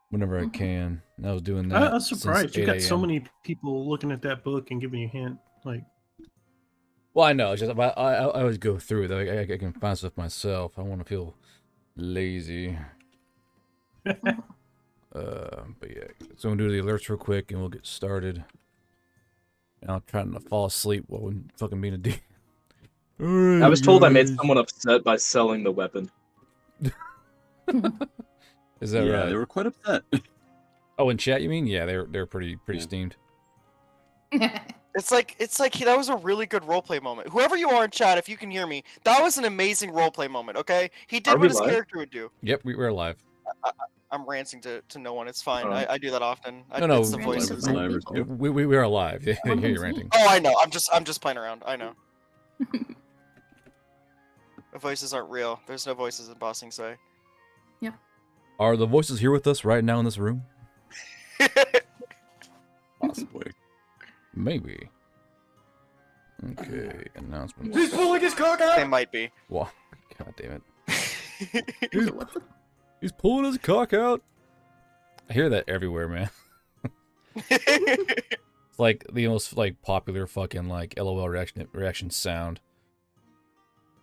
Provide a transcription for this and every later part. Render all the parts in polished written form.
whenever I can. And I was doing that I was since surprised. You 8 got so a.m. many people looking at that book and giving you a hint. Like, Well, I know. It's just I always go through it. I can find stuff myself. I want to feel lazy. But yeah. So I'm gonna do the alerts real quick, and we'll get started. And I'll try not to fall asleep while I'm fucking being a D. I was told I made guys. someone upset by selling the weapon. Is that Yeah, right? they were quite upset. Oh, in chat, you mean? Yeah, they're pretty steamed. It's like that was a really good roleplay moment. Whoever you are in chat, if you can hear me, that was an amazing roleplay moment. Okay, he did Are what we his live? character would do. Yep, we're live. I'm ranting to no one. It's fine. Oh. I do that often. No, It's the no, voices. we are alive. Yeah, they hear you ranting. Oh, I know. I'm just playing around. I know. The voices aren't real. There's no voices in Bossing Say. Are the voices here with us right now in this room? Possibly. Maybe. Okay, announcements. He's pulling his cock out. They might be. Wow, god damn it. He's pulling his cock out. I hear that everywhere, man. It's like the most like popular fucking like LOL reaction sound.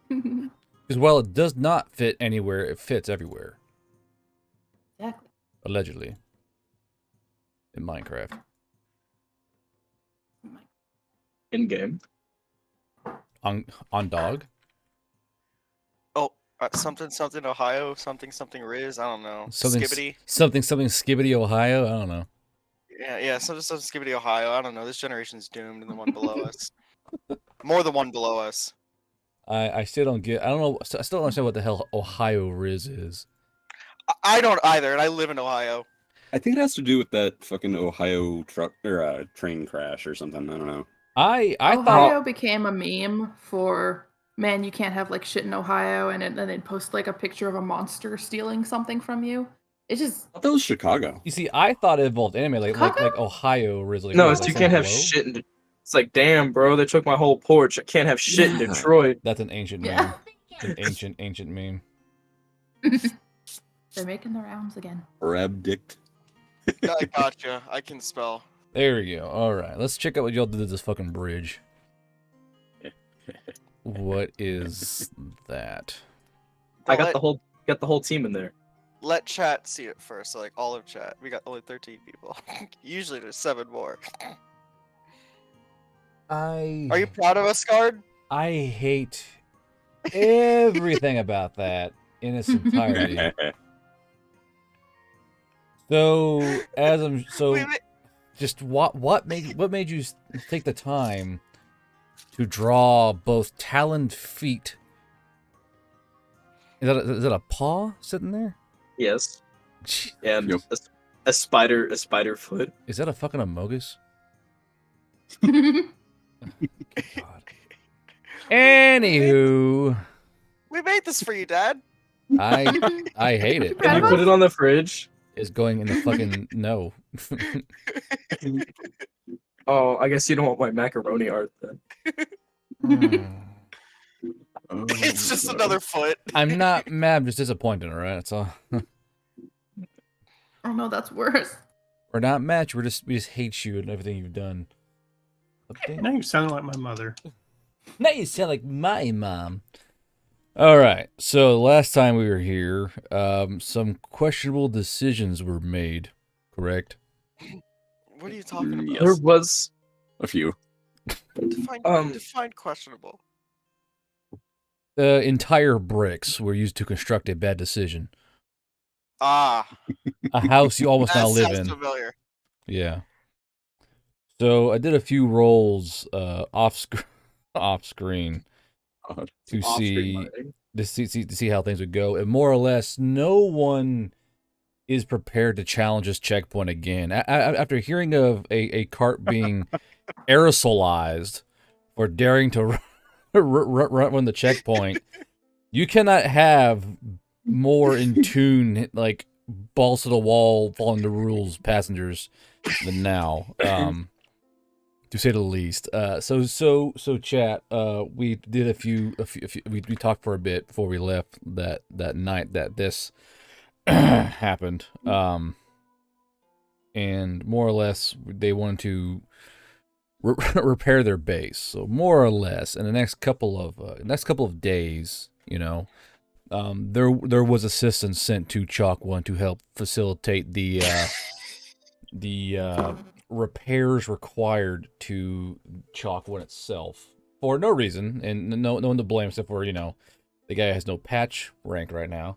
Because while it does not fit anywhere, it fits everywhere. Exactly. Allegedly. In Minecraft. In game. On dog. Oh, something Ohio, something Riz. I don't know. Skibbity. Something Skibbity, Ohio. I don't know. Yeah, something Skibbity, Ohio. I don't know. This generation's doomed, and the one below us. More than one below us. I still don't get. I don't know. I still don't understand what the hell Ohio Riz is. I don't either, and I live in Ohio. I think it has to do with that fucking Ohio truck or train crash or something. I don't know. I Ohio thought became a meme for, man, you can't have like shit in Ohio, and then they'd post like a picture of a monster stealing something from you. It's just. I thought that was Chicago. You see, I thought it involved anime, like Ohio Riz. Like, No, like you can't have below? shit in. It's like, damn, bro, they took my whole porch. I can't have shit in Detroit. That's an ancient meme. An ancient meme. They're making the rounds again. Abdict. I gotcha. I can spell. There we go. All right, let's check out what y'all did to this fucking bridge. What is that? I got the whole team in there. Let chat see it first. So like all of chat. We got only 13 people. Usually there's 7 more. Are you proud of us, Guard? I hate everything about that in its entirety. So just what made you take the time to draw both taloned feet? Is that a paw sitting there? Yes. Gee, And a spider foot. is that a fucking amogus? God. Anywho, We made this for you, Dad. I hate it. Can you put it on the fridge? Is going in the fucking no. Oh, I guess you don't want my macaroni art then. It's just another foot. I'm not mad, I'm just disappointed, alright? That's all. Oh no, that's worse. We're not matched, we just hate you and everything you've done. now you sound like my mother. Now you sound like my mom. Alright, so last time we were here, some questionable decisions were made, correct? What are you talking about? Yes. There was A few. Define questionable. The entire bricks were used to construct a bad decision. Ah. A house you almost now That live sounds in. familiar. Yeah. So I did a few rolls off screen to see how things would go, and more or less, no one is prepared to challenge this checkpoint again. After hearing of a cart being aerosolized for daring to run the checkpoint, you cannot have more in tune, like balls to the wall, following the rules passengers than now. To say the least. So chat, we did a few we talked for a bit before we left that night that this happened. and more or less they wanted to repair their base. So more or less, in the next couple of days, there was assistance sent to Chalk One to help facilitate the repairs required to Chalk One itself for no reason, and no one to blame except for the guy has no patch rank right now.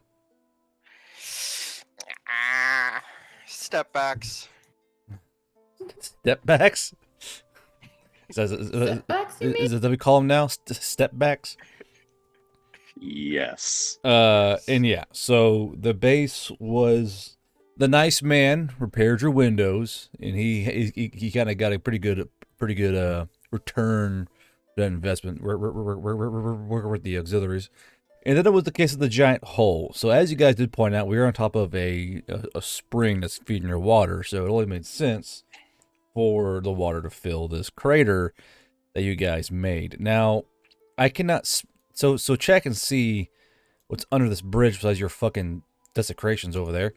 Step backs. Step backs. Step backs, you mean? Is that what we call them now? Step backs. Yes. And yeah, so the base was the nice man repaired your windows, and he kind of got a pretty good return to that investment. We're working with the auxiliaries, and then it was the case of the giant hole. So as you guys did point out, we were on top of a spring that's feeding your water, so it only made sense for the water to fill this crater that you guys made. Now, I cannot. So check and see what's under this bridge besides your fucking desecrations over there.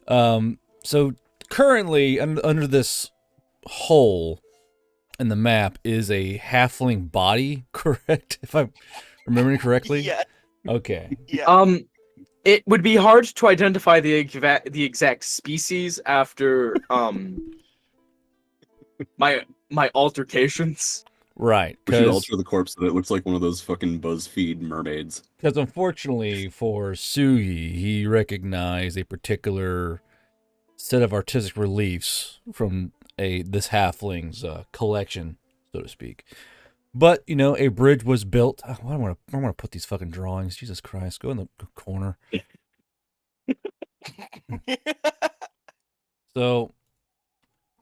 So currently under this hole in the map is a halfling body, correct? If I'm remembering correctly. Yeah. Okay. Yeah. It would be hard to identify the exact species after my altercations. Right. We should alter the corpse so that it looks like one of those fucking BuzzFeed mermaids. Because unfortunately for Sugi, he recognized a particular set of artistic reliefs from this halfling's collection, so to speak. But a bridge was built. I don't want to put these fucking drawings. Jesus Christ, go in the corner. So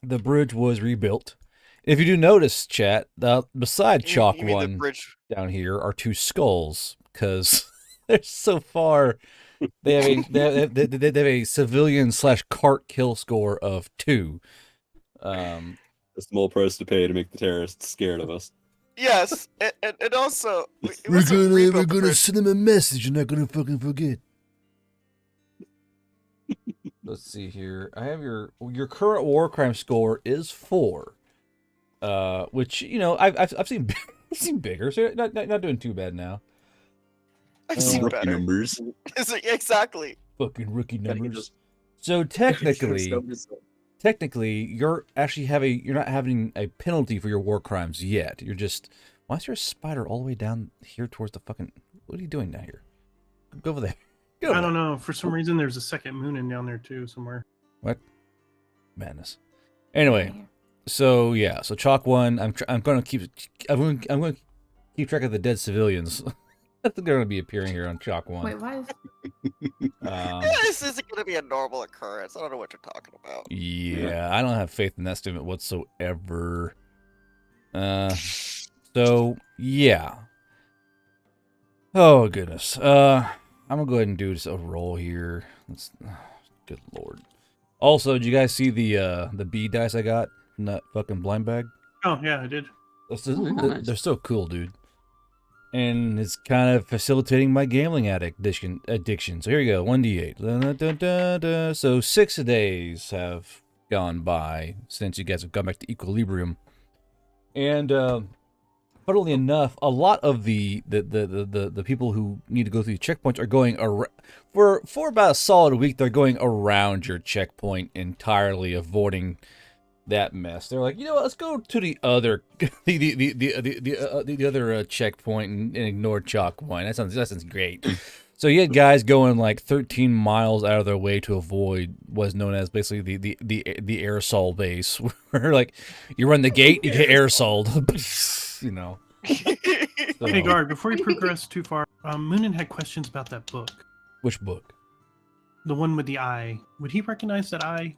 the bridge was rebuilt. If you do notice, chat, beside Chalk One down here are two skulls, because they're so far. They have a civilian/cart kill score of 2. A small price to pay to make the terrorists scared of us. Yes, and also we're gonna send them a message. You're not gonna fucking forget. Let's see here. I have your current war crime score is 4. Which I've seen I've seen bigger, so not doing too bad now. I've seen rookie better. numbers. Exactly. Fucking rookie numbers. So technically, you're not having a penalty for your war crimes yet. You're just, why is there a spider all the way down here towards the fucking? What are you doing down here? Go over there. I don't know. For some reason, there's a second moon in down there too somewhere. What? Madness. Anyway. So yeah, so Chalk One, I'm going to keep track of the dead civilians. I think they're going to be appearing here on Chalk One. Wait, why is? This isn't going to be a normal occurrence. I don't know what you're talking about. Yeah, I don't have faith in that statement whatsoever. So yeah. Oh goodness. I'm gonna go ahead and do just a roll here. Good lord. Also, did you guys see the B dice I got? That fucking blind bag. Oh yeah, I did. They're so cool, dude. And it's kind of facilitating my gambling addiction. So here you go, 1d8. So 6 days have gone by since you guys have gone back to equilibrium. And funnily enough, a lot of the people who need to go through checkpoints are going around for about a solid week. They're going around your checkpoint entirely, avoiding that mess. They're like, what, let's go to the other the other checkpoint and ignore Chalk One. That sounds great. So you had guys going like 13 miles out of their way to avoid what's known as basically the aerosol base, where like you run the gate, you get aerosoled. So. Hey Guard, before you progress too far, Moonin had questions about that book. Which book? The one with the eye. Would he recognize that eye?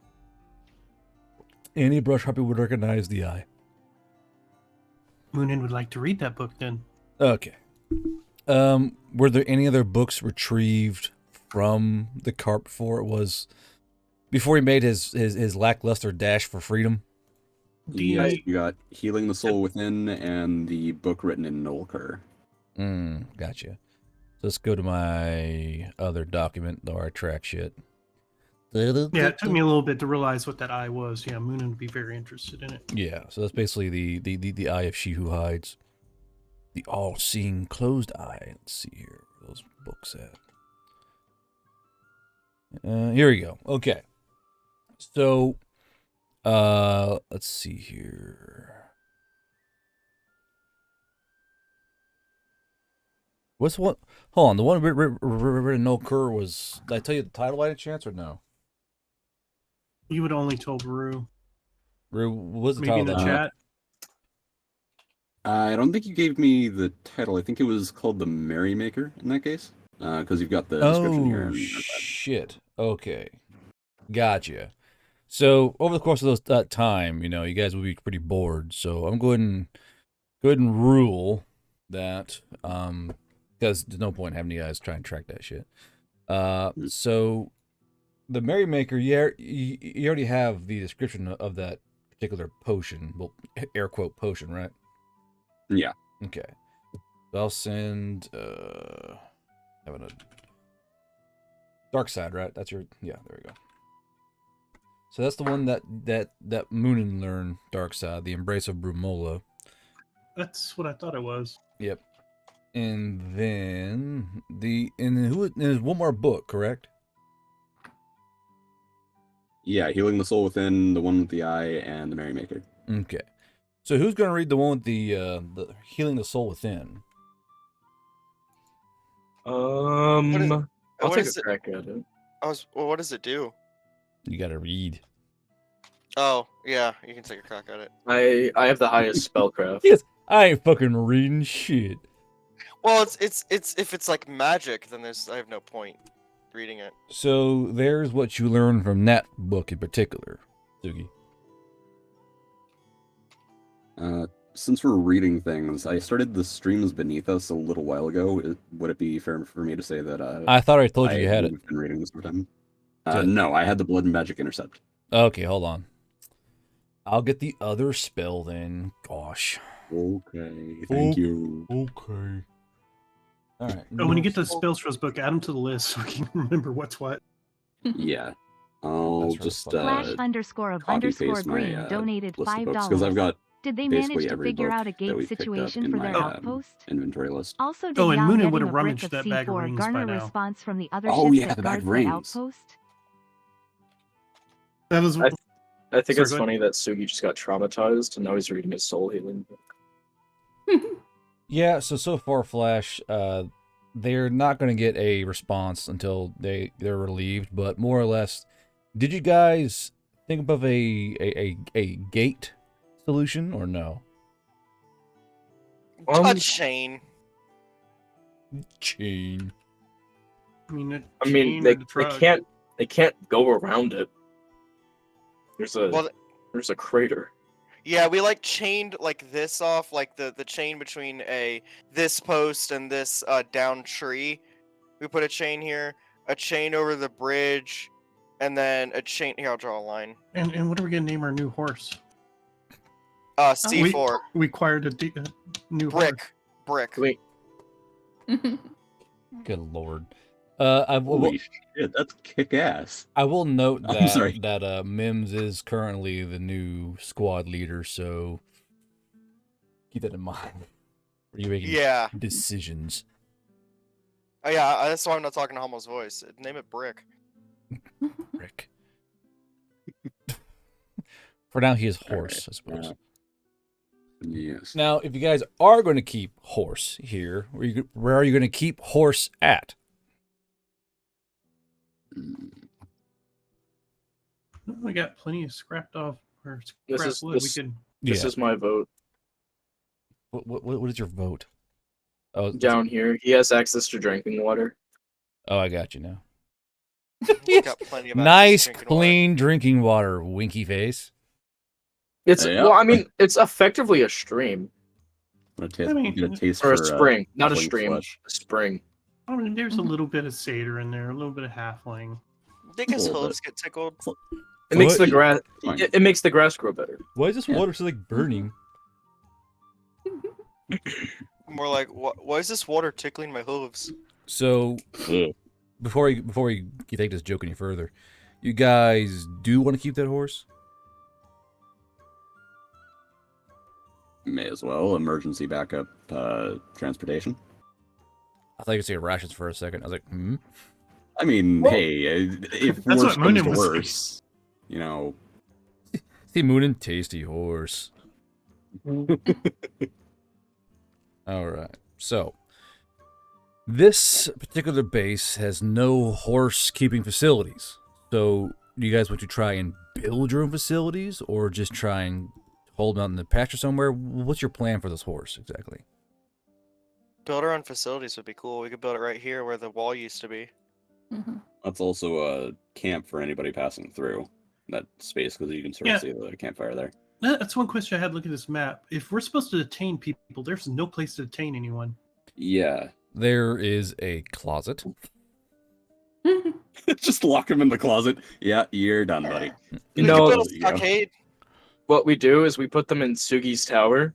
Any brush harpy would recognize the eye. Moonin would like to read that book then. Okay. Were there any other books retrieved from the cart before he made his lackluster dash for freedom? Yes, you got Healing the Soul Within and the book written in Nolker. Gotcha. So let's go to my other document, or I track shit. Yeah, it took me a little bit to realize what that eye was. Yeah, Moonin would be very interested in it. Yeah, so that's basically the eye of she who hides. The all-seeing closed eye. Let's see here. Where those books at? Here we go. Okay. So, let's see here. What's one? Hold on. The one written no cur was. Did I tell you the title by any chance or no? You would only told Rue. What was the Maybe in title? the of that? chat. I don't think you gave me the title. I think it was called The Merrymaker in that case, because you've got the description here. Oh shit. Okay. Gotcha. So over the course of that time, you guys will be pretty bored. So I'm going and rule that, because there's no point having you guys try and track that shit. So the Merrymaker, you already have the description of that particular potion. Well, air quote potion, right? Yeah. Okay. So I'll send having a dark side, right? That's your there we go. So that's the one that Moonin learned, dark side, the embrace of Brumola. That's what I thought it was. Yep. And then there's one more book, correct? Yeah, Healing the Soul Within, the one with the eye, and the Merrymaker. Okay. So who's gonna read the one with the Healing the Soul Within? I'll what take is a it? crack at it. Well, what does it do? You gotta read. Oh, yeah, you can take a crack at it. I have the highest spellcraft. Yes, I ain't fucking reading shit. Well, it's if it's like magic, then I have no point reading it. So there's what you learn from that book in particular, Sugi. Since we're reading things, I started the streams beneath us a little while ago. Would it be fair for me to say that I thought I told you had it. I've been reading this for time? Good. No, I had the Blood and Magic Intercept. Okay, hold on. I'll get the other spell then. Gosh. Okay, thank you. Okay. All right. Oh, when you get the Spellstro's book, add them to the list so we can remember what's what. Yeah, I'll That's just /_of_green my, donated list of $5. books because I've got Did they basically manage to every figure book out a that gate we picked up situation in for my their outpost? inventory list. Also, did Oh, and Jan Moonin getting would have a brick rummaged of that bag of C4 rings by garner now. response from the other Oh, ships yeah, that the bag guard of the rings. outpost? That was I think Sorry, it's go ahead. funny that Sugi just got traumatized and now he's reading his soul healing book. Yeah, so far, Flash, they're not going to get a response until they're relieved, but more or less, did you guys think of a gate solution or no? A chain. Chain. I mean, I mean, they can't go around it. There's a crater. Yeah, we like chained like this off, like the chain between this post and this down tree. We put a chain here, a chain over the bridge, and then a chain here. I'll draw a line. And what are we gonna name our new horse? C4. We acquired a new Brick. Wait, Good lord. Holy shit, that's kick-ass. I will note I'm that sorry. Mims is currently the new squad leader, so keep that in mind. Are you making decisions? Oh yeah, that's why I'm not talking to Homo's voice. Name it Brick. Rick. For now, he is All horse, right, I suppose. Yes. Now, if you guys are going to keep horse here, where are you going to keep horse at? We got plenty of scrapped off or This scrap is- wood. this- We can. this is my vote. What is your vote? Oh, Down here, he has access to drinking water. Oh, I got you now. We got plenty of access to Nice, drinking water. clean drinking water, winky face. It's Yeah. well, I mean, it's effectively a stream I mean, get a taste or a for, spring, not a halfling stream, flesh. a spring. I mean, there's a little bit of satyr in there, a little bit of halfling. Think his Little bit. hooves get tickled. It makes the What? grass. Fine. It makes the grass grow better. Why is this Yeah. water so like burning? More like, why is this water tickling my hooves? So Ugh. before you take this joke any further, You guys do want to keep that horse? May as well. Emergency backup transportation. I thought you could say rations for a second. I was like, hmm. I mean, Well, hey, if that's worse what comes Moonin to was saying. worse, you know. See, Moonin, tasty horse. All right. So, this particular base has no horse keeping facilities. So, do you guys want to try and build your own facilities or just try and hold them out in the pasture somewhere? What's your plan for this horse exactly? Build our own facilities would be cool. We could build it right here where the wall used to be. Mhm. That's also a camp for anybody passing through that space because you can sort of see the campfire there. That's one question I had. Look at this map. If we're supposed to detain people, there's no place to detain anyone. Yeah. There is a closet. Just lock him in the closet. Yeah, you're done, buddy. We know, could build a there you go. stockade. What we do is we put them in Sugi's tower,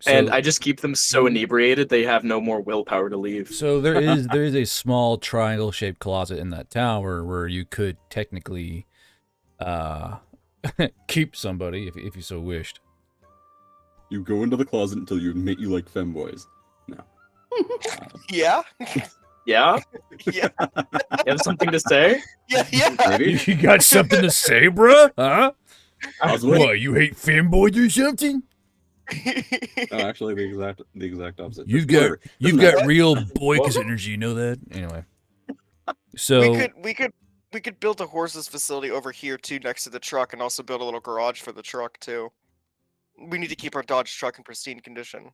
and I just keep them so inebriated they have no more willpower to leave. So there is a small triangle shaped closet in that tower where you could technically keep somebody if you so wished. You go into the closet until you admit you like femboys. No. Yeah? Yeah? Yeah. You have something to say? Yeah. Maybe? You got something to say, bruh? Huh? Possibly? What, you hate femboys or something? No, actually, the exact opposite. You've Whatever. got Doesn't matter. real boycus energy, you know that? Anyway. So We could build a horses facility over here too, next to the truck, and also build a little garage for the truck too. We need to keep our Dodge truck in pristine condition.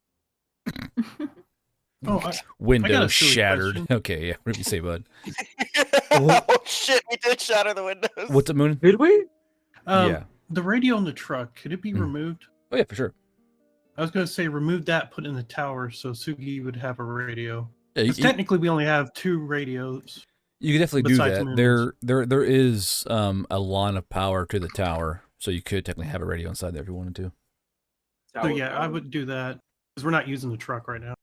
windows silly shattered. question. Okay, yeah. What did you say, bud? Oh shit, we did shatter the windows. What's up, Moon? Did we? Yeah. The radio in the truck, could it be removed? Oh yeah, for sure. I was going to say remove that, put it in the tower, so Sugi would have a radio. Yeah, Because technically, we only have 2 radios. you can definitely do besides that. Moon's. There is a line of power to the tower, so you could technically have a radio inside there if you wanted to. So yeah, I would do that because we're not using the truck right now.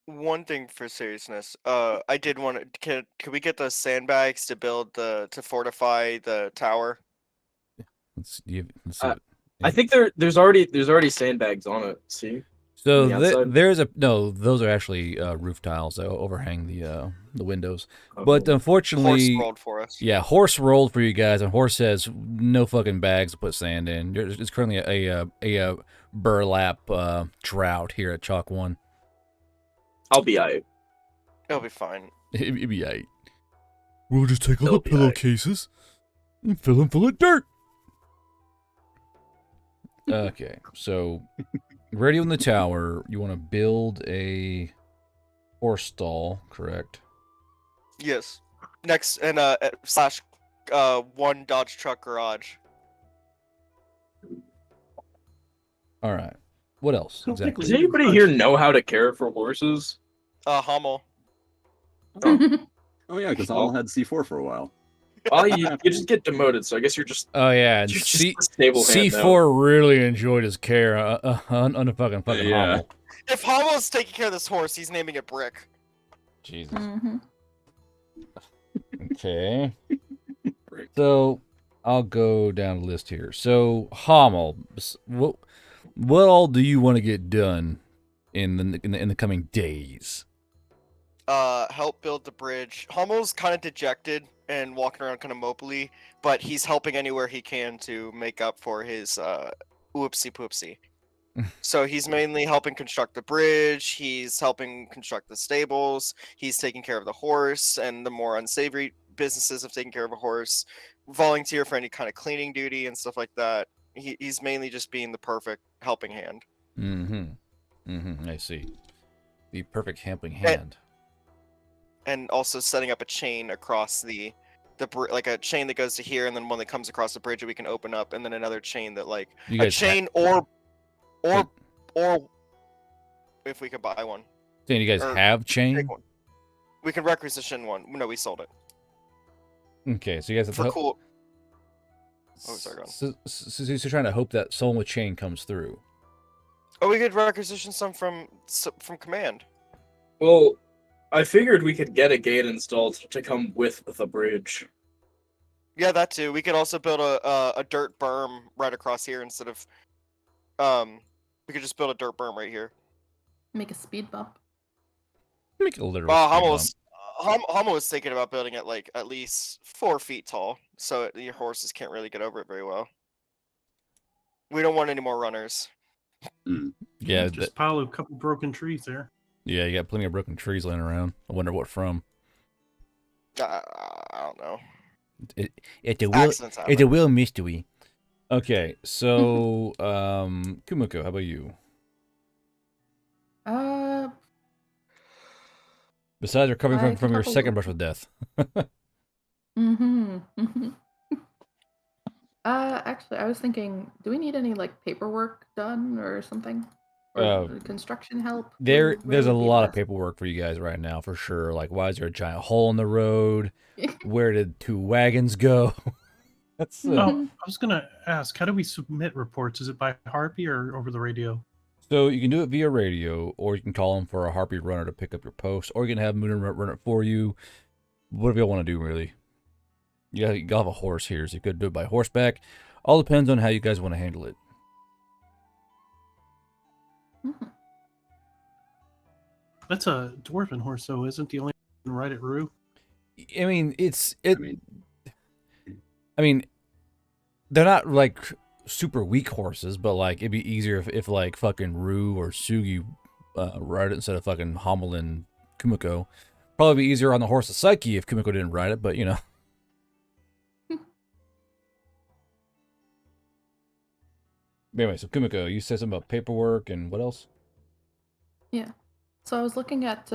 One thing for seriousness, I did want to. Could we get the sandbags to to fortify the tower? Let's see it. I think there's already sandbags on it. See? So on the outside? there's those are actually roof tiles that overhang the windows. Okay. But unfortunately, Horse rolled for us. yeah, horse rolled for you guys, and horse has no fucking bags to put sand in. It's currently a burlap drought here at Chalk 1. I'll be aight. It'll be fine. It'd be aight. We'll just take all It'll the be aight. pillowcases and fill them full of dirt. Okay, so radio in the tower. You want to build a horse stall, correct? Yes. Next and slash 1 Dodge truck garage. All right. What else? So Exactly. Does anybody here know how to care for horses? Hummel. Oh yeah, because all had C4 for a while. Well, you just get demoted, so I guess you're just Oh yeah, and you're just a stable hand now. C4 really enjoyed his care on a fucking Yeah. Hummel. If Hummel's taking care of this horse, he's naming it Brick. Jesus. Mhm. Okay. Right. So I'll go down the list here. So Hummel, what all do you want to get done in the coming days? Help build the bridge. Hummel's kind of dejected and walking around kind of mopily, but he's helping anywhere he can to make up for his oopsie poopsie. So he's mainly helping construct the bridge, he's helping construct the stables, he's taking care of the horse and the more unsavory businesses of taking care of a horse, volunteer for any kind of cleaning duty and stuff like that. He's mainly just being the perfect helping hand. I see. The perfect helping hand. And also setting up a chain across the like a chain that goes to here, and then one that comes across the bridge that we can open up, and then another chain that like You a guys chain or if we could buy one. Saying you guys or have take chain? one. We can requisition one. No, we sold it Okay, so you guys have for to cool. Oh, sorry, go on. So you're trying to hope that soul with chain comes through. Oh, we could requisition some from command. Well, I figured we could get a gate installed to come with the bridge. Yeah, that too. We could also build a dirt berm right across here instead of we could just build a dirt berm right here. Make a speed bump. Make a literal Well, speed Hama bump. was Hama was thinking about building it like at least 4 feet tall, so your horses can't really get over it very well. We don't want any more runners. Yeah, Just pile a couple broken trees there. yeah, you got plenty of broken trees laying around. I wonder what from. I don't know. It's a Accidents happen. it's a real mystery. Okay, so Kumiko, how about you? Besides recovering I from could your have a second look. brush with death. Actually, I was thinking, do we need any like paperwork done or something, or construction help? There's Where a would be lot of best? paperwork for you guys right now, for sure. Like, why is there a giant hole in the road? Where did 2 wagons go? That's Oh, I was gonna ask, how do we submit reports? Is it by Harpy or over the radio? So you can do it via radio, or you can call them for a Harpy runner to pick up your post, or you can have Moon run it for you. Whatever you want to do, really. You gotta have a horse here, so you could do it by horseback. All depends on how you guys want to handle it. That's a dwarven horse, though, isn't the only one right at Rue? I mean, I mean, they're not like super weak horses, but like it'd be easier if like fucking Rue or Sugi ride it instead of fucking Hummel and Kumiko. Probably be easier on the horse of Psyche if Kumiko didn't ride it, but you know. Anyway, so Kumiko, you said something about paperwork and what else? Yeah. So I was looking at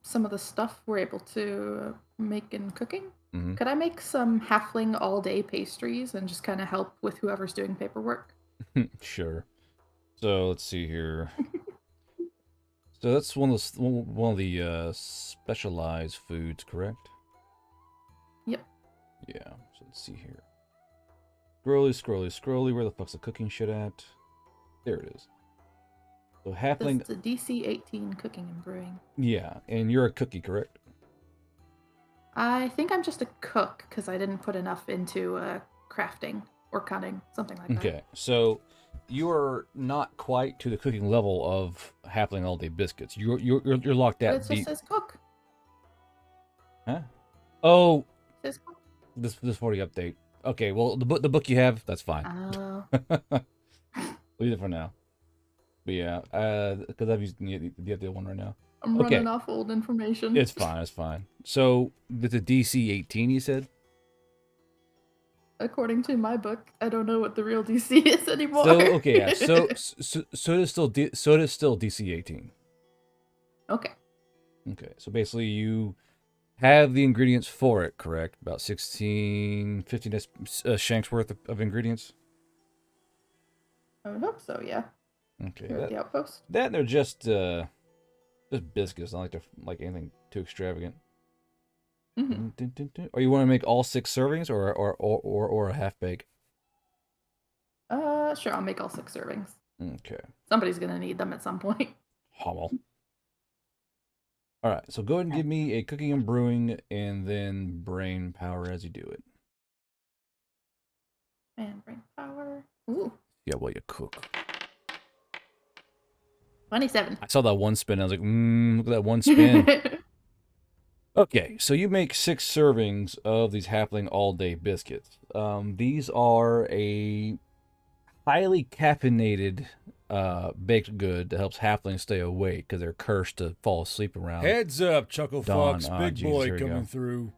some of the stuff we're able to make in cooking. Mhm. Could I make some halfling all-day pastries and just kind of help with whoever's doing paperwork? Sure. So let's see here. So that's one of the specialized foods, correct? Yep. Yeah. So let's see here. Scrolly. Where the fuck's the cooking shit at? There it is. So halfling. It's a DC 18 cooking and brewing. Yeah, and you're a cookie, correct? I think I'm just a cook because I didn't put enough into crafting or cutting, something like that. Okay, so you are not quite to the cooking level of halfling all day biscuits. You're locked But out it just deep. says cook. Huh? Oh, It says cook. this 40 update. Okay, well the book you have, that's fine. Oh. Leave it for now. But yeah, because I'm using the other one right now. I'm Okay. running off old information. It's fine. It's fine. So it's a DC 18, you said? According to my book, I don't know what the real DC is anymore. So okay, yeah. So it is still DC 18. Okay. Okay, so basically you have the ingredients for it, correct? About 15 shanks worth of ingredients. I would hope so, yeah. Okay, Here at the outpost. that and they're just biscuits. Not like they're like anything too extravagant. Mm-hmm. Or you want to make all 6 servings, or a half bake? Sure, I'll make all 6 servings. Okay. Somebody's gonna need them at some point. Hummel. All right, so go ahead and give me a cooking and brewing, and then brain power as you do it. And brain power. Ooh, Yeah, well, you cook. 27. I saw that one spin. I was like, look at that one spin. Okay, so you make 6 servings of these halfling all-day biscuits. These are a highly caffeinated baked good that helps halflings stay awake because they're cursed to fall asleep around. Heads up, Chuckle Dawn. Fox. Ah, Big Jesus, boy here we coming go. through.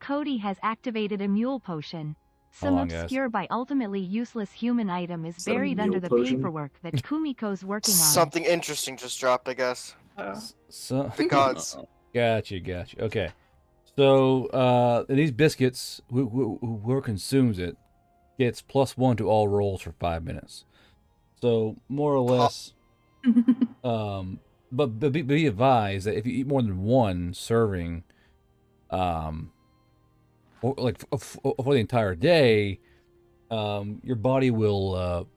Cody has activated a mule potion. Some on, guys. obscure by ultimately useless human item is Is that a buried under mule the potion? paperwork that Kumiko's working on. Something interesting just dropped, I guess. So, The gods. Gotcha. Okay. So, these biscuits, whoever consumes it, gets +1 to all rolls for 5 minutes. So, more or less, but be advised that if you eat more than 1 serving, or like for the entire day, your body will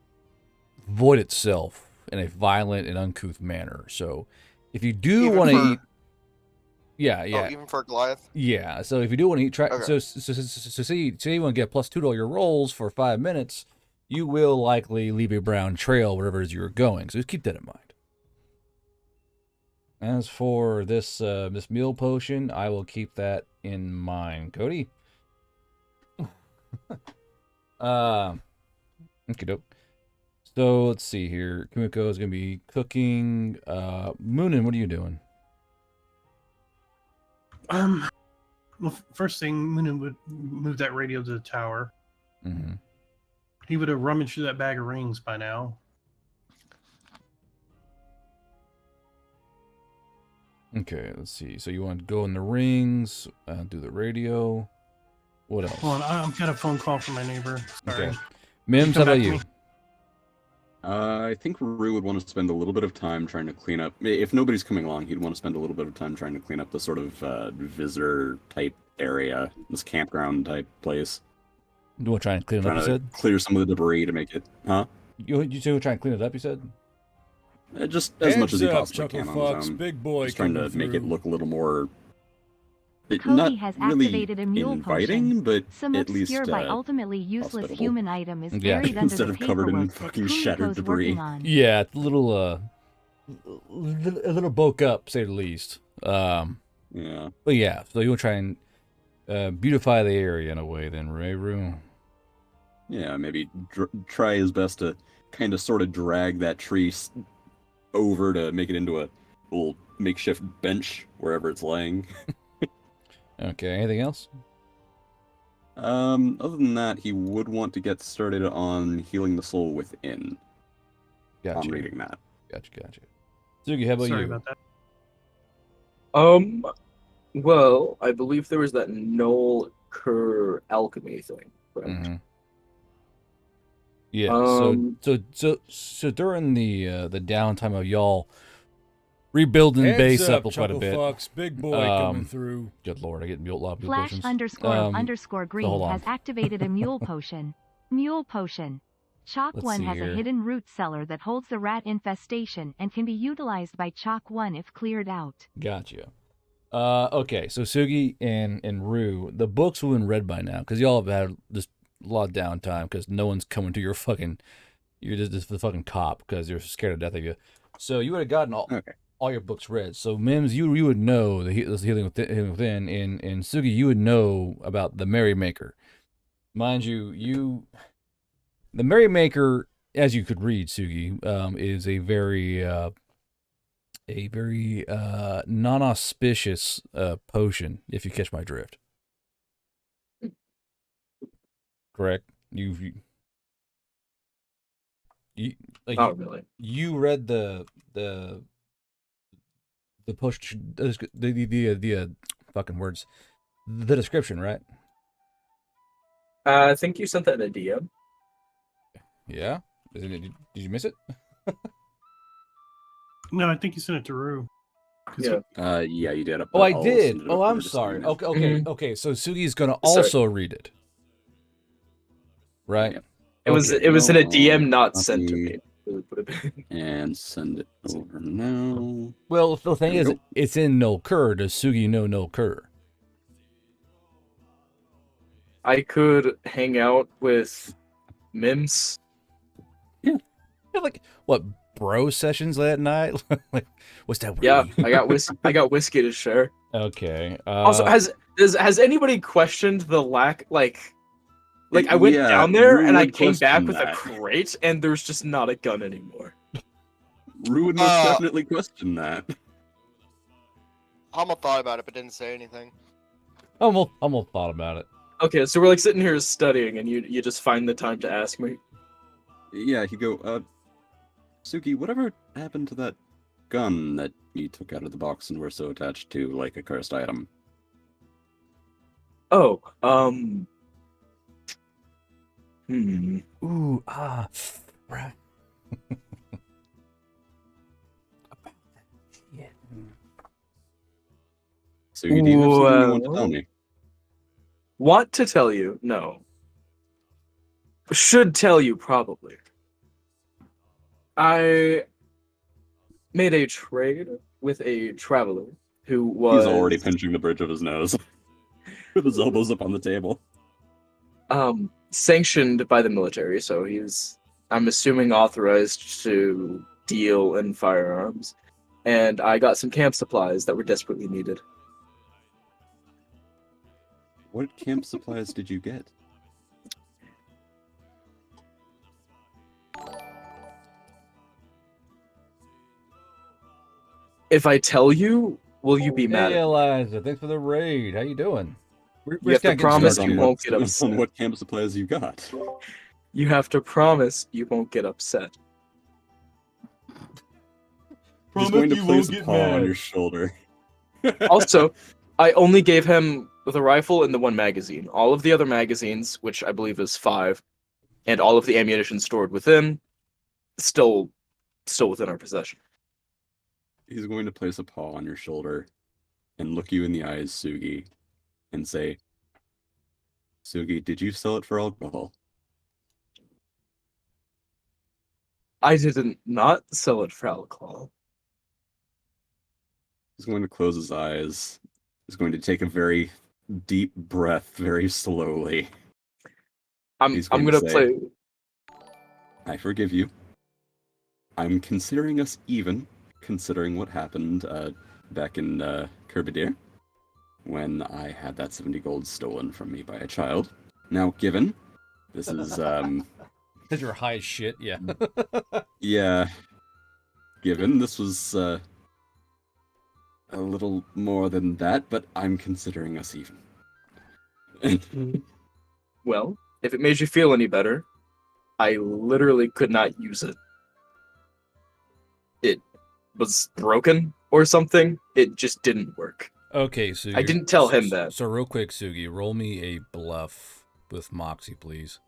void itself in a violent and uncouth manner. So, if you do Even want to for- eat, Yeah, Oh, yeah, even for Goliath. yeah. So if you do want to try, Okay. so say you want to get +2 to all your rolls for 5 minutes, you will likely leave a brown trail wherever it is you're going. So just keep that in mind. As for this this meal potion, I will keep that in mind. Cody. Okay, dope. So let's see here. Kumiko is gonna be cooking. Moonin, what are you doing? Well, first thing, Moonin would move that radio to the tower. Mm-hmm. He would have rummaged through that bag of rings by now. Okay, let's see. So you want to go in the rings, do the radio. What else? Hold on, I've got a phone call from my neighbor. Sorry. Okay. Mims, how come about back to you? me? I think Rue would want to spend a little bit of time trying to clean up. If nobody's coming along, he'd want to spend a little bit of time trying to clean up the sort of visitor type area, this campground type place. You want to try and clean it up, Trying you to said? clear some of the debris to make it, huh? You say we're trying to clean it up, you said? Just as much as he Heads up, possibly can on Chucklefox, his own. big boy Just trying to coming make it through. look a little more Cody not has really activated a mule inviting, potion. but Some at least obscure by ultimately useless hospitable. human item is Yeah. buried under Instead the of covered in paperwork fucking that shattered Kumiko's debris. working on. Yeah, it's a little bulk up, to say the least. Yeah. But yeah, so you want to try and beautify the area in a way, then, Rue? Yeah, maybe try his best to kind of sort of drag that tree over to make it into a little makeshift bench wherever it's laying. Okay, anything else? Other than that, he would want to get started on healing the soul within. Gotcha. On reading that. Gotcha. Sugi, how about Sorry you? about that. Well, I believe there was that null cur alchemy thing, correct? Mm-hmm. Yeah. So during the downtime of y'all rebuilding Heads base up, up quite a bit. Chucklefox, big boy coming through. Good lord, I get a lot of mule Flash potions. ___ green hold on. has activated a mule potion. Mule potion. Chalk Let's 1 see has here. a hidden root cellar that holds the rat infestation and can be utilized by Chalk 1 if cleared out. Gotcha. Okay, so Sugi and Rue, the books have been read by now because y'all have had just a lot of downtime because no one's coming to you're just the fucking cop because they're scared to death of you. So you would have gotten all your books read. So Mims, you would know the healing within, and Sugi, you would know about the Merrymaker. Mind you, the Merrymaker, as you could read, Sugi, is a very non-auspicious potion, if you catch my drift. Correct? You like Not really. you read the potion, the fucking words, the description, right? I think you sent that in a DM. Yeah. Did you miss it? No, I think you sent it to Rue. 'Cause Yeah. Yeah, you did. Oh, I I'll did. send it Oh, over I'm to sorry. Steven. Okay. So Sugi's gonna Sorry. also read it, right? Yep. It was Okay. it was in a Well, DM, not sent to copy. me. It would have been. And send it over now. Well, the thing There is, we go. it's in No Cur. Does Sugi know No Cur? I could hang out with Mims. You have like what bro sessions late at night? Like, what's that word? Yeah, mean? I got whiskey to share. Okay. Also, has anybody questioned the lack like I went Yeah, down there Rue and I would came back question with that. a crate and there's just not a gun anymore. Rue would most definitely question that. Hummel thought about it but didn't say anything. I'm all thought about it. Okay, so we're like sitting here studying and you just find the time to ask me. Yeah, he'd go, Suki, whatever happened to that gun that you took out of the box and were so attached to, like, a cursed item? Oh, Ooh, right. About that shit. Suki, do you have something you want to Well- tell me? Want to tell you? No. Should tell you, probably. I made a trade with a traveler who was He's already pinching the bridge of his nose with his elbows up on the table. Sanctioned by the military, so he's, I'm assuming, authorized to deal in firearms. And I got some camp supplies that were desperately needed. What camp supplies did you get? If I tell you, will you be mad Hey, at me? Eliza, thanks for the raid. How you doing? You We're have to just kinda getting promise started you here. won't get upset. On what camp supplies you got? You have to promise you won't get upset. He's going to place a paw on your shoulder. Also, I only gave him the rifle and the one magazine. All of the other magazines, which I believe is 5, and all of the ammunition stored within, still within our possession. He's going to place a paw on your shoulder and look you in the eyes, Sugi, and say, Sugi, did you sell it for alcohol? I didn't not sell it for alcohol. He's going to close his eyes. He's going to take a very deep breath very slowly. I'm He's going going to to play. say, I forgive you. I'm considering us even, considering what happened back in Kerbedir, when I had that 70 gold stolen from me by a child. Now, given this is Because you're high as shit, yeah. yeah, given this was a little more than that, but I'm considering us even. Well, if it made you feel any better, I literally could not use it. It was broken or something. It just didn't work. Okay, Sugi. I didn't tell him that. So real quick, Sugi, roll me a bluff with Moxie, please.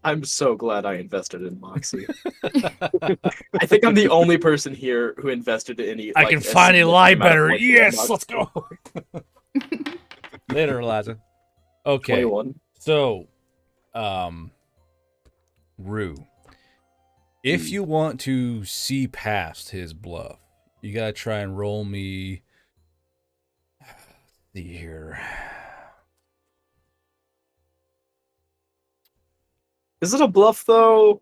I'm so glad I invested in Moxie. I think I'm the only person here who invested in any. I like, can a finally significant lie amount of better. points in Yes, Moxie. let's go. Later, Eliza. Okay. 21. So, Rue, if you want to see past his bluff, you gotta try and roll me. Let's see here. Is it a bluff though?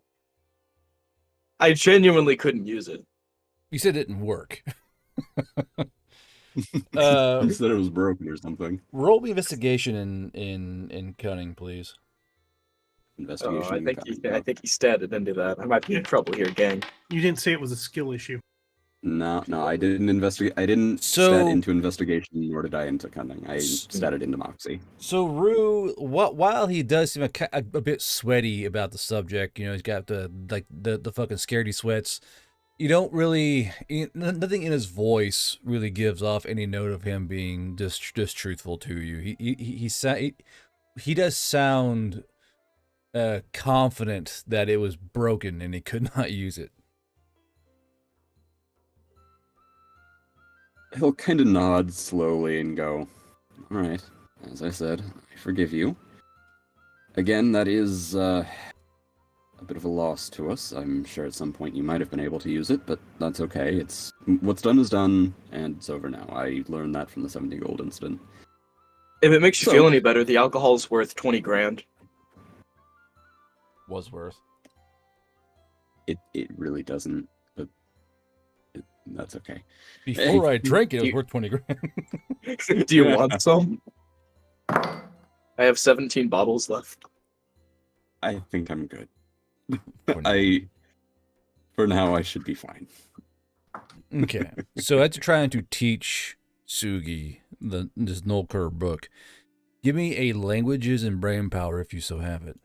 I genuinely couldn't use it. You said it didn't work. He said it was broken or something. Roll me investigation in cunning, please. Investigation. I think he statted into that. I might be in trouble here, gang. You didn't say it was a skill issue. No, I didn't investigate. I didn't stat into investigation, nor did I into cunning. I statted into Moxie. So Rue, while he does seem a bit sweaty about the subject, you know, he's got the fucking scaredy sweats. You don't really, nothing in his voice really gives off any note of him being just truthful to you. He does sound confident that it was broken and he could not use it. He'll kind of nod slowly and go, all right, as I said, I forgive you. Again, that is a bit of a loss to us. I'm sure at some point you might have been able to use it, but that's okay. It's what's done is done, and it's over now. I learned that from the 70 gold incident. If it makes you feel any better, the alcohol's worth 20 grand. Was worth. It really doesn't, but that's okay. Before I drank it was worth 20 grand. Do you want some? I have 17 bottles left. I think I'm good. For now, I should be fine. Okay, so after trying to teach Sugi this Nolkur book, give me a languages and brain power if you so have it.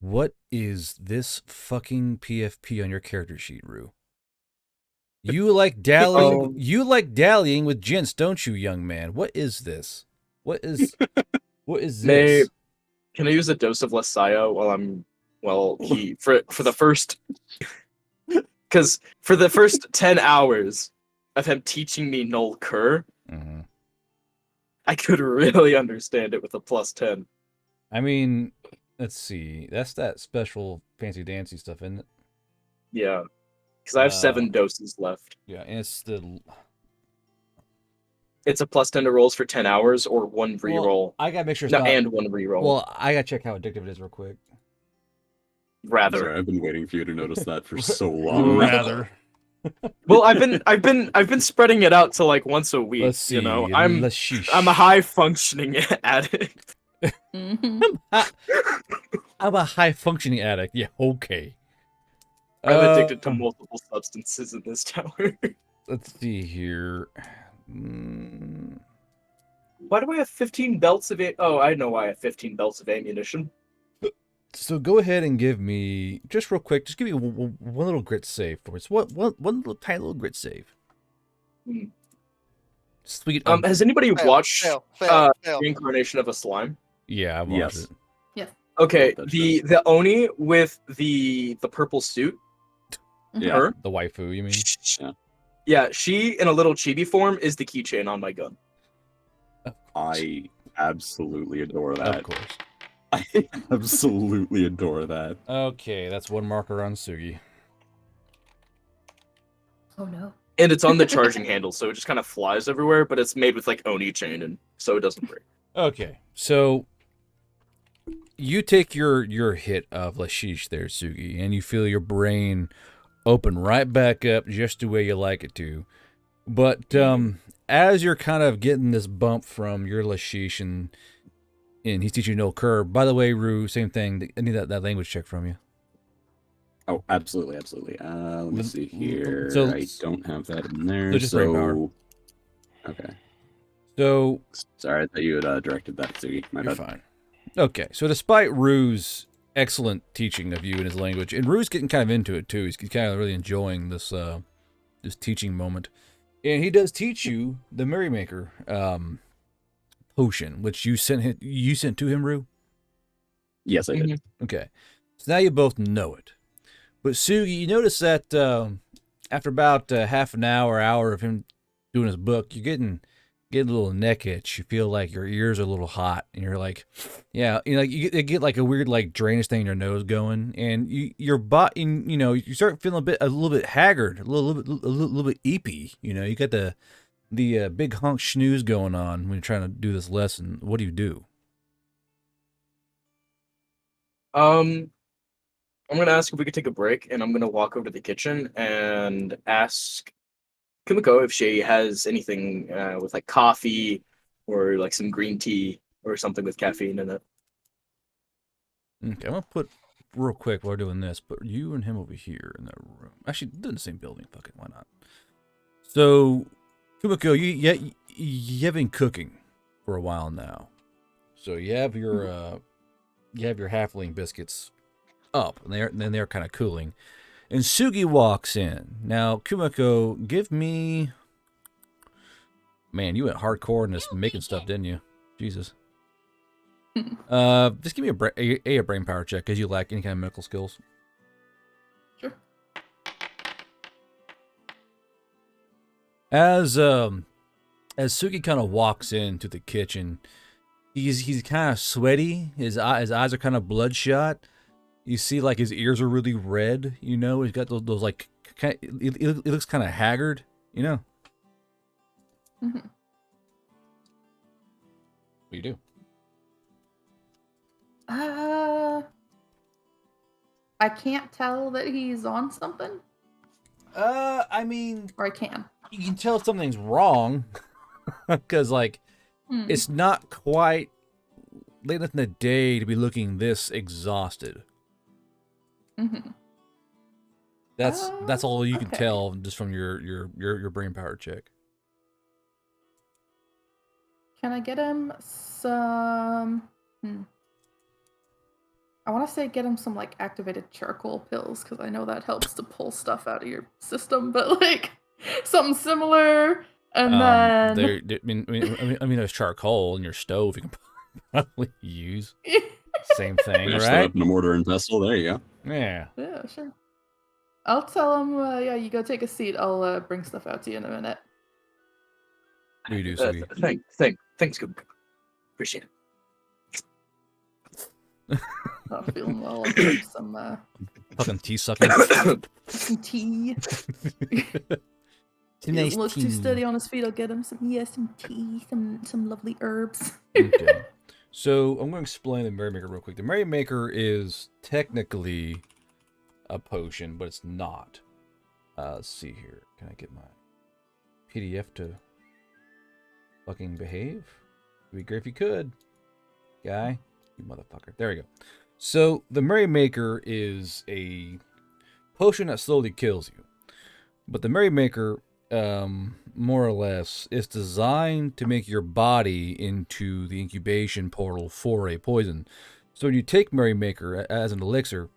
What is this fucking PFP on your character sheet, Rue? You like dallying. You like dallying with gents, don't you, young man? What is this? What is this? Can I use a dose of Lesayo for the first? Because for the first 10 hours of him teaching me Nolkur, I could really understand it with a +10. I mean, let's see. That's that special fancy dancy stuff, isn't it? Yeah, because I have 7 doses left. Yeah, and it's the it's a plus 10 to rolls for 10 hours or one reroll. Well, I gotta make sure it's No, not. and one reroll. Well, I gotta check how addictive it is real quick. Rather. Sorry, I've been waiting for you to notice that for so long. Rather. Well, I've been spreading it out to like once a week. Let's see. You know, I'm Lashish. a high functioning addict. Mhm. I'm a high functioning addict. Yeah, okay. I'm addicted to multiple substances in this tower. Let's see here. Why do I have 15 belts of it? Oh, I know why I have 15 belts of ammunition. So go ahead and give me, just real quick, just give me one little grit save for us. One little tiny little grit save. Hmm. Sweet. Has anybody watched fail. Reincarnation of a Slime? Yeah, I've watched Yes. it. Okay, Love that the Oni with the purple suit. Yeah. Her? The waifu, you mean? Yeah, she in a little chibi form is the keychain on my gun. I absolutely adore that. Of course. I absolutely adore that. Okay, that's one marker on Sugi. Oh no. And it's on the charging handle, so it just kind of flies everywhere, but it's made with like Oni chain, and so it doesn't break. Okay, so you take your hit of Lashish there, Sugi, and you feel your brain open right back up just the way you like it to. But as you're kind of getting this bump from your Lashish and he's teaching you no curve. By the way, Rue, same thing. I need that language check from you. Oh, absolutely. Let me see here. So- I don't have that in there. So just brain power. Okay. So Sorry, I thought you had directed that, Sugi. My you're bad. fine. Okay, so despite Rue's excellent teaching of you in his language, and Rue's getting kind of into it too. He's kind of really enjoying this this teaching moment, and he does teach you the Merrymaker potion, which you sent to him, Rue. Yes, I did. Mhm. Okay, so now you both know it. But Sugi, you notice that after about half an hour of him doing his book, you're getting a little neck itch. You feel like your ears are a little hot, and you're like, yeah, you get like a weird like drainage thing in your nose going, and your body, you start feeling a little bit haggard, a little bit eepy. You got the big honk snooze going on when you're trying to do this lesson. What do? I'm gonna ask if we could take a break, and I'm gonna walk over to the kitchen and ask Kumiko if she has anything with like coffee or like some green tea or something with caffeine in it. Okay, I'm gonna put real quick while we're doing this. Put you and him over here in that room. Actually, they're in the same building. Fuck it, why not? So, Kumiko, you have been cooking for a while now. So you have your halfling biscuits up, and they're kind of cooling. And Sugi walks in. Now, Kumiko, give me. Man, you went hardcore in this making stuff, didn't you? Jesus. Just give me a brain power check because you lack any kind of medical skills. Sure. As Sugi kind of walks into the kitchen, he's kind of sweaty. His eyes are kind of bloodshot. You see, like his ears are really red. He's got those like he looks kind of haggard. Mm-hmm. What do you do? I can't tell that he's on something, I mean, or I can. you can tell something's wrong because like it's not quite late enough in the day to be looking this exhausted. Mm-hmm. That's all you can Okay. tell just from your brain power check. Can I get him some? I want to say get him some like activated charcoal pills because I know that helps to pull stuff out of your system, but like something similar. And then I mean, there's charcoal in your stove you can probably use. Same thing, Just set right? up in a mortar and pestle. There you go. Yeah. yeah, sure. I'll tell him. Yeah, you go take a seat. I'll bring stuff out to you in a minute. What do you do, Sugi? Thanks, Kumiko. Appreciate it. Not feeling well. I'll drink some Fucking tea sucking. some tea. He doesn't look too steady on his feet. I'll get him some tea, some lovely herbs. Okay. So I'm going to explain the Merrymaker real quick. The Merrymaker is technically a potion, but it's not. Let's see here. Can I get my PDF to fucking behave? It'd be great if you could. Guy. You motherfucker. There we go. So the Merrymaker is a potion that slowly kills you. But the Merrymaker, more or less, is designed to make your body into the incubation portal for a poison. So when you take Merrymaker as an elixir,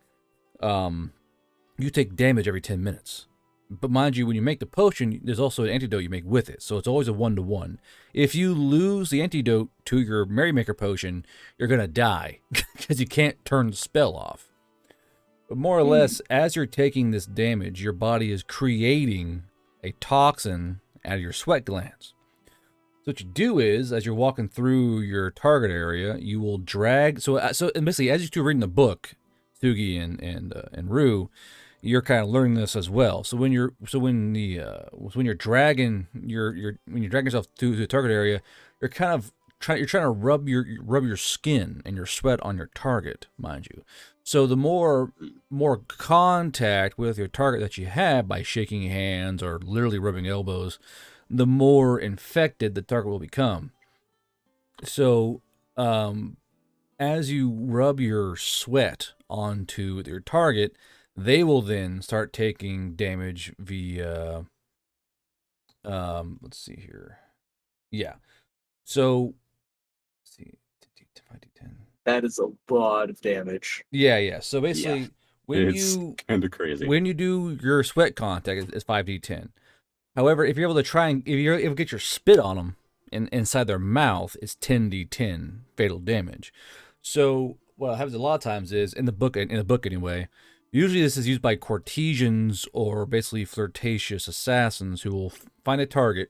you take damage every 10 minutes. But mind you, when you make the potion, there's also an antidote you make with it. So it's always a 1-to-1. If you lose the antidote to your Merrymaker potion, you're going to die because you can't turn the spell off. But more or less, as you're taking this damage, your body is creating a toxin out of your sweat glands. So what you do is, as you're walking through your target area, you will drag. So basically, as you two are reading the book, Sugi and Rue, you're kind of learning this as well. So when you're dragging yourself to the target area, you're kind of trying to rub your skin and your sweat on your target, mind you. So the more contact with your target that you have by shaking hands or literally rubbing elbows, the more infected the target will become. So as you rub your sweat onto your target, they will then start taking damage via, let's see here. Yeah. So, let's see, 5d10. That is a lot of damage. Yeah. So basically, It's kind of crazy. when you do your sweat contact, it's 5d10. However, if you're able to if you're able to get your spit on them inside their mouth, it's 10d10 fatal damage. So what happens a lot of times is in the book anyway. Usually this is used by courtesans or basically flirtatious assassins who will find a target,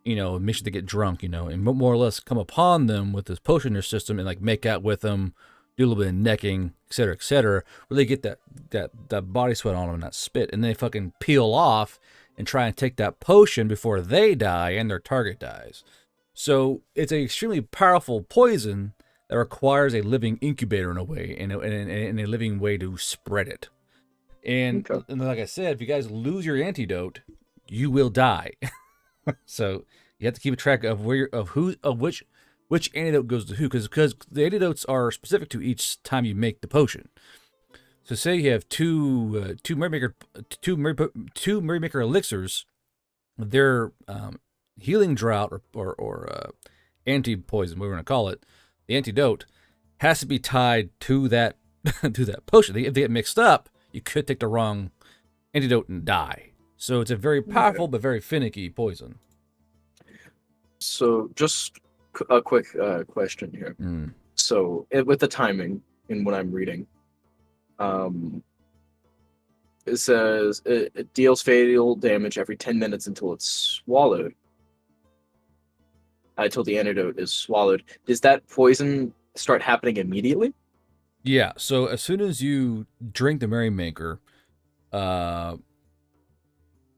mission to get drunk, and more or less come upon them with this potion in their system and like make out with them, do a little bit of necking, etc., where they get that body sweat on them and that spit, and they fucking peel off and try and take that potion before they die and their target dies. So it's an extremely powerful poison that requires a living incubator in a way, and a living way to spread it. And like I said, if you guys lose your antidote, you will die. So you have to keep a track of which antidote goes to who, because the antidotes are specific to each time you make the potion. So say you have two Merrymaker elixirs, their healing drought or anti-poison, whatever we're gonna call it. The antidote has to be tied to that potion. If they get mixed up, you could take the wrong antidote and die. So it's a very powerful but very finicky poison. So just a quick question here. So with the timing in what I'm reading, it says it deals fatal damage every 10 minutes until it's swallowed. Until the antidote is swallowed. Does that poison start happening immediately? Yeah. So as soon as you drink the Merrymaker,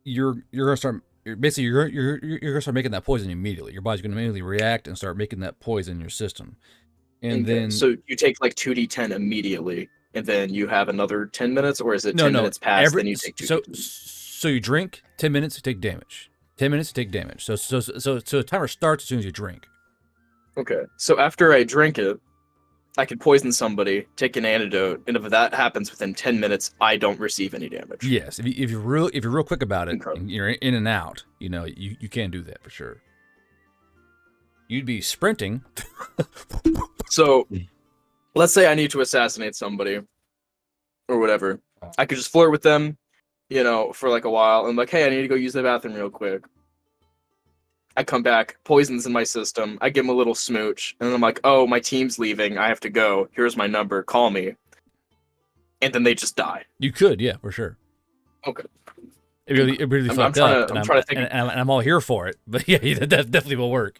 you're gonna start. Basically, you're gonna start making that poison immediately. Your body's gonna immediately react and start making that poison in your system. And then, so you take like 2d10 immediately, and then you have another 10 minutes, or is it 10 minutes past, then you take 2d10? So you drink 10 minutes to take damage. 10 minutes to take damage. So the timer starts as soon as you drink. Okay. So after I drink it, I could poison somebody, take an antidote, and if that happens within 10 minutes, I don't receive any damage. Yes, if you're real quick about it, and you're in and out, you can do that for sure. You'd be sprinting. So, let's say I need to assassinate somebody, or whatever. I could just flirt with them, for like a while, and like, hey, I need to go use the bathroom real quick. I come back, poison's in my system. I give them a little smooch, and then I'm like, oh, my team's leaving. I have to go. Here's my number. Call me. And then they just die. You could, yeah, for sure. Okay. It really fucked up. I'm trying to think. And I'm all here for it. But yeah, that definitely will work.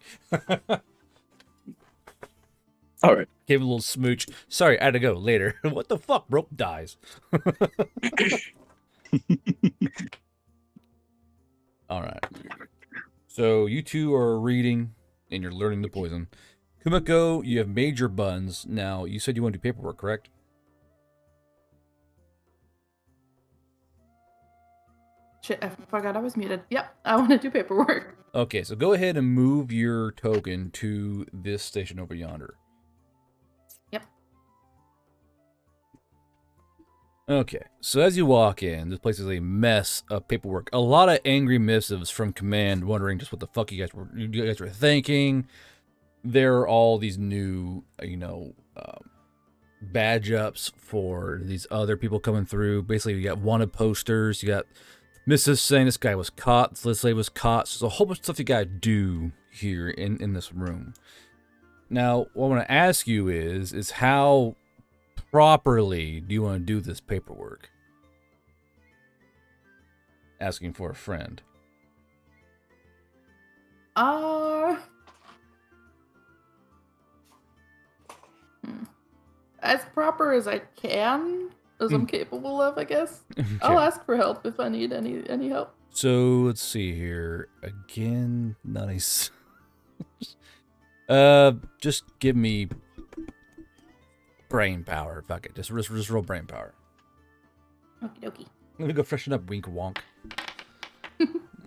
All right. Gave him a little smooch. Sorry, I had to go later. What the fuck, bro? Dies. All right. So you two are reading, and you're learning the poison. Kumiko, you have made your buns. Now, you said you want to do paperwork, correct? Shit, I forgot I was muted. Yep, I want to do paperwork. Okay, so go ahead and move your token to this station over yonder. Yep. Okay, so as you walk in, this place is a mess of paperwork. A lot of angry missives from command wondering just what the fuck you guys were thinking. There are all these new, badge ups for these other people coming through. Basically, you got wanted posters, you got missives saying this guy was caught, this lady was caught. So there's a whole bunch of stuff you gotta do here in this room. Now, what I want to ask you is how properly do you want to do this paperwork? Asking for a friend. As proper as I can, as I'm capable of, I guess. Okay. I'll ask for help if I need any help. So let's see here. Again, nice. Just give me brain power. Fuck it. Just roll brain power. Okie dokie. Let me go freshen up, wink wonk.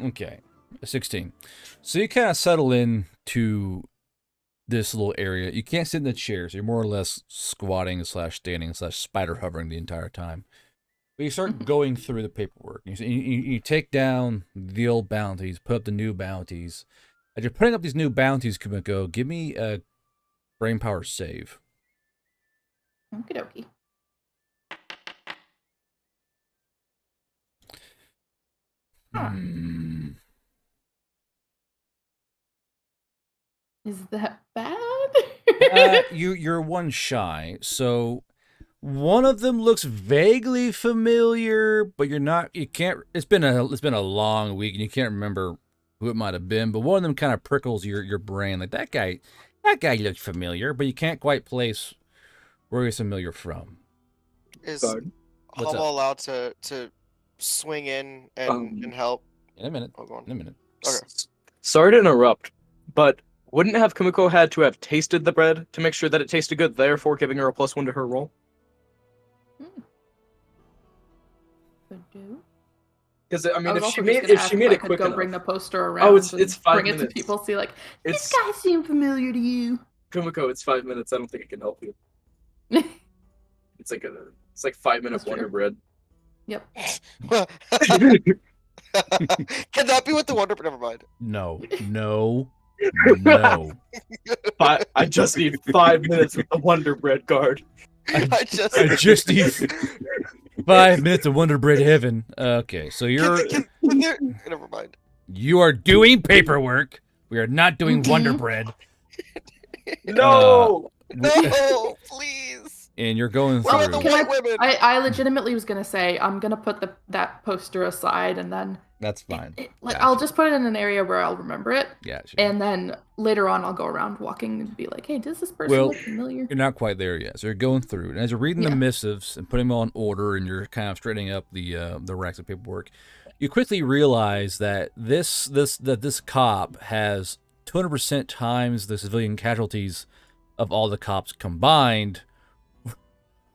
Okay, 16. So you kind of settle in to this little area. You can't sit in the chair, so you're more or less squatting / standing / spider hovering the entire time. But you start going through the paperwork. You take down the old bounties, put up the new bounties. As you're putting up these new bounties, Kumiko, give me a brain power save. Okie dokie. Is that bad? You're one shy, so one of them looks vaguely familiar, but you can't. It's been a long week, and you can't remember who it might have been. But one of them kind of prickles your brain, like that guy looks familiar, but you can't quite place where he's familiar from. Is Guard. What's Hummel up? allowed to swing in and help? In a minute. Oh, go on. In a minute. Okay. Sorry to interrupt, but wouldn't have Kumiko had to have tasted the bread to make sure that it tasted good, therefore giving her a +1 to her roll? Could do. Because I mean, was if she also made just gonna ask it I could quick go enough, bring the poster around. Oh, it's and 5 bring it minutes. to people. See, like, these It's guys seem familiar to you. Kumiko. It's 5 minutes. I don't think it can help you. It's like 5 minute That's Wonder true. Bread. Yep. Can that be what the Wonder? Never mind. No. I just need 5 minutes with the Wonder Bread guard. I just need 5 minutes of Wonder Bread heaven. Okay, so Never mind. you are doing paperwork. We are not doing Wonder Bread. No. No, please. And you're going What about through. the white women? I legitimately was gonna say I'm gonna put that poster aside and then That's fine. I'll just put it in an area where I'll remember it. Gotcha. And then later on I'll go around walking and be like, hey, does this person look familiar? You're not quite there yet. So you're going through. And as you're reading the missives and putting them all in order and you're kind of straightening up the racks of paperwork, you quickly realize that this cop has 200% times the civilian casualties of all the cops combined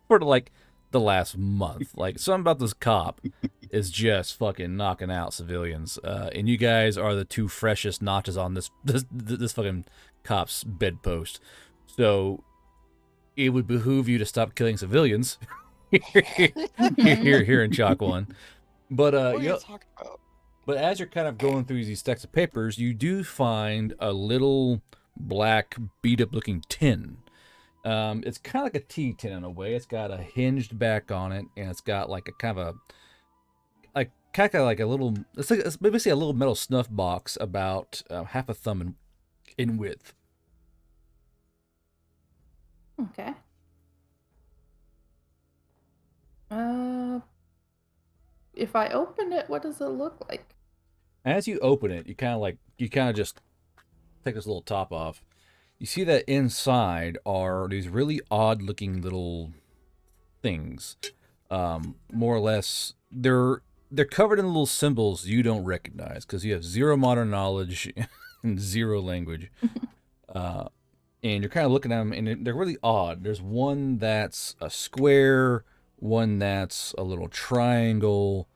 for like the last month. Like something about this cop is just fucking knocking out civilians. And you guys are the two freshest notches on this fucking cop's bedpost. So it would behoove you to stop killing civilians here in Chalk One. But What are you talking about? but as you're kind of going through these stacks of papers, you do find a little black beat up looking tin. It's kind of like a tea tin in a way. It's got a hinged back on it, and it's got like a kind of a little. It's basically a little metal snuff box about half a thumb in width. Okay. If I open it, what does it look like? As you open it, you kind of just take this little top off. You see that inside are these really odd looking little things. More or less, they're they're covered in little symbols you don't recognize because you have zero modern knowledge and zero language. And you're kind of looking at them, and they're really odd. There's one that's a square, one that's a little triangle,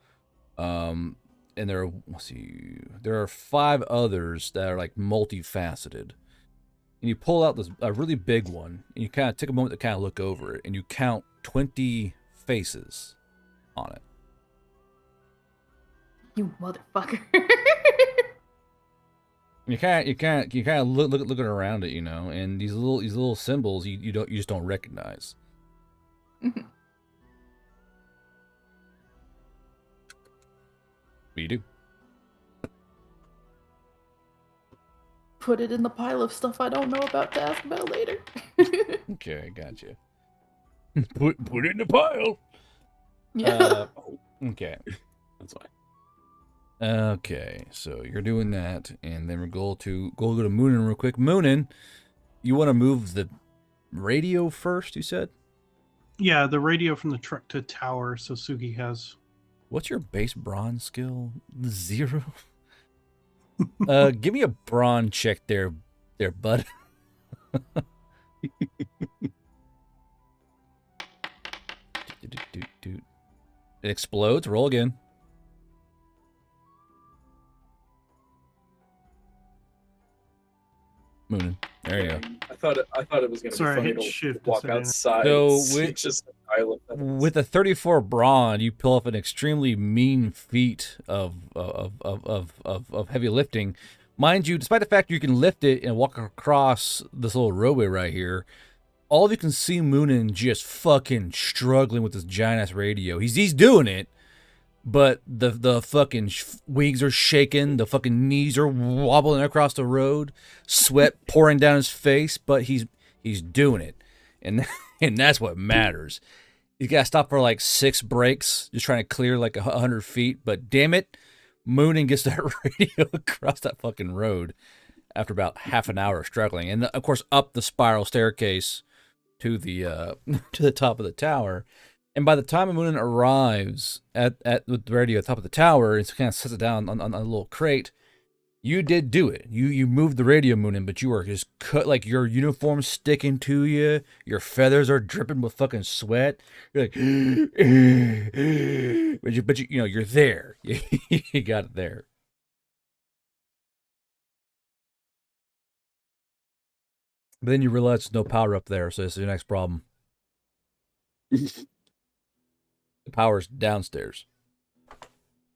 and let's see, there are 5 others that are like multifaceted. And you pull out a really big one, and you kind of take a moment to kind of look over it, and you count 20 faces on it. You motherfucker. You kind of looking around it, you know, and these little symbols you just don't recognize. What do you do? Put it in the pile of stuff I don't know about to ask about later. Okay, gotcha. Put it in the pile. Yeah. Okay. That's why. Okay, so you're doing that, and then we're go to Moonin real quick. Moonin, you want to move the radio first? You said. Yeah, the radio from the truck to tower. So Sugi has. What's your base brawn skill? 0. Give me a brawn check there, bud. It explodes. Roll again. Moonin. There you go. I thought it was gonna Sorry, I be hit funny to shift walk instead of- outside. So and see with- just a pile of things. With a 34 brawn, you pull off an extremely mean feat of heavy lifting. Mind you, despite the fact you can lift it and walk across this little roadway right here, all of you can see Moonin just fucking struggling with this giant ass radio. He's doing it, but the fucking wings are shaking, the fucking knees are wobbling across the road, sweat pouring down his face, but he's doing it, and that's what matters. You gotta stop for like 6 breaks, just trying to clear like 100 feet. But damn it, Moonin gets that radio across that fucking road after about half an hour of struggling, and of course up the spiral staircase to the to the top of the tower. And by the time Moonin arrives at the radio at the top of the tower, it kind of sets it down on a little crate. You did do it. You moved the radio, Moonin, but you were just cut, like your uniform's sticking to you. Your feathers are dripping with fucking sweat. You're like, but you know, you're there. You got it there. But then you realize there's no power up there, so this is your next problem. The power's downstairs.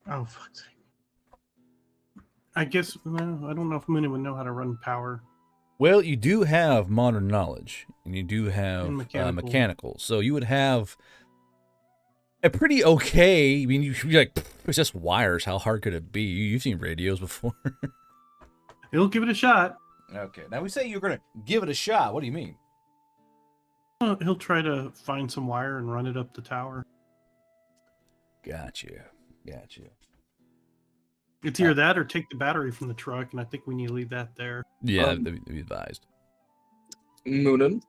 Oh, fuck's sake. I guess, well, I don't know if Moonin would know how to run power. Well, you do have modern knowledge, and you do have And mechanical. So you would have a pretty okay. I mean, you'd be like, it's just wires. How hard could it be? You've seen radios before. He'll give it a shot. Okay. Now we say you're going to give it a shot. What do you mean? He'll try to find some wire and run it up the tower. Gotcha. It's either that or take the battery from the truck, and I think we need to leave that there. Yeah, that'd be advised. Moonin,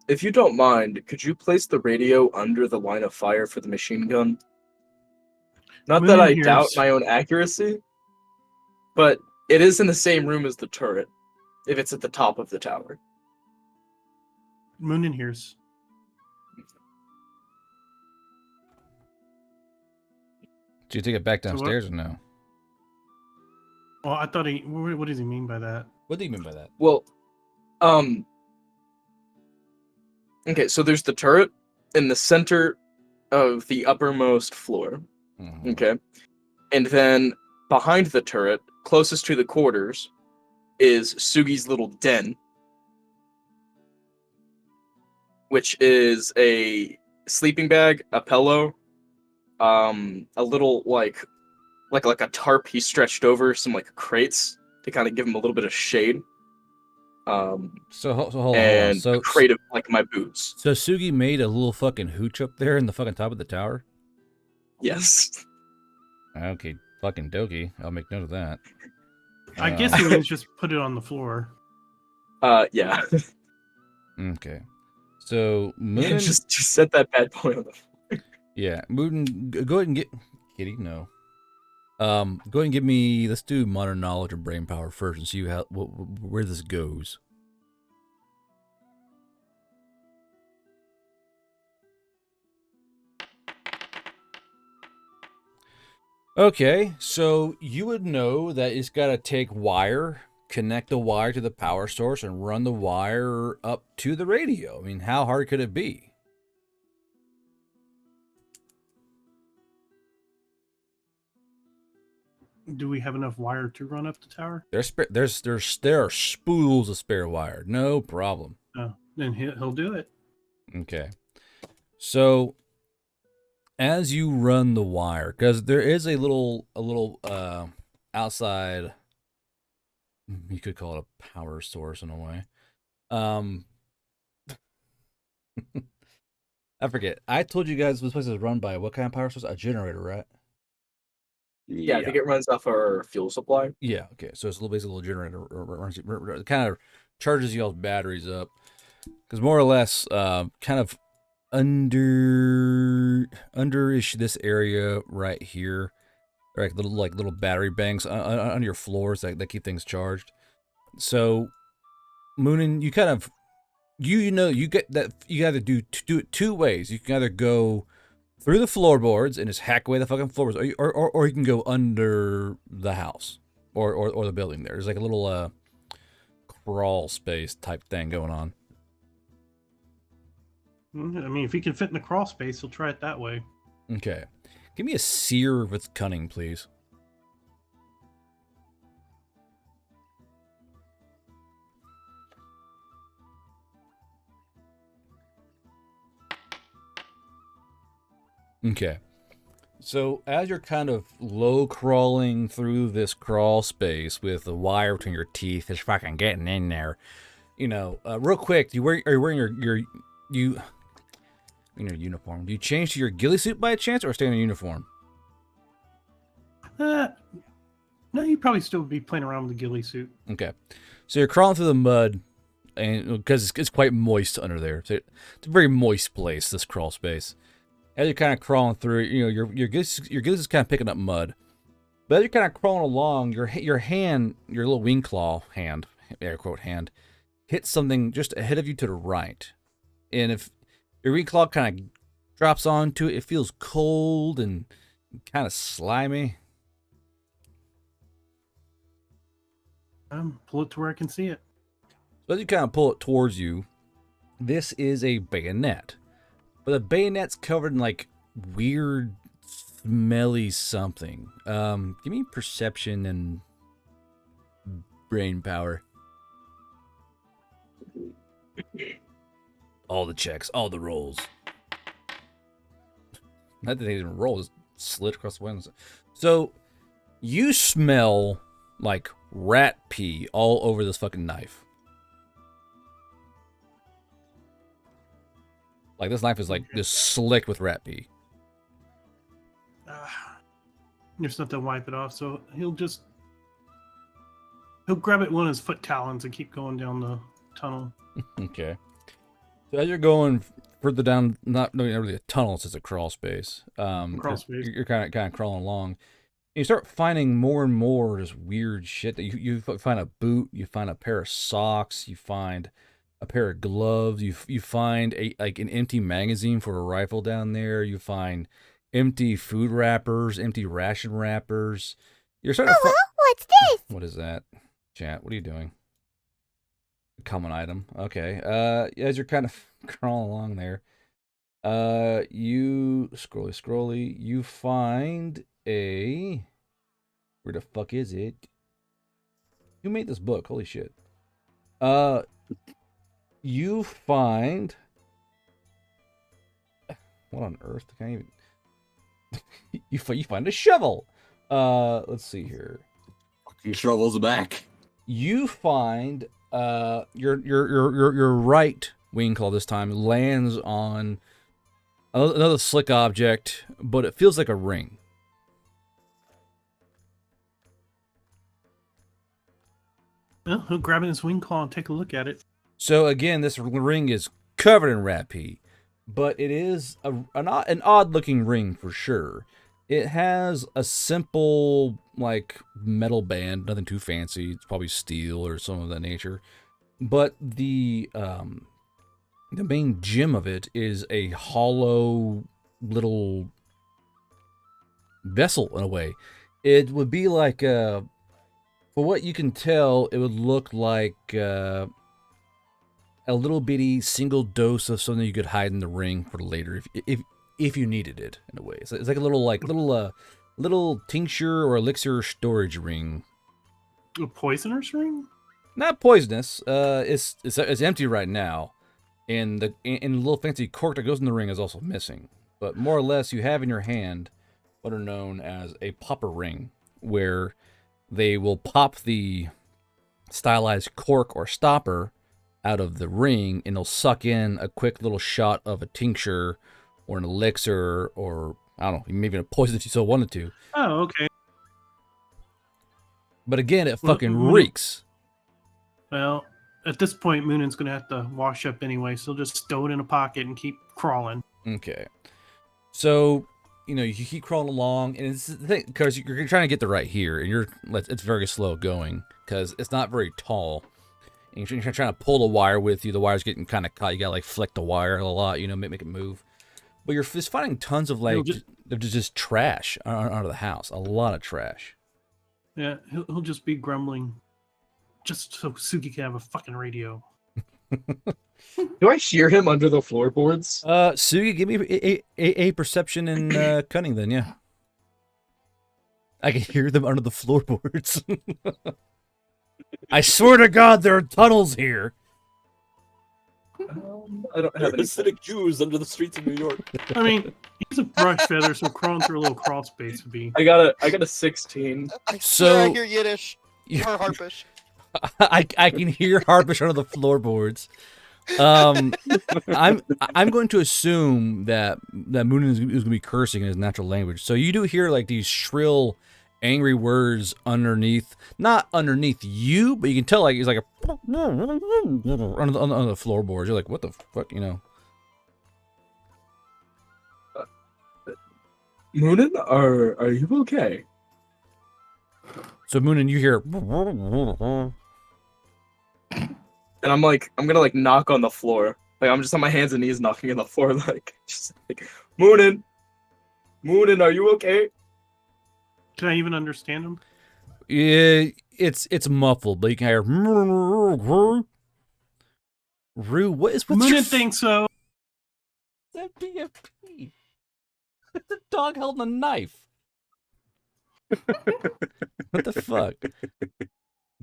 if you don't mind, could you place the radio under the line of fire for the machine gun? Not that I doubt my own accuracy, but it is in the same room as the turret, if it's at the top of the tower. Moonin hears. Did you take it back downstairs or no? Well, I thought he. What does he mean by that? What do you mean by that? Well, okay, so there's the turret in the center of the uppermost floor. Mhm. Okay. And then behind the turret, closest to the quarters, is Sugi's little den, which is a sleeping bag, a pillow, a little like a tarp he stretched over some like crates to kind of give him a little bit of shade. So hold on. And So a crate of like my boots. So Sugi made a little fucking hooch up there in the fucking top of the tower? Yes. Okay, fucking dokey. I'll make note of that. I guess he means just put it on the floor. Yeah. Okay. So Moonin, just set that bad boy on the floor. yeah, Moonin, go ahead and get Kitty. No, Go ahead and give me. Let's do modern knowledge and brain power first, and see how where this goes. Okay, so you would know that it's got to take wire, connect the wire to the power source, and run the wire up to the radio. I mean, how hard could it be? Do we have enough wire to run up the tower? There are spools of spare wire. No problem. Oh, then he'll do it. Okay. So as you run the wire, because there is a little outside, you could call it a power source in a way. I forget. I told you guys this place is run by what kind of power source? A generator, right? Yeah, I think it runs off our fuel supply. Yeah. Okay. So it's basically a little generator. It kind of charges y'all's batteries up, because more or less, kind of underish this area right here, like little battery banks on your floors that keep things charged. So, Moonin, you kind of you get that you either do it two ways. You can either go through the floorboards and just hack away the fucking floorboards, or you can go under the house or the building. There's like a little crawl space type thing going on. I mean, if he can fit in the crawl space, he'll try it that way. Okay. Give me a seer with cunning, please. Okay. So as you're kind of low crawling through this crawl space with the wire between your teeth, it's fucking getting in there. You know, real quick, are you wearing your uniform? Do you change to your ghillie suit by chance, or stay in a uniform? No, you'd probably still be playing around with the ghillie suit. Okay, so you're crawling through the mud, and because it's quite moist under there, so it's a very moist place. This crawl space. As you're kind of crawling through, you know your ghillie is kind of picking up mud, but as you're kind of crawling along, your hand, your little wing claw hand, air quote hand, hits something just ahead of you to the right, and if your wing claw kind of drops onto it, it feels cold and kind of slimy. Pull it to where I can see it. So as you kind of pull it towards you, this is a bayonet. But the bayonet's covered in like weird, smelly something. Give me perception and brain power. All the checks, all the rolls. Not that they didn't roll, just slid across the windows. So you smell like rat pee all over this fucking knife. Like this knife is like just slick with rat pee. There's nothing to wipe it off, so he'll grab it with one of his foot talons and keep going down the tunnel. Okay. So as you're going further down, not really a tunnel, it's just a crawl space. Crawl space. You're kind of crawling along. And you start finding more and more just weird shit. That you find a boot, you find a pair of socks, you find a pair of gloves, you find an empty magazine for a rifle down there, you find empty food wrappers, empty ration wrappers. You're starting to what's this? What is that? Chat, what are you doing? Common item. Okay. As you're kind of crawling along there, you scrolly, you find a, where the fuck is it? Who made this book? Holy shit. You find, what on earth? I can't even. you find a shovel. Let's see here. Fucking shovels back. You find your right wing claw this time lands on another slick object, but it feels like a ring. Well, he'll grab it in his wing claw and take a look at it. So again, this ring is covered in rat pee, but it is an odd looking ring for sure. It has a simple, like, metal band, nothing too fancy. It's probably steel or something of that nature. But the main gem of it is a hollow little vessel in a way. It would be like, for what you can tell, it would look like a little bitty single dose of something you could hide in the ring for later if you needed it in a way. It's like a little tincture or elixir storage ring. A poisoner's ring? Not poisonous. It's empty right now, and the little fancy cork that goes in the ring is also missing. But more or less, you have in your hand what are known as a popper ring, where they will pop the stylized cork or stopper out of the ring, and they'll suck in a quick little shot of a tincture or an elixir, or I don't know, maybe a poison if you so wanted to. Oh, okay. But again, it fucking Moon- reeks. Well, at this point, Moonin's going to have to wash up anyway, so he'll just stow it in a pocket and keep crawling. Okay. So, you keep crawling along, and it's the thing, because you're trying to get the right here, and it's very slow going, because it's not very tall. And you're trying to pull the wire with you. The wire's getting kind of caught. You got to, like, flick the wire a lot, make it move. But you're just finding tons of, like, just trash out of the house. A lot of trash. Yeah, he'll just be grumbling, just so Suki can have a fucking radio. Do I hear him under the floorboards? Sugi, give me a perception and cunning then, yeah. I can hear them under the floorboards. I swear to God, there are tunnels here. I don't have any. Hasidic Jews under the streets of New York. I mean, he's a brush feather, so crawling through a little crawl space would be. I got a 16. I So- swear I hear Yiddish or Harpish. I can hear Harpish under the floorboards. I'm going to assume that Moonin is going to be cursing in his natural language. So you do hear like these shrill, angry words underneath, not underneath you, but you can tell like he's like a on the floorboards. You're like, what the fuck, Moonin, are you okay? So Moonin, you hear. And I'm gonna like knock on the floor. Like I'm just on my hands and knees knocking on the floor, just like Moonin, are you okay? Can I even understand him? Yeah, it's muffled, but you can hear. Rue, what's Moonin your thinks so. that PFP? The dog held a knife. What the fuck?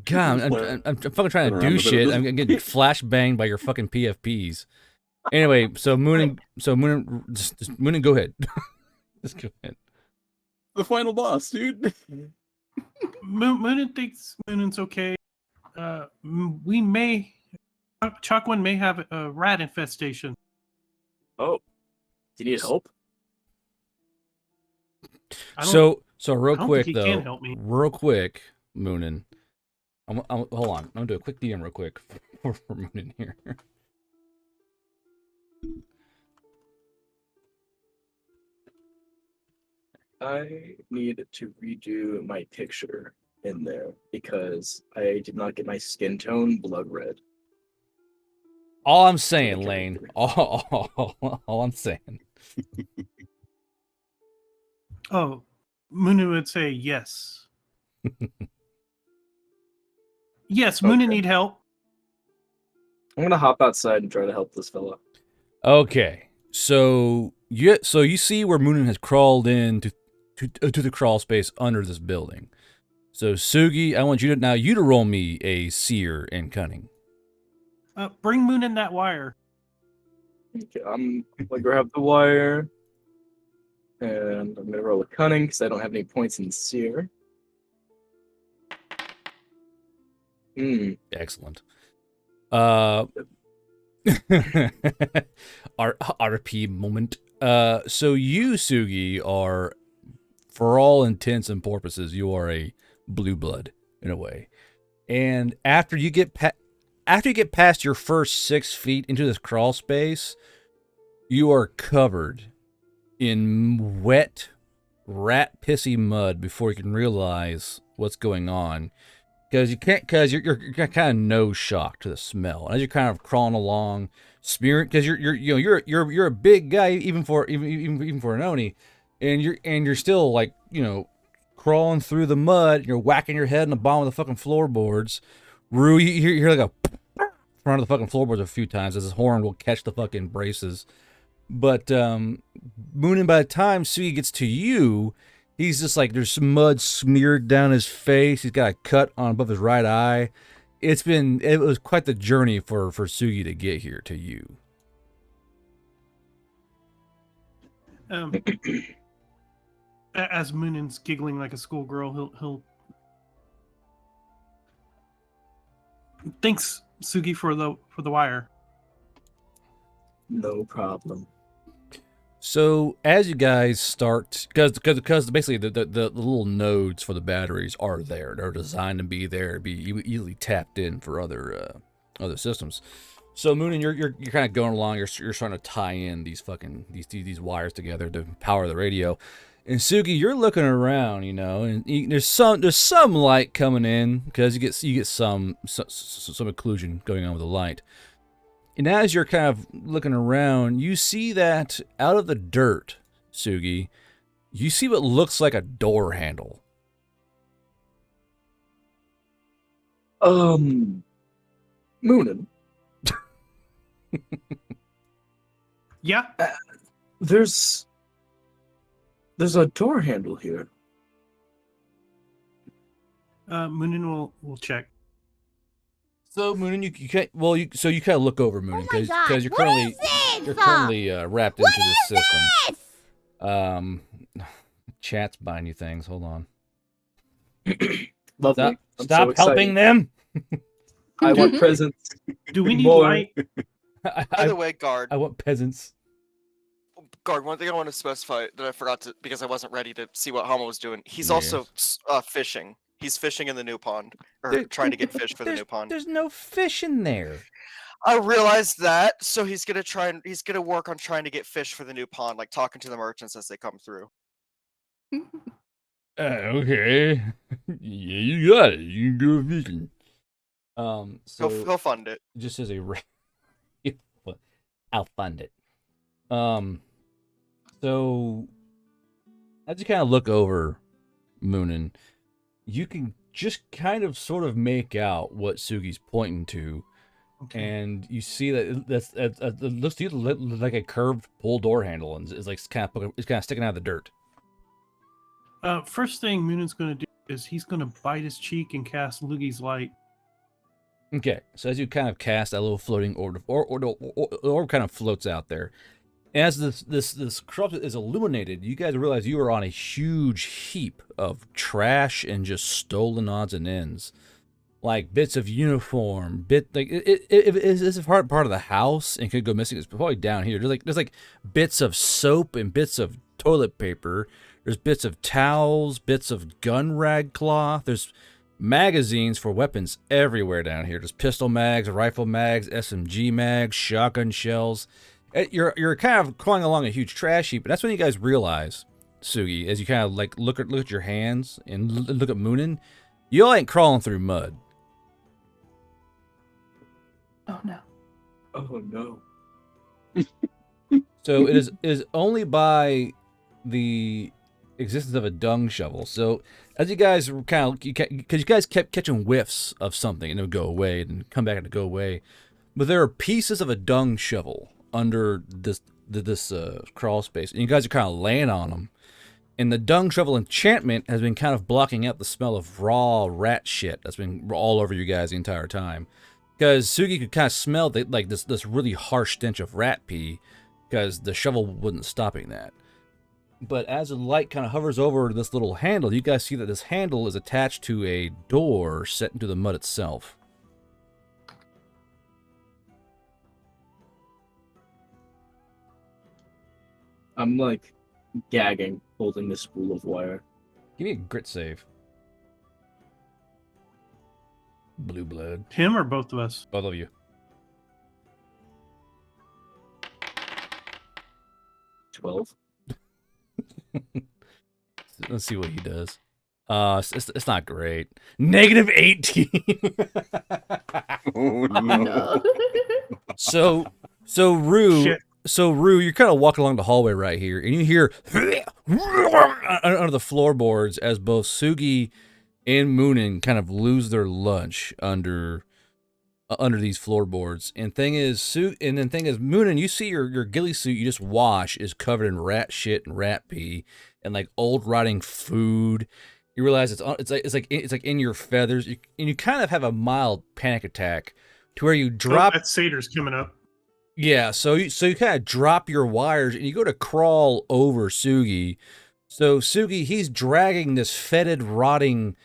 God, I'm fucking trying to do shit. I'm getting flash banged by your fucking PFPs. Anyway, so Moonin, just Moonin, go ahead. Just go ahead. The final boss, dude. Moonin thinks Moonin's okay. We may, Chuckwin may have a rat infestation. Oh, do you need help? So real I don't quick think he can though, help me. real quick, Moonin. Hold on. I'm gonna do a quick DM real quick for Moonin here. I need to redo my picture in there because I did not get my skin tone blood red. All I'm saying, Lane. All I'm saying. Oh, Moonin would say yes. Yes, Moonin need help. I'm gonna hop outside and try to help this fella. Okay, so you see where Moonin has crawled in to the crawl space under this building. So Sugi, I want you to roll me a seer and cunning. Bring Moonin that wire. Okay, I'm gonna grab the wire, and I'm gonna roll a cunning because I don't have any points in seer. Excellent. RP moment. So you, Sugi, are, for all intents and purposes, you are a blue blood in a way. And after you get past your first 6 feet into this crawl space, you are covered in wet, rat pissy mud before you can realize what's going on. Because you're kind of nose shocked to the smell. And as you're kind of crawling along, smearing, because you're a big guy even for an Oni, and you're still like crawling through the mud. And you're whacking your head in the bottom of the fucking floorboards. Rue, you hear like a front of the fucking floorboards a few times as his horn will catch the fucking braces. But Moonin, by the time Sugi gets to you, he's just like there's some mud smeared down his face. He's got a cut on above his right eye. It was quite the journey for Sugi to get here to you. As Moonin's giggling like a schoolgirl, he'll thanks Sugi for the wire. No problem. So as you guys start, because basically the little nodes for the batteries are there. They're designed to be there, be easily tapped in for other systems. So Moonin, you're kind of going along. You're starting to tie in these wires together to power the radio. And Sugi, you're looking around, and there's some light coming in because you get some occlusion going on with the light. And as you're kind of looking around, you see that out of the dirt, Sugi, you see what looks like a door handle. Moonin. Yeah. There's a door handle here. Moonin will check. So Moonin, you can't. Well, you kind of look over Moonin because you're currently wrapped into this system. Chat's buying you things. Hold on. Lovely. Stop helping them. I want presents. Do we need More. light? By the way, guard. I want peasants. Guard, one thing I want to specify that I forgot to, because I wasn't ready to see what Homo was doing. He's Yes. also fishing. He's fishing in the new pond, or trying to get fish for the new pond. There's no fish in there. I realized that, so he's gonna work on trying to get fish for the new pond, like talking to the merchants as they come through. Okay. Yeah, you got it. You can go fishing. So He'll fund it. just as a I'll fund it. So as you kind of look over Moonin, you can just kind of sort of make out what Sugi's pointing to, and you see that it looks to you like a curved pull door handle, and it's like kind of sticking out of the dirt. First thing Moonin's going to do is he's going to bite his cheek and cast Lugi's light. Okay, so as you kind of cast that little floating orb, the orb kind of floats out there. As this corruption is illuminated, you guys realize you are on a huge heap of trash and just stolen odds and ends, like bits of uniform, it's a part of the house and could go missing. It's probably down here. There's like bits of soap and bits of toilet paper. There's bits of towels, bits of gun rag cloth. There's magazines for weapons everywhere down here. There's pistol mags, rifle mags, SMG mags, shotgun shells. You're kind of crawling along a huge trash heap, and that's when you guys realize, Sugi, as you kind of like look at your hands and look at Moonin, you all ain't crawling through mud. Oh no. Oh no. So it is only by the existence of a dung shovel. So as you guys were because you guys kept catching whiffs of something and it would go away and come back and it'd go away, but there are pieces of a dung shovel under this crawl space, and you guys are kind of laying on them. And the dung shovel enchantment has been kind of blocking out the smell of raw rat shit that's been all over you guys the entire time. Because Sugi could kind of smell this really harsh stench of rat pee, because the shovel wasn't stopping that. But as the light kind of hovers over this little handle, you guys see that this handle is attached to a door set into the mud itself. I'm like gagging, holding this spool of wire. Give me a grit save. Blue blood. Him or both of us? Both of you. 12. Let's see what he does. It's not great. -18. Oh Oh, no. no. So Rue, Shit. you're kind of walking along the hallway right here, and you hear under the floorboards as both Sugi and Moonin kind of lose their lunch under these floorboards. And thing is, Moonin, you see your ghillie suit you just washed is covered in rat shit and rat pee and like old rotting food. You realize it's like in your feathers, and you kind of have a mild panic attack to where you drop. Oh, that satyr's coming up. Yeah, so you kind of drop your wires and you go to crawl over Sugi. So Sugi, he's dragging this fetid, rotting,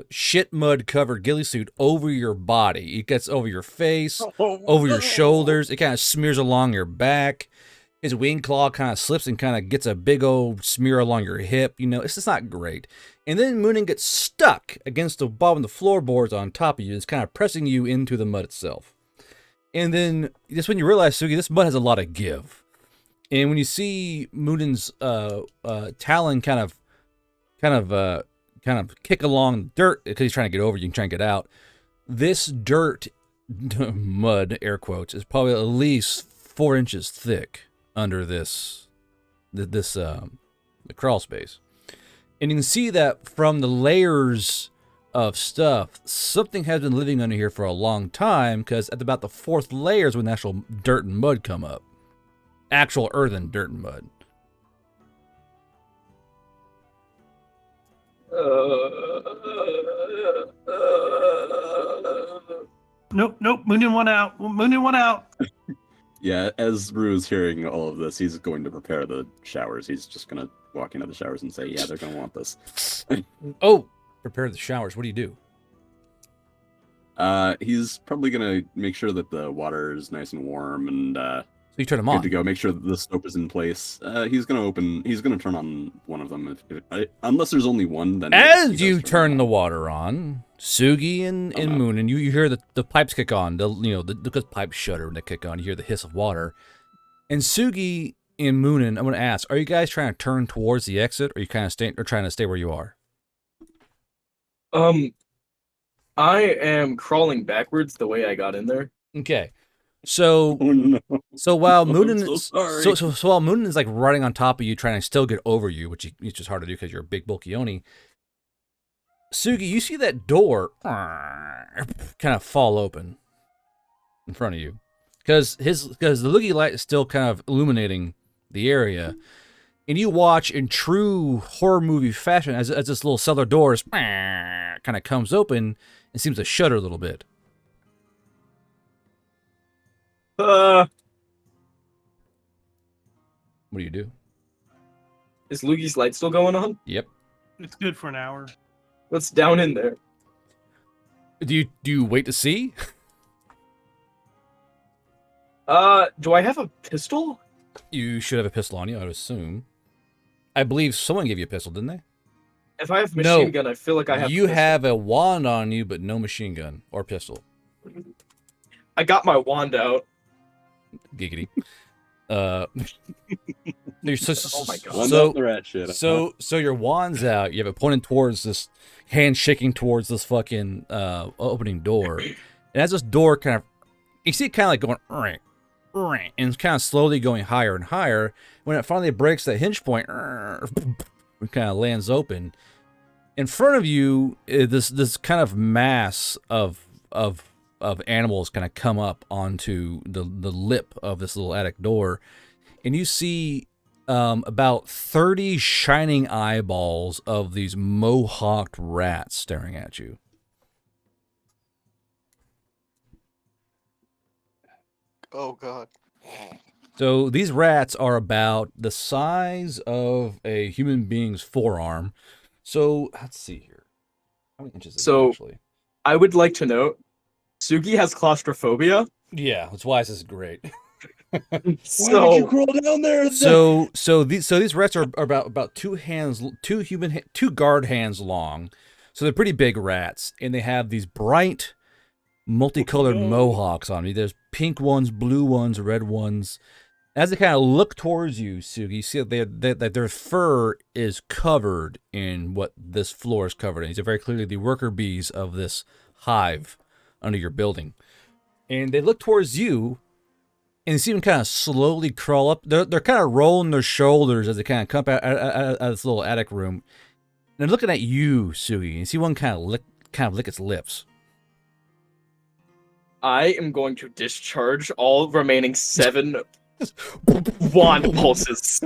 shit mud covered ghillie suit over your body. It gets over your face, over your shoulders. It kind of smears along your back. His wing claw kind of slips and kind of gets a big old smear along your hip. You know, it's just not great. And then Moonin gets stuck against the bottom of the floorboards on top of you. It's kind of pressing you into the mud itself. And then just when you realize, Sugi, this mud has a lot of give. And when you see Moonin's talon kind of kick along the dirt because he's trying to get over you and trying to get out, this dirt, mud, air quotes, is probably at least 4 inches thick under the crawl space. And you can see that from the layers of stuff, something has been living under here for a long time, because at about the 4th layer is when the actual dirt and mud come up. Actual earthen dirt and mud. Nope. Moonin one out. Moonin one out. Yeah, as Rue's hearing all of this, he's going to prepare the showers. He's just going to walk into the showers and say, yeah, they're going to want this. Oh, prepare the showers. What do you do? He's probably going to make sure that the water is nice and warm and So you turn them good on. to go. Make sure that the soap is in place. He's going to turn on one of them. Unless there's only one, then... As you turn the water on, Sugi and Moon, and you hear the pipes kick on. Because pipes shudder when they kick on. You hear the hiss of water. And Sugi and Moonin, I'm going to ask, are you guys trying to turn towards the exit, or are you kind of trying to stay where you are? I am crawling backwards the way I got in there. Okay. So Oh, no. so while I'm Moonin so sorry. so while Moonin is like running on top of you, trying to still get over you, which it's just hard to do because you're a big bulky Oni. Sugi, you see that door kind of fall open in front of you, because the loogie light is still kind of illuminating the area, and you watch in true horror movie fashion as this little cellar door kind of comes open and seems to shudder a little bit. Uh, What do you do? is Lugi's light still going on? Yep. It's good for an hour. What's down in there? Do you wait to see? Do I have a pistol? You should have a pistol on you, I would assume. I believe someone gave you a pistol, didn't they? If I have No, machine gun, I feel like I have. You a pistol. have a wand on you, but no machine gun or pistol. I got my wand out. Giggity. Oh my God. One So up the rat shit. so your wand's out. You have it pointed towards this, hand shaking towards this fucking opening door, and as this door kind of, you see it kind of like going, and it's kind of slowly going higher and higher. When it finally breaks that hinge point, it kind of lands open. In front of you, this kind of mass of animals kind of come up onto the lip of this little attic door, and you see about 30 shining eyeballs of these mohawked rats staring at you. Oh god. So these rats are about the size of a human being's forearm. So let's see here. How many inches is it actually? I would like to note, Sugi has claustrophobia. Yeah, that's why this is great. Why did you crawl down there? So these rats are about two guard hands long. So they're pretty big rats, and they have these bright, multicolored mohawks on me. There's pink ones, blue ones, red ones, As they kind of look towards you, Sugi, you see that their fur is covered in what this floor is covered in. These are very clearly the worker bees of this hive under your building. And they look towards you, and you see them kind of slowly crawl up. They're kind of rolling their shoulders as they kind of come out of this little attic room. And they're looking at you, Sugi, and you see one kind of lick its lips. I am going to discharge all remaining 7 wand pulses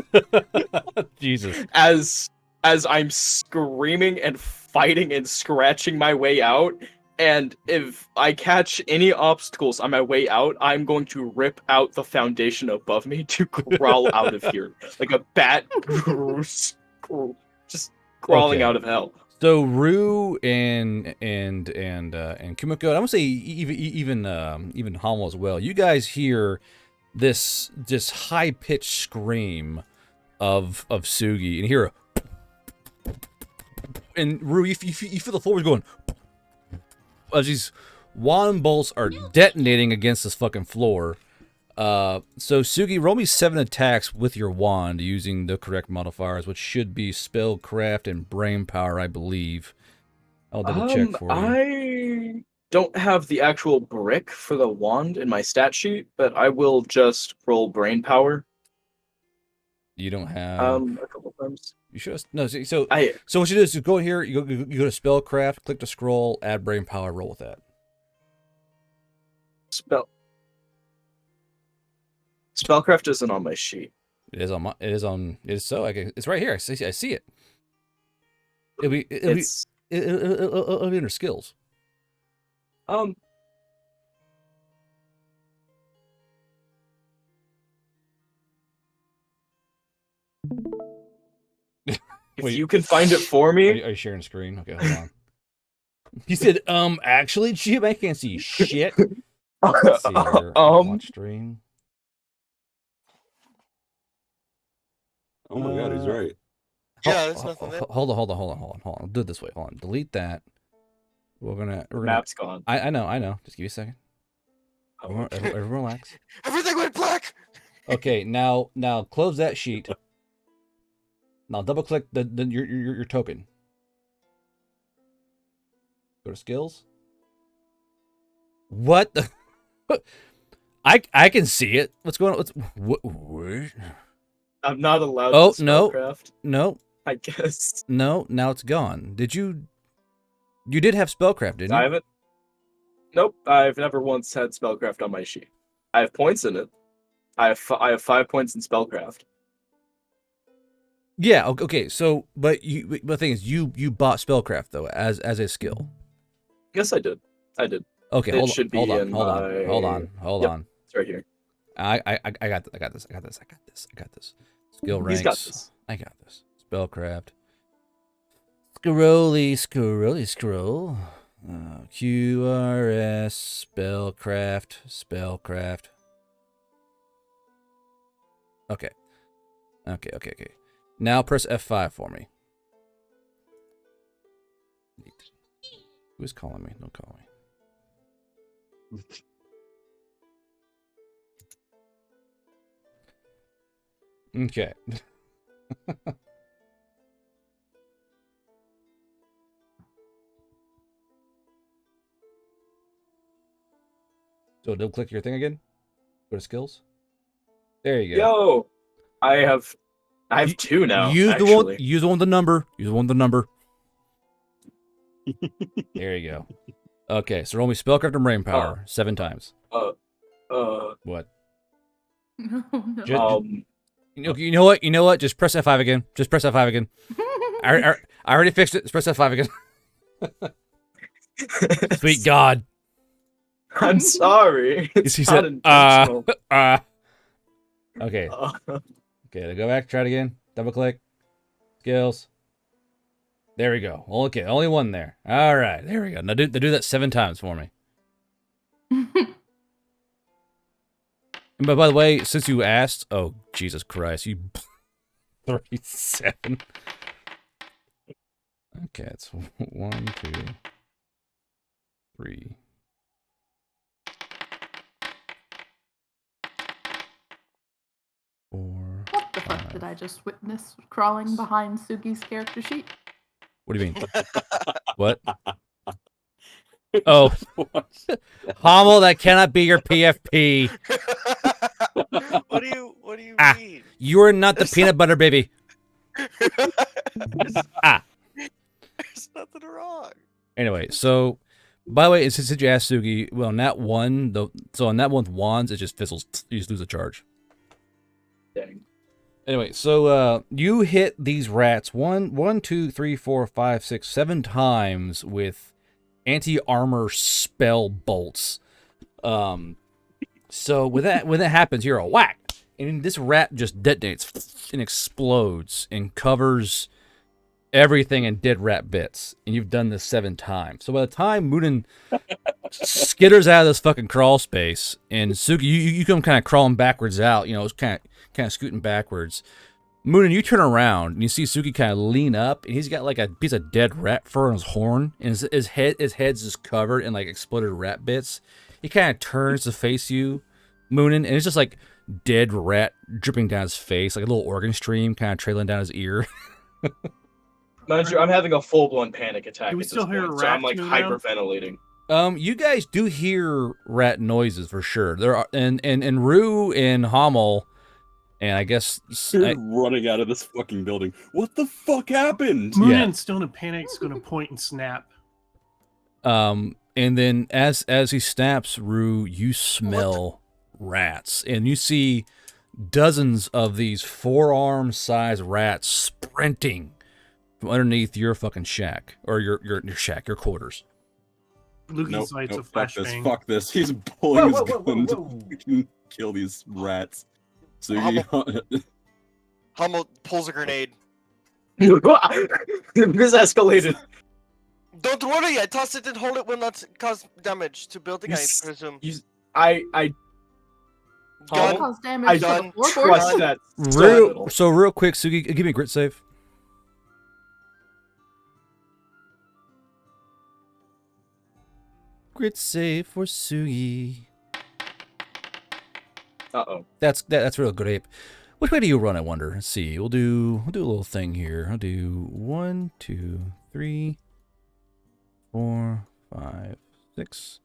Jesus. as I'm screaming and fighting and scratching my way out. And if I catch any obstacles on my way out, I'm going to rip out the foundation above me to crawl out of here like a bat, just crawling out of hell. So Rue and Kumiko, I'm gonna say even Hamo as well. You guys hear this high pitched scream of Sugi, and you hear and Rue, you feel the floor is going as these wand bolts are detonating against this fucking floor. So Sugi, roll me 7 attacks with your wand using the correct modifiers, which should be spellcraft and brain power, I believe. I'll double check for you. I don't have the actual brick for the wand in my stat sheet, but I will just roll brain power. You don't have a couple times. You should no. So what you do is you go here, you go to spellcraft, click the scroll, add brain power, roll with that. Spellcraft isn't on my sheet. It is on my. It is on. It is so. It's right here. I see it. It'll be under skills. If Wait, you can find it for me. Are you sharing screen? Okay, hold on. He said, actually, Jim, I can't see shit. Let's see here. Watch stream. Oh my god, he's right. Yeah, there's nothing there. Hold on. I'll do it this way. Hold on. Delete that. We're gonna Map's gone. I know. Just give me a second. Everyone relax. Everything went black. Okay, now close that sheet. Now double click your token. Go to skills. What the? I can see it. What's going on? What? I'm not allowed to spellcraft. No. I guess. No, now it's gone. Did you did have spellcraft, didn't you? I haven't. Nope, I've never once had spellcraft on my sheet. I have points in it. I have 5 points in spellcraft. Yeah, okay. So, but the thing is, you bought spellcraft though as a skill. Yes, I did. Okay, hold on. It's right here. I got this. Skill ranks. He's got this. I got this. Spellcraft. Scroll. QRS spellcraft. Okay. Now press F5 for me. Who's calling me? Don't call me. Okay. So double click your thing again. Go to skills. There you go. Yo, I have 2 now. Use the one with the number. There you go. Okay, so roll me spellcraft and brain power 7 times. What? No. You know what? Just press F5 again. I already fixed it. Just press F5 again. Sweet God. I'm sorry. It's He not said, intentional. Okay. Okay, then go back. Try it again. Double click. Skills. There we go. Okay, only one there. All right, there we go. Now do that 7 times for me. And by the way, since you asked, oh Jesus Christ, you 37. Okay, it's 1, 2, 3. fuck did I just witness crawling behind Sugi's character sheet? What do you mean? What? Oh, Hommel, that cannot be your PFP. What do you Ah. mean? You are not the peanut butter baby. Ah. There's nothing wrong. Anyway, so by the way, since you asked Sugi, well, Nat 1, so on Nat 1 with wands, it just fizzles. You just lose a charge. Dang. Anyway, so you hit these rats 1, 2, 3, 4, 5, 6, 7 times with anti-armor spell bolts. So when that happens, you're a whack, and this rat just detonates and explodes and covers everything in dead rat bits. And you've done this 7 times. So by the time Moonin skitters out of this fucking crawl space, and Sugi, you come kind of crawling backwards out. You know, it's kind of scooting backwards. Moonin, you turn around and you see Sugi kind of lean up, and he's got like a piece of dead rat fur on his horn, and his head's just covered in like exploded rat bits. He kind of turns to face you, Moonin, and it's just like dead rat dripping down his face, like a little organ stream kind of trailing down his ear. Mind you, I'm having a full-blown panic attack. Do we at still this hear point, so I'm like rats moving around? hyperventilating. You guys do hear rat noises for sure. There are, and Rue and Hommel, and I guess You're running out of this fucking building. What the fuck happened? Moonin's still in a panic. Is going to point and snap. And then as he snaps, Rue, you smell rats, and you see dozens of these forearm-sized rats sprinting from underneath your fucking shack, or your shack, your quarters. Lukey's lights a fuck this, flashbang. fuck this. He's pulling his gun to fucking kill these rats. So Hummel pulls a grenade. This escalated. Don't worry, I toss it and hold it will not cause damage to building, I presume. I Gun. Cause damage I to the don't floorboards. trust that. So real quick, Sugi, give me a grit save. Grit save for Sugi. Uh-oh. That's real great. Which way do you run, I wonder? Let's see. We'll do a little thing here. I'll do 1, 2, 3, 4, 5, 6.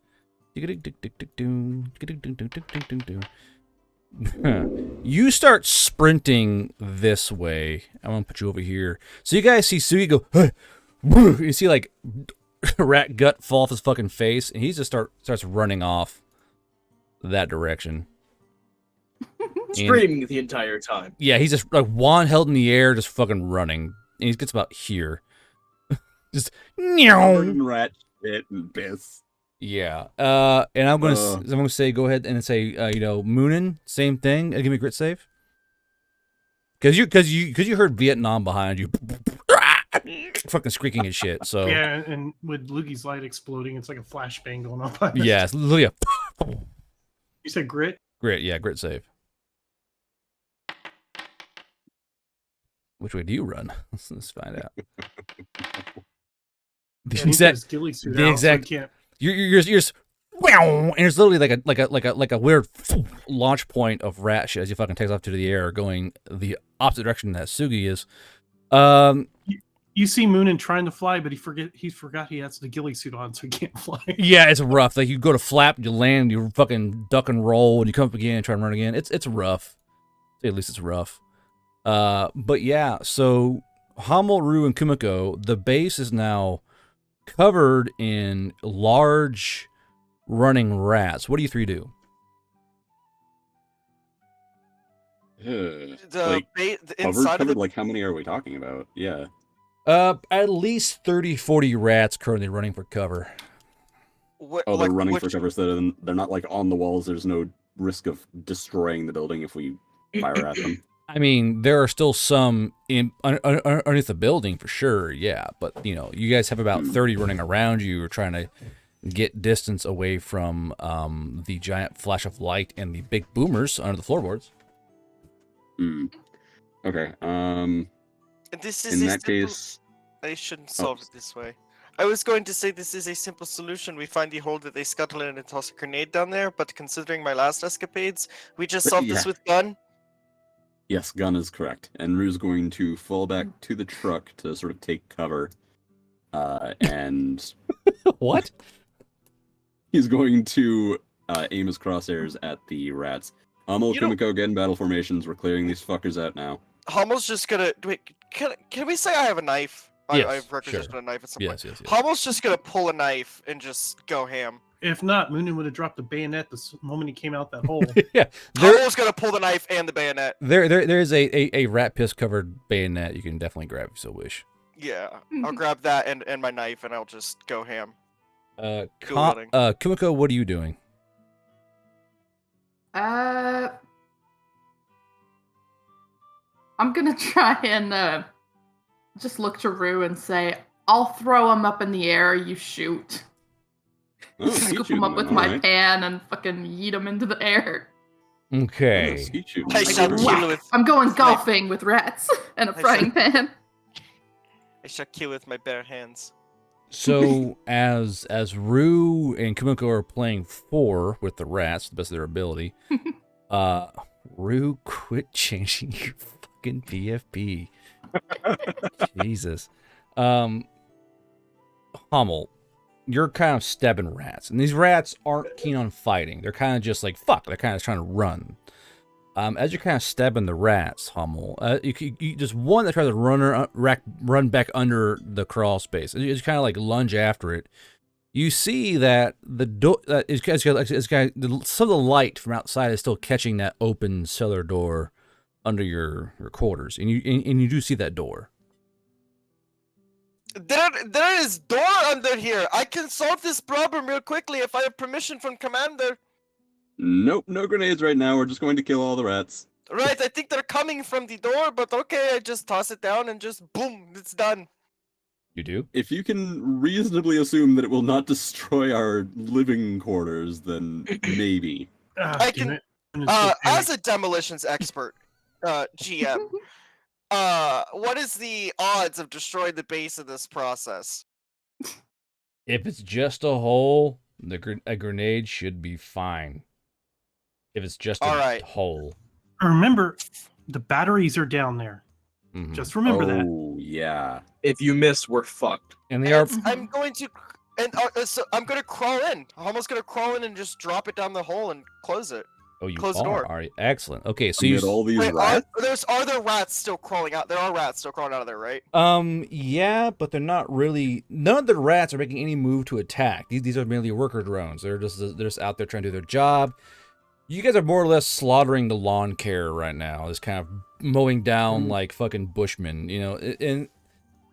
You start sprinting this way. I'm gonna put you over here. So you guys see Sugi go. You see like rat gut fall off his fucking face, and he just starts running off that direction. Screaming the entire time. Yeah, he's just like wand held in the air, just fucking running. And he gets about here. Just rat shit and piss. Yeah. And I'm gonna say go ahead and say Moonin, same thing. Give me a grit save. Cause you heard Vietnam behind you. Fucking squeaking and shit. So yeah, and with Lukey's light exploding, it's like a flashbang going off. Yeah, it's literally a You said grit? Grit, yeah, grit save. Which way do you run? Let's find out. The exact you're just and there's literally like a weird launch point of rat shit as you fucking takes off to the air, going the opposite direction that Sugi is. You see Moonin trying to fly, but he forgot he has the ghillie suit on, so he can't fly. Yeah, it's rough. Like you go to flap, you land, you fucking duck and roll, and you come up again and try and run again. It's rough. At least it's rough. But yeah, so Hommel, Rue, and Kumiko, the base is now covered in large running rats. What do you three do? Covered, like how many are we talking about? Yeah. At least 30, 40 rats currently running for cover. They're running for cover, so they're not like on the walls. There's no risk of destroying the building if we fire at them. I mean, there are still some underneath the building for sure, yeah. But, you guys have about 30 running around you. You're trying to get distance away from the giant flash of light and the big boomers under the floorboards. Okay, This is in that case... I shouldn't solve it this way. I was going to say this is a simple solution. We find the hole that they scuttle in and toss a grenade down there, but considering my last escapades, we just solved this with gun. Yes, gun is correct. And Rue's going to fall back to the truck to sort of take cover. And What? he's going to aim his crosshairs at the rats. Hummel, You know- Kumiko, get in battle formations. We're clearing these fuckers out now. Hummel's just gonna wait. Can we say I have a knife? Yes, I have requisitioned sure. a knife at some point. Yes. Hummel's just gonna pull a knife and just go ham. If not, Moonin would have dropped the bayonet the moment he came out that hole. Yeah. There, Hummel's gonna pull the knife and the bayonet. there's a rat piss covered bayonet you can definitely grab if you so wish. Yeah, I'll grab that and my knife and I'll just go ham. Kumiko, what are you doing? I'm gonna try and just look to Rue and say, "I'll throw him up in the air. You shoot." Oh, Scoop skeet him up shooting with then, my alright. pan and fucking yeet him into the air. Oh, Okay. skeet shooting. I Like, shall Sure. kill whack. with I'm going my- golfing with rats and a I frying pan. I shall kill with my bare hands. So as Rue and Kumiko are playing 4 with the rats, to the best of their ability, Rue, quit changing your fucking PFP. Jesus. Hummel, you're kind of stabbing rats, and these rats aren't keen on fighting. They're kind of just like, fuck, they're kind of trying to run. As you're kind of stabbing the rats, Hummel, you just one that tries to run back under the crawl space. You just kind of like lunge after it. You see that the door, some of the light from outside is still catching that open cellar door under your quarters, and you do see that door. There is door under here. I can solve this problem real quickly if I have permission from Commander. Nope, no grenades right now. We're just going to kill all the rats. Right, I think they're coming from the door, but okay, I just toss it down and just boom, it's done. You do? If you can reasonably assume that it will not destroy our living quarters, then maybe. I Damn can- it. I'm so As panicked. a demolitions expert, GM, what is the odds of destroying the base of this process? If it's just a hole, a grenade should be fine. If it's just a Alright. hole. Remember, the batteries are down there. Mhm. Just remember that. Oh, yeah. If you miss, we're fucked. And they are I'm going to, so I'm gonna crawl in. I'm almost gonna crawl in and just drop it down the hole and close it. you close the are. door. All right, excellent. Okay, so you Amid all these Wait, rats? are there rats still crawling out? There are rats still crawling out of there, right? yeah, but they're not really. None of the rats are making any move to attack. These are merely worker drones. They're just out there trying to do their job. You guys are more or less slaughtering the lawn care right now. Just kind of mowing down like fucking bushmen, you know. And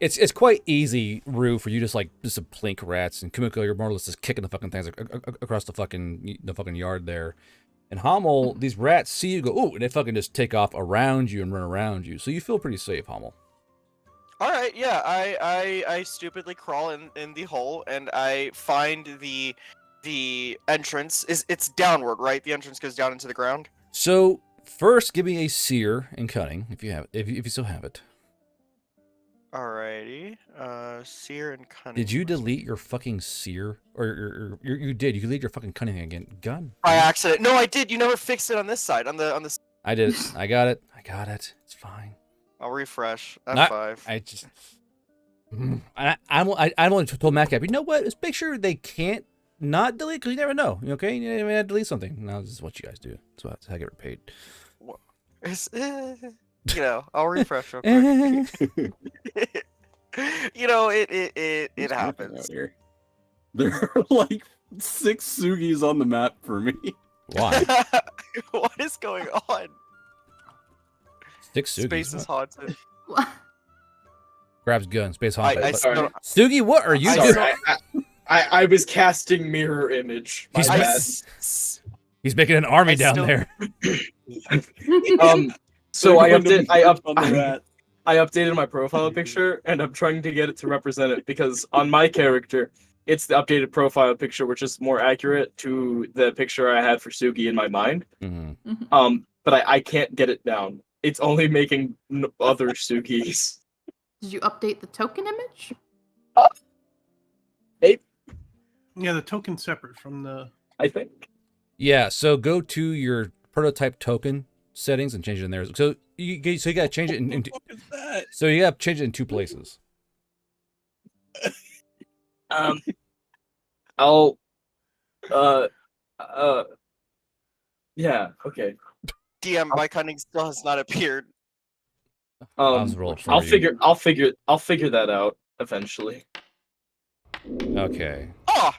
it's quite easy, Rue, for you just to plink rats, and Kumiko, you're more or less just kicking the fucking things across the fucking yard there. And Hummel, these rats see you go, ooh, and they fucking just take off around you and run around you. So you feel pretty safe, Hummel. All right, yeah. I stupidly crawl in the hole and I find the entrance. It's downward, right? The entrance goes down into the ground. So first, give me a sear and cunning if you have it, if you still have it. Alrighty. Seer and cunning. Did you delete your fucking sear, or you did? You deleted your fucking cunning again. God. by accident? No, I did. You never fixed it on this side. On the. I did it. I got it. I got it. It's fine. I'll refresh. Not- F5. I just. I only told Madcap, you know what? Just make sure they can't not delete, because you never know. Okay, you may have to delete something. No, this is what you guys do. That's how I get paid. I'll refresh real quick. It What's happening happens. out here? There are like 6 Sugis on the map for me. Why? What is going on? 6 Sugis. Space is haunted. Grabs gun. Space haunted. I sorry. still- Sugi, what are you Sorry, doing? I was casting mirror image. My He's I bad. s- He's making an army I down still- there. So I updated. on the rat. I updated my profile picture, and I'm trying to get it to represent it because on my character, it's the updated profile picture, which is more accurate to the picture I had for Sugi in my mind. Mhm. But I can't get it down. It's only making other Sugis. Did you update the token image? Yeah, the token's separate from the. I think. Yeah, so go to your prototype token settings and change it in there. So so you got to change it in What the fuck is that? so you got to change it in 2 places. I'll yeah, okay. DM, my cunning still has not appeared. I'll just roll it for I'll you. figure that out eventually. Okay. Oh!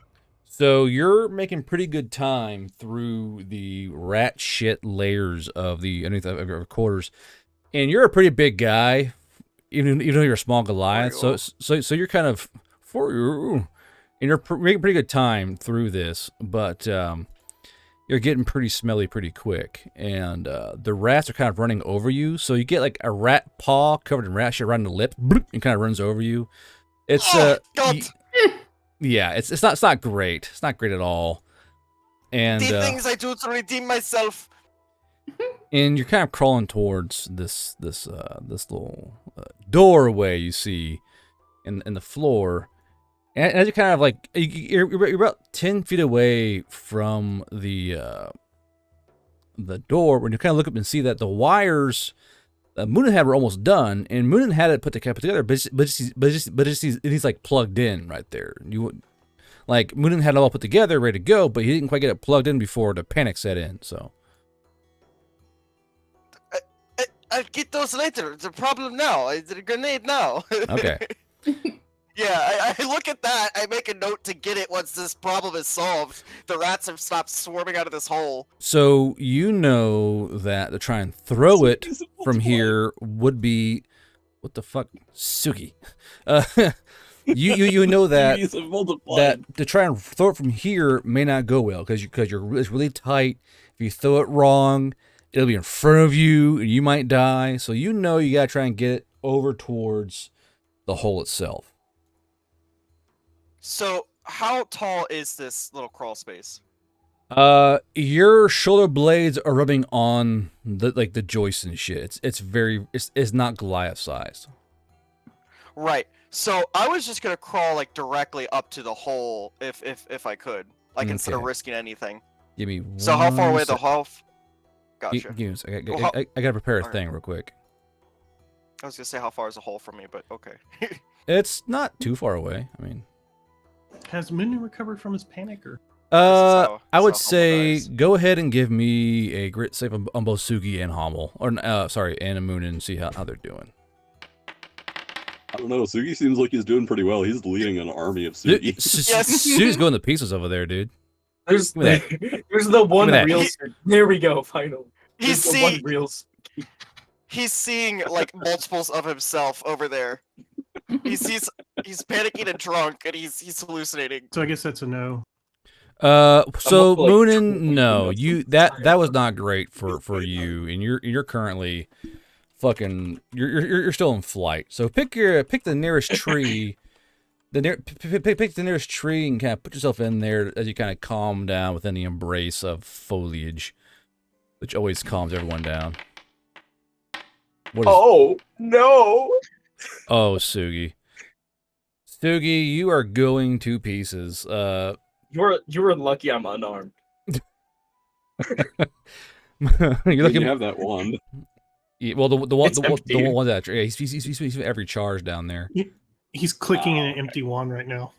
So you're making pretty good time through the rat shit layers of the underneath of your quarters, and you're a pretty big guy, even though you're a small Goliath. So you're kind of for you, and you're making pretty good time through this, but you're getting pretty smelly pretty quick, and the rats are kind of running over you. So you get like a rat paw covered in rat shit right in the lip, and kind of runs over you. It's God. yeah, it's not great. It's not great at all. And The things I do to redeem myself. and you're kind of crawling towards this little doorway you see in the floor. And as you kind of like you're about 10 feet away from the door, when you kind of look up and see that the wires Moonin had were almost done, and Moonin had it put together, but he's like plugged in right there. Like Moonin had it all put together, ready to go, but he didn't quite get it plugged in before the panic set in. So I'll get those later. The problem now. The grenade now. okay. Yeah, I look at that. I make a note to get it once this problem is solved. The rats have stopped swarming out of this hole. So you know that to try and throw it from here would be what the fuck, Suki. You know that to try and throw it from here may not go well because it's really tight. If you throw it wrong, it'll be in front of you and you might die. So you know you gotta try and get it over towards the hole itself. So, how tall is this little crawl space? Your shoulder blades are rubbing on the joists and shit. It's not Goliath sized. Right. So I was just gonna crawl like directly up to the hole if I could, like instead of Okay. risking anything. Give me So how far away one the hole? Gotcha. Give me a sec. Well, how- I gotta prepare a Alright. thing real quick. I was gonna say how far is the hole from me, but okay. It's not too far away. I mean, Has Moonin recovered from his panic or? I would this is how say Humble dies. go ahead and give me a grit save on both Sugi and Hummel, or sorry, and Amun, and see how they're doing. I don't know. Sugi seems like he's doing pretty well. He's leading an army of Dude, Sugi. Sugi's going to pieces over there, dude. There's Give me that. there's the one Give me that. real. There we go. Final. He's There's the one seeing real. he's seeing like multiples of himself over there. He's panicking and drunk and he's hallucinating. So I guess that's a no. So up to, like, Moonin, 20 no, minutes. you that was not great for you, and you're currently fucking you're still in flight. So pick the nearest tree, pick the nearest tree and kind of put yourself in there as you kind of calm down within the embrace of foliage, which always calms everyone down. What is, Oh no! oh, Sugi, you are going to pieces. You're lucky I'm unarmed. You're You looking. have that wand. Yeah, well, the one It's the empty. one that yeah, he's every charge down there. He's clicking in an empty wand right now.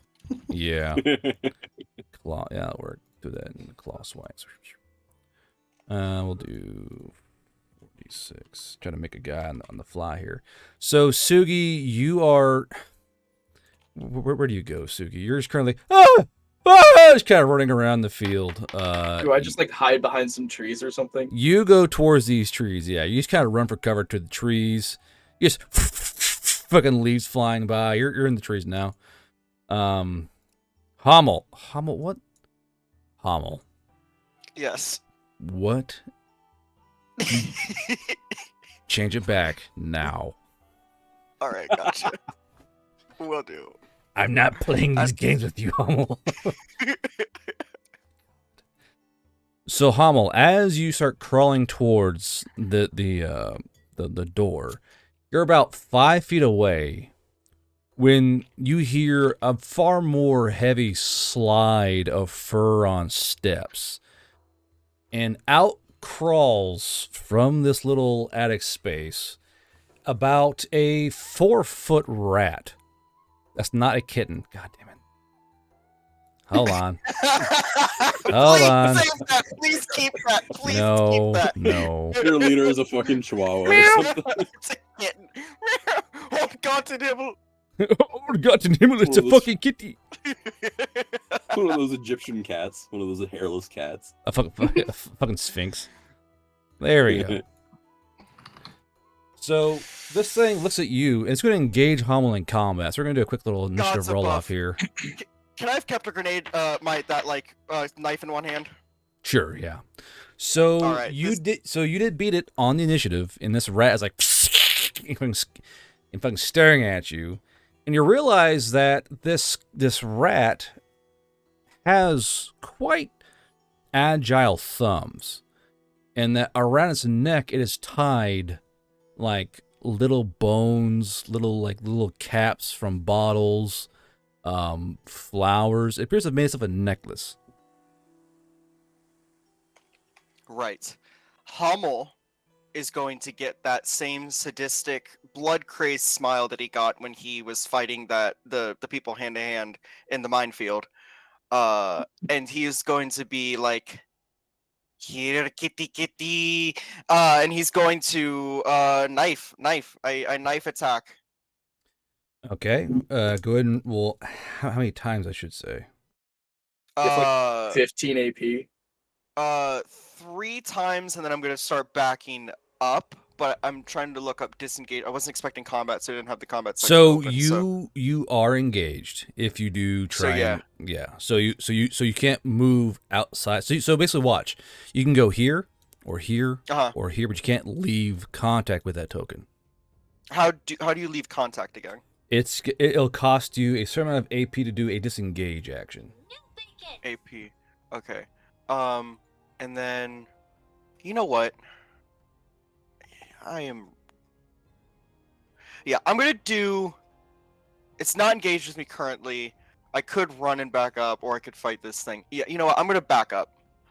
Yeah, claw. Yeah, that'll work. Do that in the claw swipes. We'll do 46. Trying to make a guy on the fly here. So Sugi, you are. Where do you go, Sugi? You're just currently just kind of running around the field. Do I just like hide behind some trees or something? You go towards these trees, yeah. You just kind of run for cover to the trees. You just fucking leaves flying by. You're in the trees now. Hummel, what? Hummel, Yes. what? Change it back now. Alright, gotcha. Will do. I'm not playing these games with you, Hummel. So Hummel, as you start crawling towards the door, you're about 5 feet away when you hear a far more heavy slide of fur on steps, and out crawls from this little attic space about a 4-foot rat. That's not a kitten. God damn it. Hold on. Hold Please on. save that. Please keep that. Please No, keep that. no. Your leader is a fucking chihuahua or Meow. something. It's a kitten. Meow. Oh God, to nibble. Oh, God, to name it's a One of those- fucking kitty. One of those Egyptian cats. One of those hairless cats. A fucking sphinx. There we go. So this thing looks at you, and it's going to engage Hummel in combat. So we're going to do a quick little initiative Gods roll above. off here. Can I have kept a grenade? Knife in one hand. Sure, yeah. So All right, you did beat it on the initiative, and this rat is like and fucking staring at you, and you realize that this rat has quite agile thumbs, and that around its neck it is tied like little bones, little caps from bottles, flowers. It appears to have made itself a necklace. Right. Hummel is going to get that same sadistic, blood-crazed smile that he got when he was fighting the people hand to hand in the minefield. And he is going to be like, "Here, kitty, kitty," and he's going to knife. I knife attack. Okay. Go ahead and roll. How many times I should say? It's like 15 AP. 3 times, and then I'm gonna start backing up. But I'm trying to look up disengage. I wasn't expecting combat, so I didn't have the combat section So open, you are engaged if you do try. So, Yeah. So you can't move outside. So basically, watch. You can go here or here or here, but you can't leave contact with that token. How do you leave contact again? It'll cost you a certain amount of AP to do a disengage action. AP. Okay. And then, you know what? I'm gonna do. It's not engaged with me currently. I could run and back up, or I could fight this thing. Yeah, you know what? I'm gonna back up.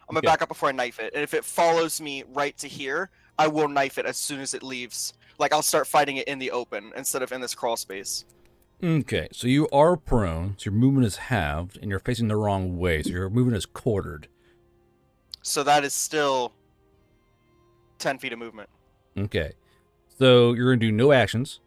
I'm gonna back up before I knife it, and if it follows me right to here, I will knife it as soon as it leaves. Like, I'll start fighting it in the open instead of in this crawl space. Okay, so you are prone, so your movement is halved, and you're facing the wrong way, so your movement is quartered. So that is still 10 feet of movement. Okay, so you're gonna do no actions.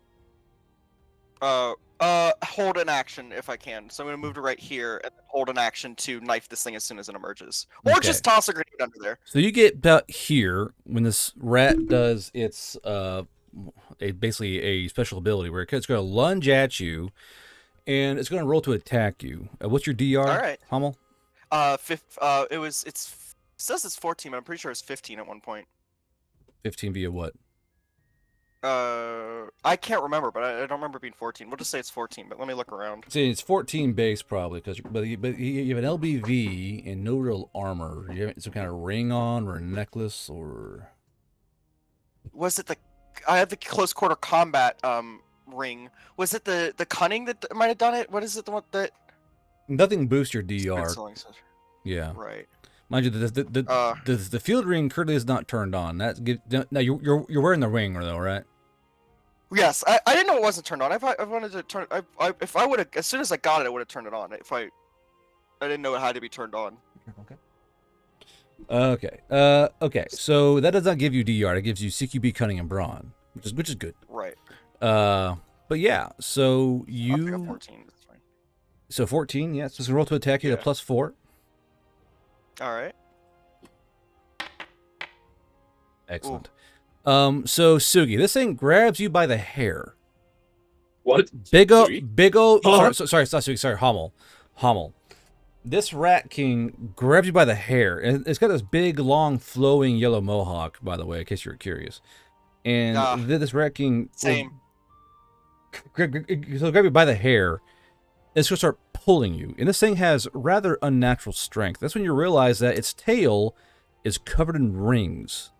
Hold an action if I can. So I'm gonna move to right here and hold an action to knife this thing as soon as it emerges, or Okay. just toss a grenade under there. So you get about here when this rat does its basically a special ability where it's going to lunge at you, and it's going to roll to attack you. What's your DR? All right. Hummel? It says it's 14, but I'm pretty sure it's 15 at one point. 15 via what? I can't remember, but I don't remember being 14. We'll just say it's 14, but let me look around. See, it's 14 base probably, but you have an LBV and no real armor. You have some kind of ring on or a necklace or. Was it I had the close quarter combat ring. Was it the cunning that might have done it? What is it? The one that. Nothing boosts your DR. Yeah. Right. Mind you, the field ring currently is not turned on. Now you're wearing the ring though, right? Yes, I didn't know it wasn't turned on. I wanted to turn. If I would have, as soon as I got it, I would have turned it on. I didn't know it had to be turned on. Okay. Okay. So that does not give you DR. It gives you CQB, cunning, and brawn, which is good. Right. But yeah. So I'll pick up 14. That's fine. So 14. Yeah. So it's gonna roll to attack you at +4. All right. Excellent. So Sugi, this thing grabs you by the hair. What? Big old. Huh? Sorry, it's not Sugi. Sorry, Hummel. This rat king grabs you by the hair, and it's got this big, long, flowing yellow mohawk. By the way, in case you're curious, and this rat king Same. He'll grab you by the hair. It's gonna start pulling you, and this thing has rather unnatural strength. That's when you realize that its tail is covered in rings.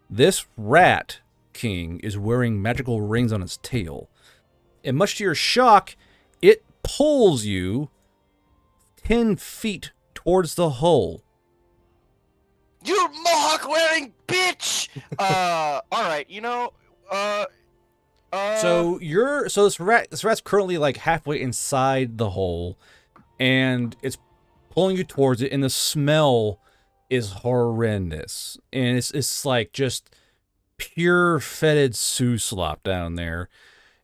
This rat king is wearing magical rings on its tail. And much to your shock, it pulls you 10 feet towards the hole. You mohawk wearing bitch! Alright, So this rat's currently like halfway inside the hole, and it's pulling you towards it, and the smell is horrendous, and it's like just pure fetid Sue slop down there.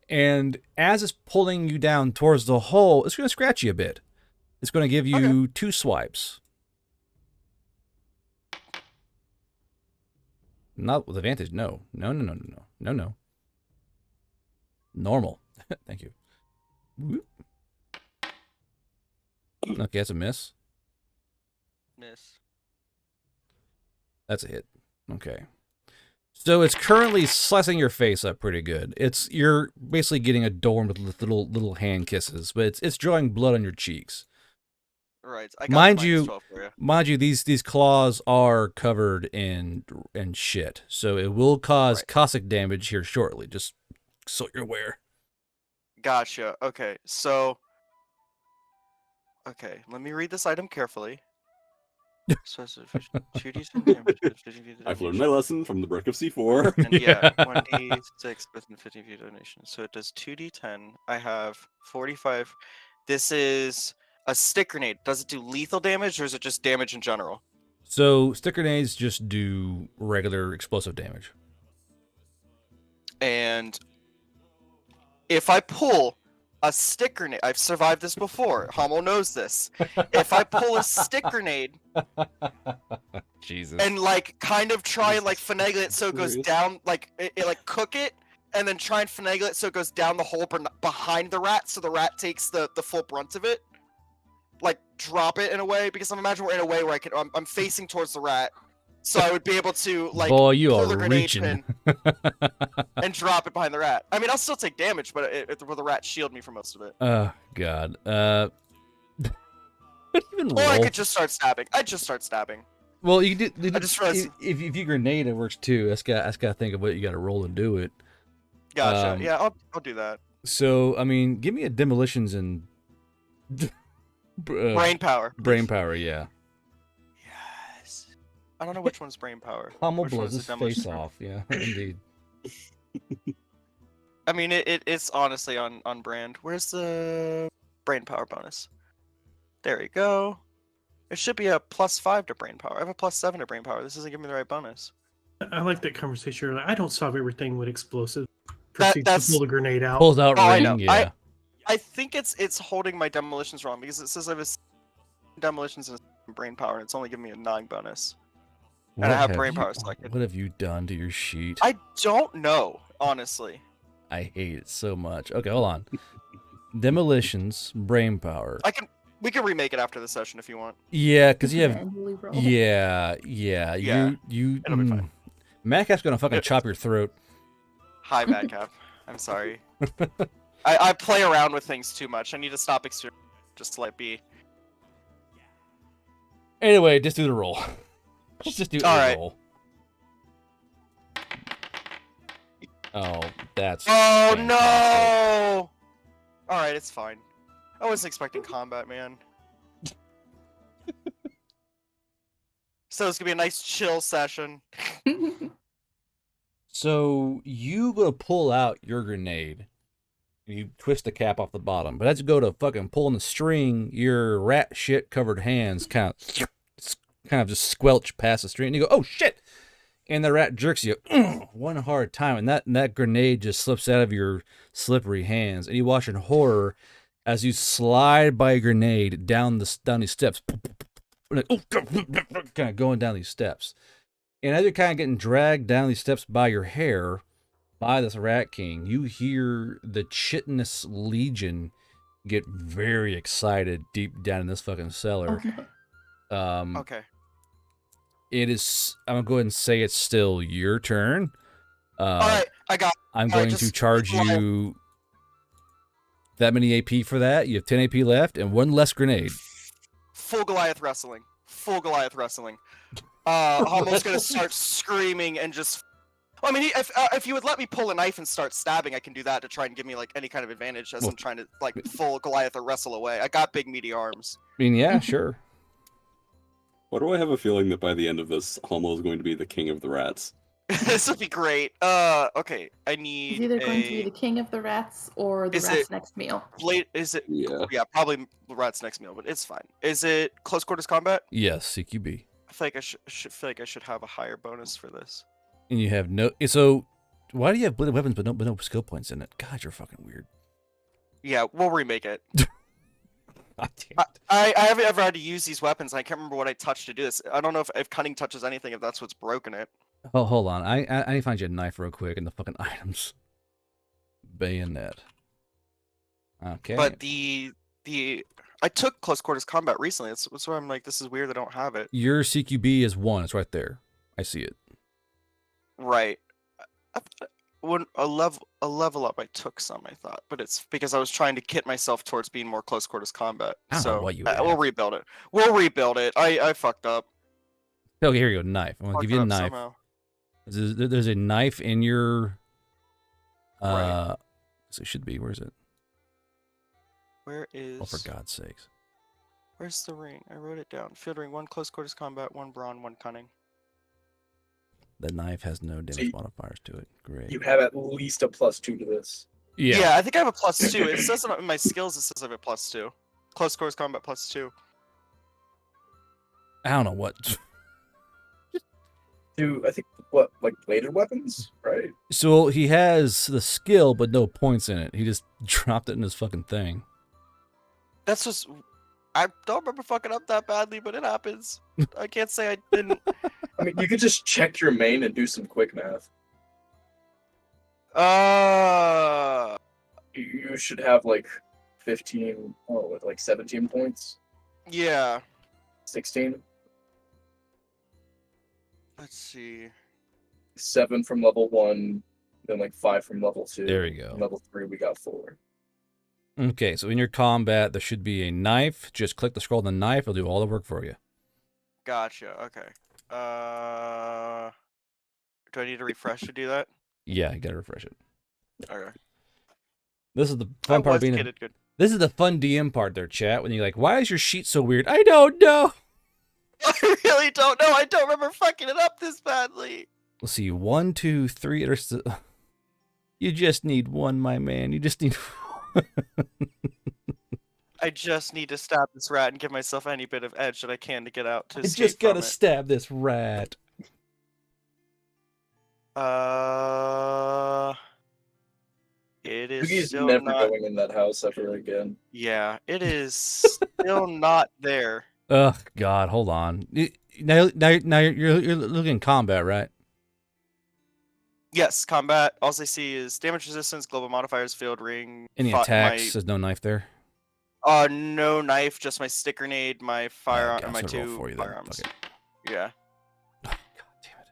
And as it's pulling you down towards the hole, it's going to scratch you a bit. It's going to give you 2 swipes. Not with advantage. No. No. Normal. Thank you. Okay, that's a miss. Miss. That's a hit. Okay. So it's currently slicing your face up pretty good. You're basically getting adorned with little hand kisses, but it's drawing blood on your cheeks. Right. I got Mind the you, -12 for you. Mind you, these claws are covered in shit, so it will cause caustic damage here shortly. Just so you're aware. Gotcha. Okay, so... Okay, let me read this item carefully. I've learned my lesson from the Brook of C4. And yeah, 1d6 within 15 feet of donation. So it does 2d10. I have 45. This is a stick grenade. Does it do lethal damage, or is it just damage in general? So stick grenades just do regular explosive damage. And if I pull a stick grenade, I've survived this before. Hummel knows this. If I pull a stick grenade, Jesus, and like kind of try and like finagle it so it goes down, like it like cook it, and then try and finagle it so it goes down the hole behind the rat, so the rat takes the full brunt of it. Like drop it in a way, because I'm imagining we're in a way where I'm facing towards the rat, so I would be able to like boy, you pull are the grenade reaching. pin and drop it behind the rat. I mean, I'll still take damage, but will the rat shield me for most of it? Oh God. Even Or I roll. could just start stabbing. I'd just start stabbing. Well, you do. I just realized... if you grenade, it works too. That's got to think of what you got to roll and do it. Gotcha. Yeah, I'll do that. So I mean, give me a demolitions and brain power. Brain power, yeah. Yes. I don't know which one's brain power. Hummel Which blows one's his the face demolition? off. Yeah, indeed. I mean, it's honestly on brand. Where's the brain power bonus? There we go. It should be a +5 to brain power. I have a +7 to brain power. This isn't giving me the right bonus. I like that conversation earlier. I don't solve everything with explosive. That's To pull the grenade out. Pulls out I ring, know. yeah. I think it's holding my demolitions wrong, because it says I have a demolitions and brain power, and it's only giving me a 9 bonus. And I have brain power selected. What have you done to your sheet? I don't know, honestly. I hate it so much. Okay, hold on. Demolitions, brain power. We can remake it after the session if you want. Yeah, because you have. Manually roll. Yeah. Yeah, You. it'll be fine. Madcap's gonna fucking chop your throat. Hi, Madcap. I'm sorry. I play around with things too much. I need to stop just to let it be. Anyway, just do the roll. Just do All the right. roll. Oh, that's. Oh fantastic. no! Alright, it's fine. I wasn't expecting combat, man. So it's gonna be a nice chill session. So you go to pull out your grenade. You twist the cap off the bottom, but as you go to fucking pulling the string, your rat shit covered hands kind of just squelch past the string, and you go, "Oh shit!" And the rat jerks you one hard time, and that grenade just slips out of your slippery hands, and you watch in horror as you slide by a grenade down these steps, kind of going down these steps. And as you're kind of getting dragged down these steps by your hair, by this Rat King, you hear the chitinous legion get very excited deep down in this fucking cellar. Okay. It is. I'm gonna go ahead and say it's still your turn. Alright, I got. I'm Alright, going to just charge keep going. you that many AP for that. You have 10 AP left and one less grenade. Full Goliath wrestling. Full Goliath wrestling. Hummel's gonna start screaming and just. Well, I mean, if you would let me pull a knife and start stabbing, I can do that to try and give me like any kind of advantage as I'm trying to like full Goliath or wrestle away. I got big meaty arms. I mean, yeah, sure. Why do I have a feeling that by the end of this, Homo is going to be the king of the rats? This would be great. Okay, I need He's either going to be the king of the rats or the Is rat's it- next meal. Is it? Yeah. Yeah, probably rat's next meal, but it's fine. Is it close quarters combat? Yes, CQB. I feel like I should have a higher bonus for this. And you have no. So, why do you have bladed weapons but no skill points in it? God, you're fucking weird. Yeah, we'll remake it. God damn it. I haven't ever had to use these weapons. I can't remember what I touched to do this. I don't know if cunning touches anything, if that's what's broken it. Oh, hold on. I need to find you a knife real quick in the fucking items. Bayonet. Okay. But I took close quarters combat recently. That's why I'm like, this is weird. I don't have it. Your CQB is 1. It's right there. I see it. Right. When a level up, I took some. I thought, but it's because I was trying to kit myself towards being more close quarters combat. I don't know So what you we'll have. rebuild it. We'll rebuild it. I fucked up. Okay, here you go. Knife. I'm gonna Fucked give you a up knife. somehow. There's a knife in your. Right. So it should be. Where is it? Where is? Oh, for God's sakes! Where's the ring? I wrote it down. Field ring, 1 close quarters combat, 1 brawn, 1 cunning. The knife has no damage modifiers to it. Great. You have at least a +2 to this. Yeah, I think I have a +2. It says in my skills. It says I have a +2. Close quarters combat +2. I don't know what. I think what, like bladed weapons, right? So he has the skill, but no points in it. He just dropped it in his fucking thing. That's just. I don't remember fucking up that badly, but it happens. I can't say I didn't. I mean, you could just check your main and do some quick math. You should have like 15, like 17 points, Yeah. 16, Let's see. 7 from level 1, then like 5 from level 2. There you go. And level 3, we got 4. Okay, so in your combat, there should be a knife. Just click the scroll on the knife. It'll do all the work for you. Gotcha. Okay. Do I need to refresh to do that? Yeah, you gotta refresh it. Okay. This is the fun part of being. Good. This is the fun DM part there, chat. When you're like, "Why is your sheet so weird?" I don't know. I really don't know. I don't remember fucking it up this badly. Let's see. 1, 2, 3. You just need 1, my man. You just need. I just need to stab this rat and give myself any bit of edge that I can to get out to I escape just gotta from it. stab this rat. It is He's still never not. going in that house ever again. Yeah, it is still not there. Ugh, God, hold on. Now you're looking at combat, right? Yes, combat. All I see is damage resistance, global modifiers, field ring. Any attacks? There's no knife there. No knife, just my stick grenade, my firearm, and my so roll 2 for you then. firearms. Okay. Yeah. Oh, God damn it.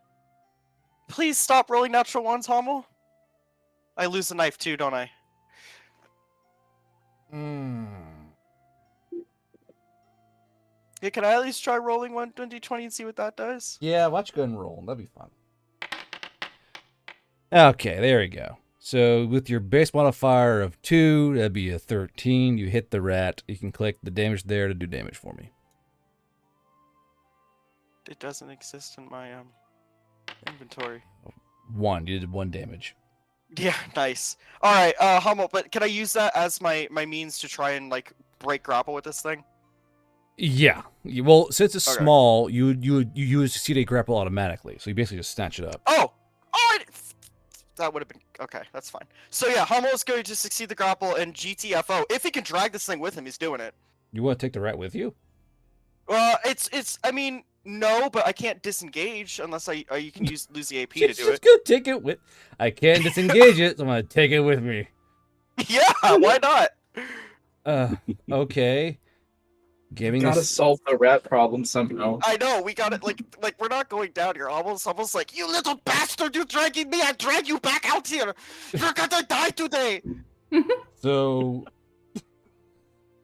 Please stop rolling natural ones, Hommel. I lose the knife too, don't I? Yeah, can I at least try rolling 1d20 and see what that does? Yeah, watch go and roll. That'd be fun. Okay, there we go. So with your base modifier of 2, that'd be a 13. You hit the rat. You can click the damage there to do damage for me. It doesn't exist in my inventory. 1. You did 1 damage. Yeah, nice. All right, Hummel, but can I use that as my means to try and like break grapple with this thing? Yeah. Well, since it's Okay. small, you use CD grapple automatically. So you basically just snatch it up. That would have been okay. That's fine. So yeah, Hummel's going to succeed the grapple and GTFO. If he can drag this thing with him, he's doing it. You want to take the rat with you? It's. I mean, no, but I can't disengage unless you can lose the AP to Just do it. go take it with. I can't disengage it, so I'm gonna take it with me. Yeah, why not? Okay. Giving Gotta this. solve the rat problem somehow. I know we got it. Like we're not going down here. Almost like you little bastard, you dragging me. I drag you back out here. You're gonna die today. So, do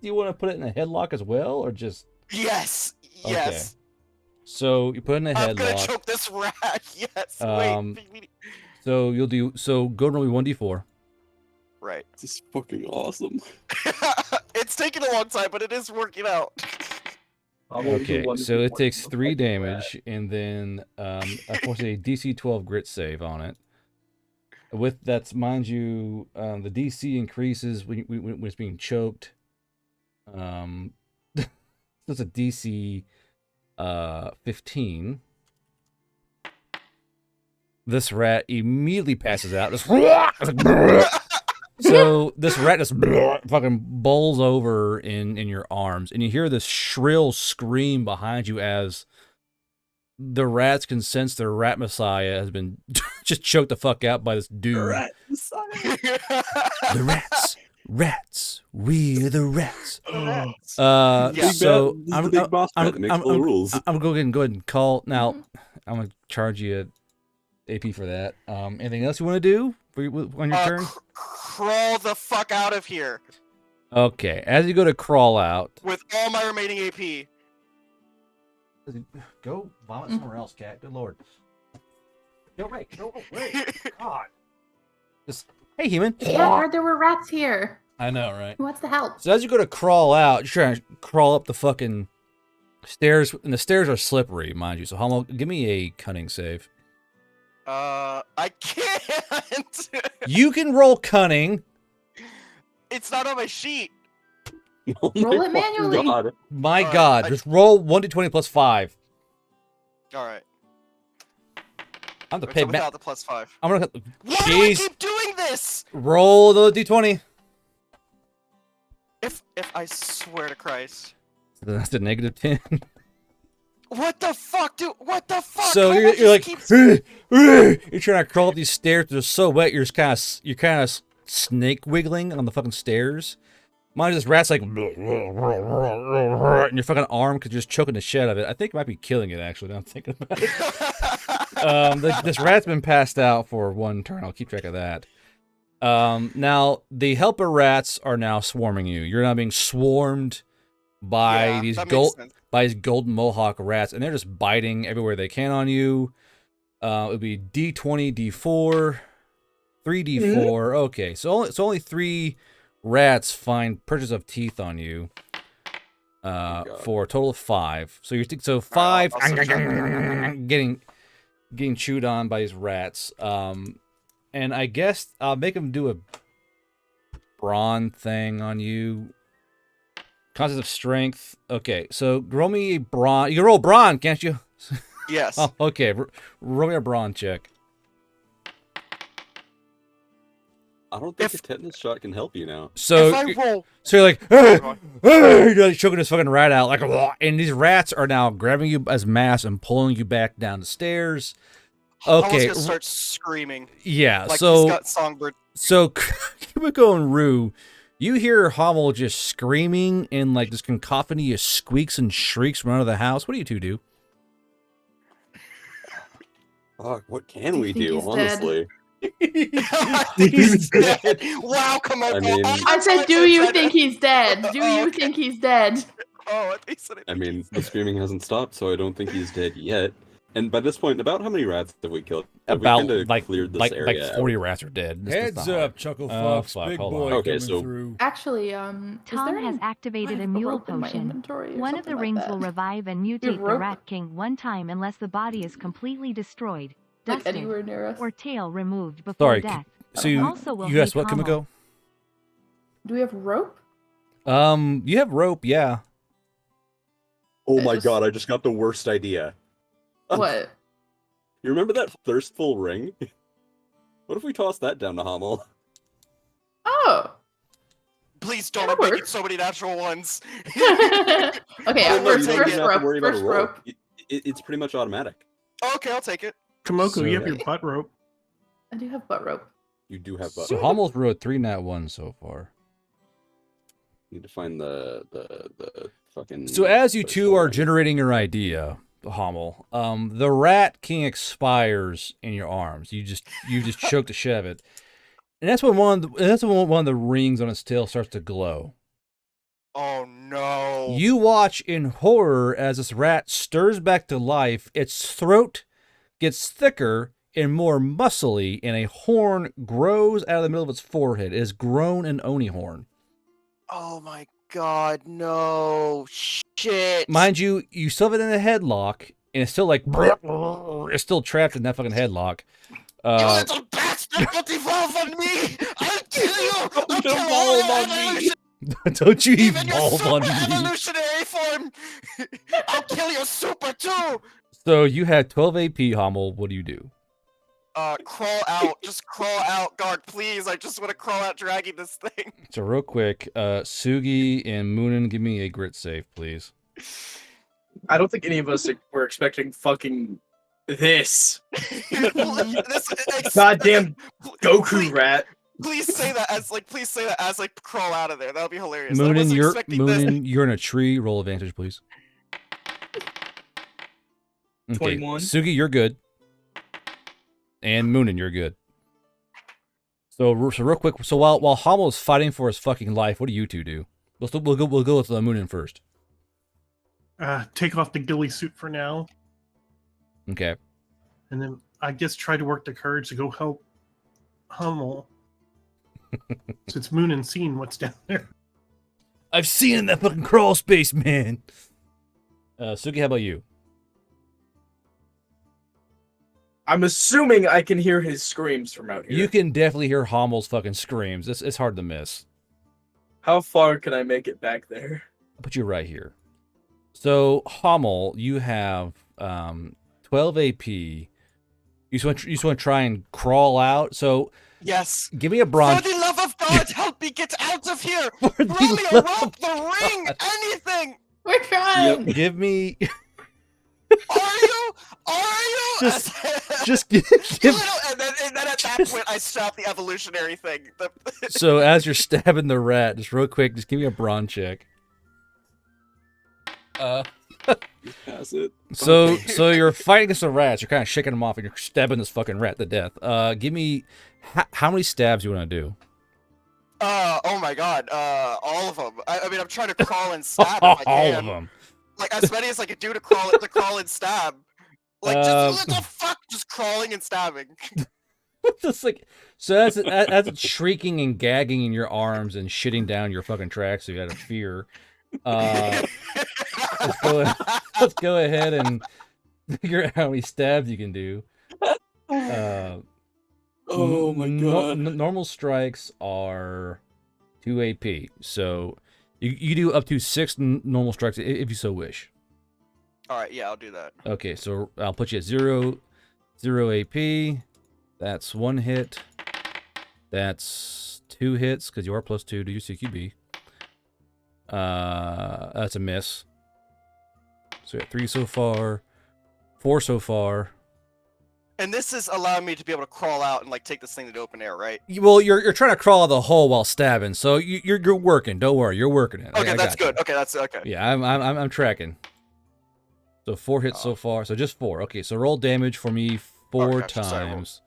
you want to put it in a headlock as well, or just? Yes. Okay. Yes. So you put it in a I'm gonna headlock. choke this rat. Yes. Wait. So you'll do. So go roll me 1d4. Right. This is fucking awesome. It's taken a long time, but it is working out. Okay, so it takes 3 damage, and then of course a DC 12 grit save on it. With that's mind you, the DC increases when it's being choked. That's a DC 15. This rat immediately passes out. So this rat just fucking bowls over in your arms, and you hear this shrill scream behind you as the rats can sense their rat messiah has been just choked the fuck out by this dude. The rats, we're the rats. So I'm big boss fight that makes full rules. I'm going to go ahead and call now. I'm gonna charge you AP for that. Anything else you want to do on your turn? Crawl the fuck out of here Okay, as you go to crawl out, with all my remaining AP. go vomit somewhere else, cat. Good lord. Go right. God. Just, hey, human. Yeah, I heard there were rats here. I know, right? Who wants to help? So as you go to crawl out, you're trying to crawl up the fucking stairs, and the stairs are slippery, mind you. So Hummel, give me a cunning save. I can't. You can roll cunning. It's not on my sheet. Roll it manually. God. My All God, right, just roll 1d20 plus 5. All right. I'm the So pay without the +5. I'm gonna. Why do I Jeez. keep doing this? Roll the d20. If I swear to Christ. That's a negative 10. What the fuck, dude? What the fuck? So How you're much like, keeps... you're trying to crawl up these stairs. They're so wet. You're kind of snake wiggling on the fucking stairs. Mine, this rat's like, and your fucking arm could just choking the shit out of it. I think it might be killing it, actually, now I'm thinking about it. This rat's been passed out for 1 turn. I'll keep track of that. Now, the helper rats are now swarming you. You're now being swarmed by these golden mohawk rats, and they're just biting everywhere they can on you. It would be D20, D4, 3D4. Okay, so only 3 rats find purchase of teeth on you. For a total of 5. So you're 5 getting chewed on by these rats. And I guess I'll make them do a brawn thing on you. Concept of strength. Okay, so roll me a brawn. You can roll brawn, can't you? Yes. Oh, okay. Roll me a brawn check. I don't think a tetanus shot can help you now. So, if I roll... so you're like, you're like choking this fucking rat out, like, and these rats are now grabbing you as mass and pulling you back down the stairs. Okay. I was gonna start screaming. Yeah. Like so, he's got songbird. So, Kimiko and Rue, you hear Hummel just screaming and like this cacophony of squeaks and shrieks from out of the house. What do you two do? Fuck, what can we think do, he's honestly? I think he's dead. Wow, come on. I mean- I said, do you think he's dead? Do you think he's dead? Oh, I think so. I mean, the screaming hasn't stopped, so I don't think he's dead yet. And by this point, about how many rats have we killed? Have About we kinda like cleared this like area 40 out? rats are dead. That's Heads not up, hard. Chuckle Oh, Fox. fuck, Big hold boy on. Okay, coming so- through. Actually, is Tom there has any- activated I a have mule rope in my potion. inventory or One of the something like rings that. will revive and You have mutate the rope? Rat King 1 time unless the body is completely destroyed, Like dusted, anywhere near us? or tail removed before Sorry. death. So you Also will guys hate what, Kimiko? Do we have rope? You have rope, yeah. Oh I my just- god, I just got the worst idea. What? You remember that thirstful ring? What if we toss that down to Hummel? Oh. Please don't. That'll I'm making work. so many natural ones. Okay, Oh, yeah, no, You don't first even have to rope. worry about a First roll. rope. It's pretty much automatic. Okay, I'll take it. Tomoko, you have So- your butt rope. I do have butt rope. You do have So buttons. Hummel's rode 3 nat 1 so far. Need to find the fucking. So as you two thirstful are ring. generating your idea, Hummel, the Rat King expires in your arms. You just choke the shit out of it, and that's when one of the rings on its tail starts to glow. Oh no. You watch in horror as this rat stirs back to life. Its throat gets thicker and more muscly, and a horn grows out of the middle of its forehead. It has grown an Oni horn. Oh my god, no. Shit. Mind you, you still have it in a headlock, and it's still like it's still trapped in that fucking headlock. You little bastard! Don't evolve on me! I'll kill you! I'll kill all your evolution! Don't you Even your evolve super on me. evolutionary form! I'll kill your super too! So you had 12 AP, Hommel. What do you do? Crawl out. Just crawl out, guard, please. I just want to crawl out dragging this thing. So real quick, Sugi and Moonin, give me a grit save, please. I don't think any of us were expecting fucking this. Goddamn Goku rat. Please say that as like crawl out of there. That would be hilarious. I wasn't Moonin, expecting this. you're in a tree. Roll advantage, please. Okay, 21. Sugi, you're good. And Moonin, you're good. So real quick, so while Hommel is fighting for his fucking life, what do you two do? We'll go with Moonin first. Take off the ghillie suit for now, Okay. and then I guess try to work the courage to go help Hummel. Since Moon and seen what's down there. I've seen in that fucking crawl space, man. Sugi, how about you? I'm assuming I can hear his screams from out here. You can definitely hear Hommel's fucking screams. It's hard to miss. How far can I make it back there? I'll put you right here. So, Hommel, you have 12 AP. You just want to try and crawl out. So, Yes. give me a bronze. For the love of God, help me get out of here! For the Throw me a love rope, of the ring, anything! We're trying. Give me. Are you? Just give. And then at that point, I stop the evolutionary thing. So, as you're stabbing the rat, just real quick, just give me a brawn check. Pass it. So you're fighting against the rats. You're kind of shaking them off, and you're stabbing this fucking rat to death. Give me how many stabs you want to do? Oh my God, all of them. I mean, I'm trying to crawl and stab if I can. All of them. Like as many as I could do to crawl and stab. Like just what the fuck, just crawling and stabbing. Just like so, as it's shrieking and gagging in your arms and shitting down your fucking tracks, so you out of fear. Let's go ahead and figure out how many stabs you can do. Oh my God. Normal strikes are 2 AP, so you do up to 6 normal strikes if you so wish. All right, yeah, I'll do that. Okay, so I'll put you at 0 AP. That's 1 hit. That's 2 hits because you are +2 to your CQB. That's a miss. So we got 3 so far, 4 so far. And this is allowing me to be able to crawl out and like take this thing to the open air, right? Well, you're trying to crawl out of the hole while stabbing, so you're working. Don't worry, you're working it. Okay, I that's got you. good. Okay, that's okay. Yeah, I'm tracking. So 4 hits so far, so just 4. Okay, so roll damage for me 4 gotcha. Sorry, times.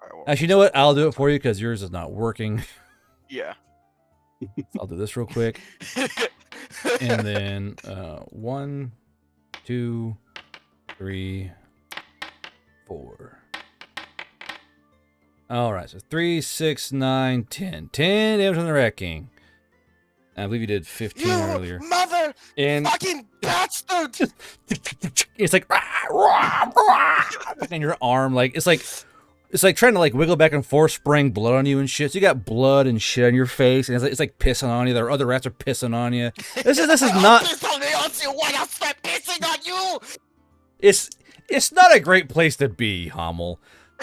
All right, well, Actually, you know what? I'll do it for you because yours is not working. yeah. I'll do this real quick, and then 1, 2, 3, 4. All right, so 3, 6, 9, 10. 10 damage on the Rat King. I believe you did 15 You earlier. mother And fucking bastard! it's like in your arm, like it's like trying to like wiggle back and forth, spraying blood on you and shit. So you got blood and shit on your face, and it's like pissing on you. The other rats are pissing on you. This is not. I'll start pissing on you. It's not a great place to be, Hommel.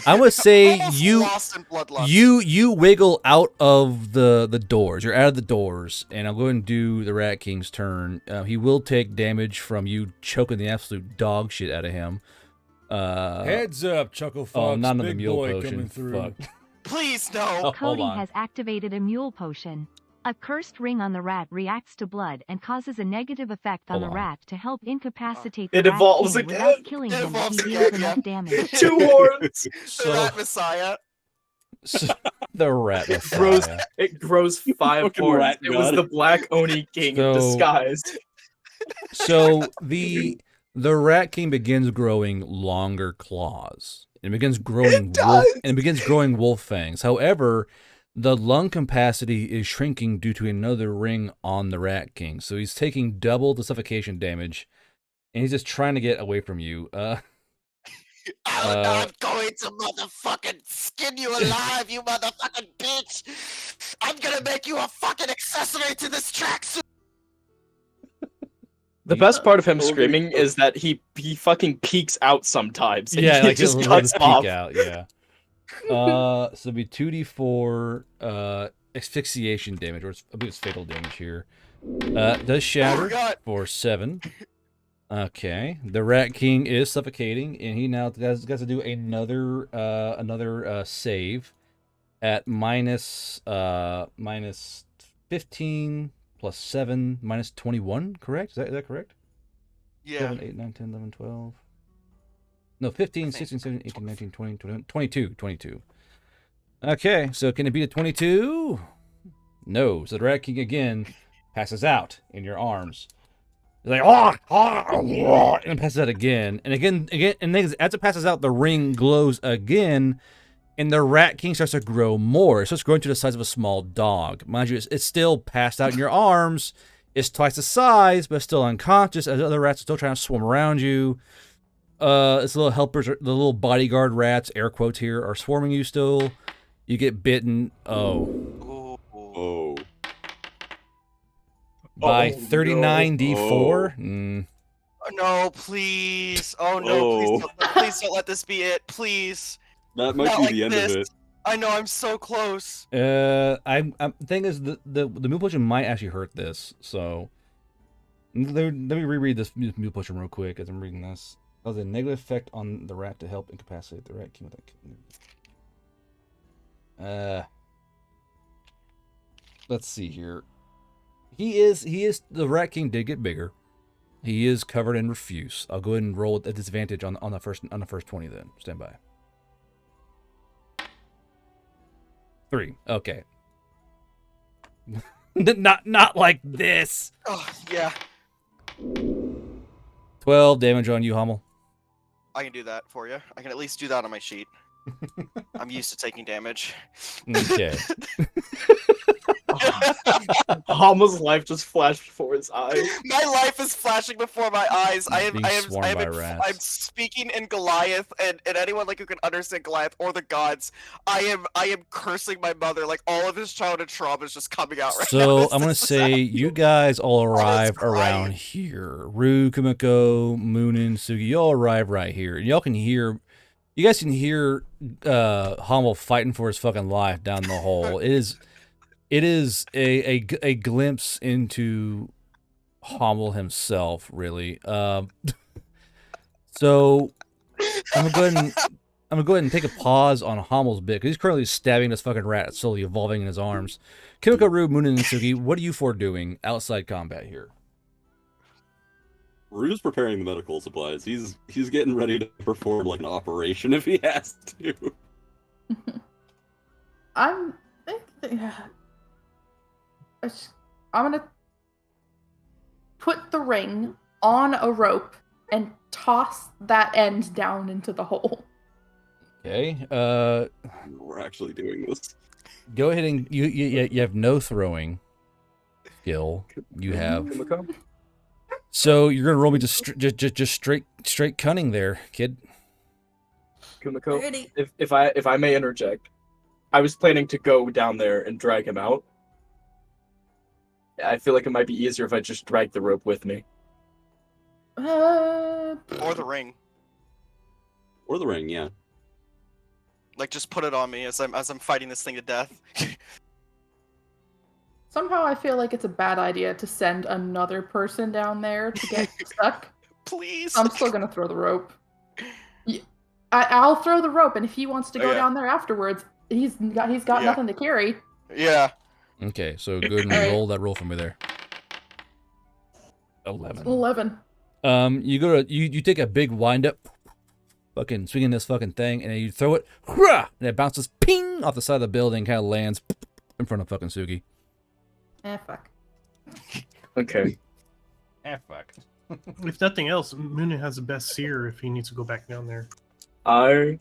I would say Lost in bloodlust. you wiggle out of the doors. You're out of the doors, and I'll go ahead and do the Rat King's turn. He will take damage from you choking the absolute dog shit out of him. Heads up, Chuckle Fox. Oh, not another Big mule boy potion. coming through. Fuck. Please no. Oh, hold Cody on. has activated a mule potion. A cursed ring on the rat reacts to blood and causes a negative effect on Hold the on. rat to help incapacitate It the Rat evolves King again. without killing It him if evolves he again, deals yeah. enough damage. 2 horns. The Rat Messiah. So, the Rat Grows, Messiah. it grows 5 Fucking horns. rat It was god. the Black Oni King So- disguised. So the Rat King begins growing longer claws. It begins growing wolf fangs. However, The lung capacity is shrinking due to another ring on the Rat King, so he's taking double the suffocation damage, and he's just trying to get away from you. I'm going to motherfucking skin you alive, you motherfucking bitch! I'm gonna make you a fucking accessory to this tracksuit! The best part of him screaming is that he fucking peeks out sometimes. And Yeah, he like just he'll cuts just off. peek out. Yeah. So it'll be 2d4 asphyxiation damage, or I believe it's fatal damage here. Does shatter for 7. Okay, the Rat King is suffocating, and he now has to do another save at minus 15 plus 7 minus 21. Correct? Is that correct? Yeah. 7, 8, 9, 10, 11, 12. No, 15, 16, 17, 18, 19, 20, 21, 22. Okay, so can it beat a 22? No. So the Rat King again passes out in your arms. He's like, and passes out again. And again, and then as it passes out, the ring glows again, and the Rat King starts to grow more. It starts growing to the size of a small dog. Mind you, it's still passed out in your arms. It's twice the size, but still unconscious, as other rats are still trying to swarm around you. Its little helpers, the little bodyguard rats, air quotes here, are swarming you still. You get bitten. Oh. By Oh, 39 no. d4. Oh, no, please. Oh no, please don't let this be it. Please. That might Not be like the end this. of it. I know, I'm so close. I'm thing is the mule potion might actually hurt this. So let me reread this mule potion real quick as I'm reading this. Has a negative effect on the rat to help incapacitate the Rat King with that. Let's see here. He is the Rat King did get bigger. He is covered in refuse. I'll go ahead and roll at disadvantage on the first 20 then. Stand by. 3. Okay. not like this. Oh, yeah. 12 damage on you, Hummel. I can do that for you. I can at least do that on my sheet. I'm used to taking damage. Okay. Hamill's life just flashed before his eyes. My life is flashing before my eyes. Being swarmed by rats. I'm speaking in Goliath, and anyone like who can understand Goliath or the gods. I am cursing my mother. Like all of his childhood trauma is just coming out right now. So I'm gonna say you guys all arrive around here. Rue, Kumiko, Moonin, Sugi, you all arrive right here. Y'all can hear. You guys can hear Hummel fighting for his fucking life down the hole. It is a glimpse into Hummel himself, really. So I'm gonna go ahead and take a pause on Hummel's bit because he's currently stabbing this fucking rat, that's slowly evolving in his arms. Kimiko, Rue, Moonin, and Sugi, what are you four doing outside combat here? Rue's preparing the medical supplies. He's getting ready to perform like an operation if he has to. I'm gonna put the ring on a rope and toss that end down into the hole. Okay. We're actually doing this. Go ahead and you have no throwing skill. You have. So you're gonna roll me just straight cunning there, kid. Kumiko, if I may interject, I was planning to go down there and drag him out. I feel like it might be easier if I just drag the rope with me. Or the ring. Or the ring, yeah. Like just put it on me as I'm fighting this thing to death. Somehow I feel like it's a bad idea to send another person down there to get stuck. Please. I'm still gonna throw the rope. I'll throw the rope, and if he wants to go down there afterwards, he's got nothing to carry. Yeah. Okay, so go ahead and roll that roll for me there. 11. You go to you take a big wind up, fucking swinging this fucking thing, and then you throw it, and it bounces ping off the side of the building, kind of lands in front of fucking Sugi. Fuck. Okay. Fuck. If nothing else, Moonin has the best seer if he needs to go back down there. I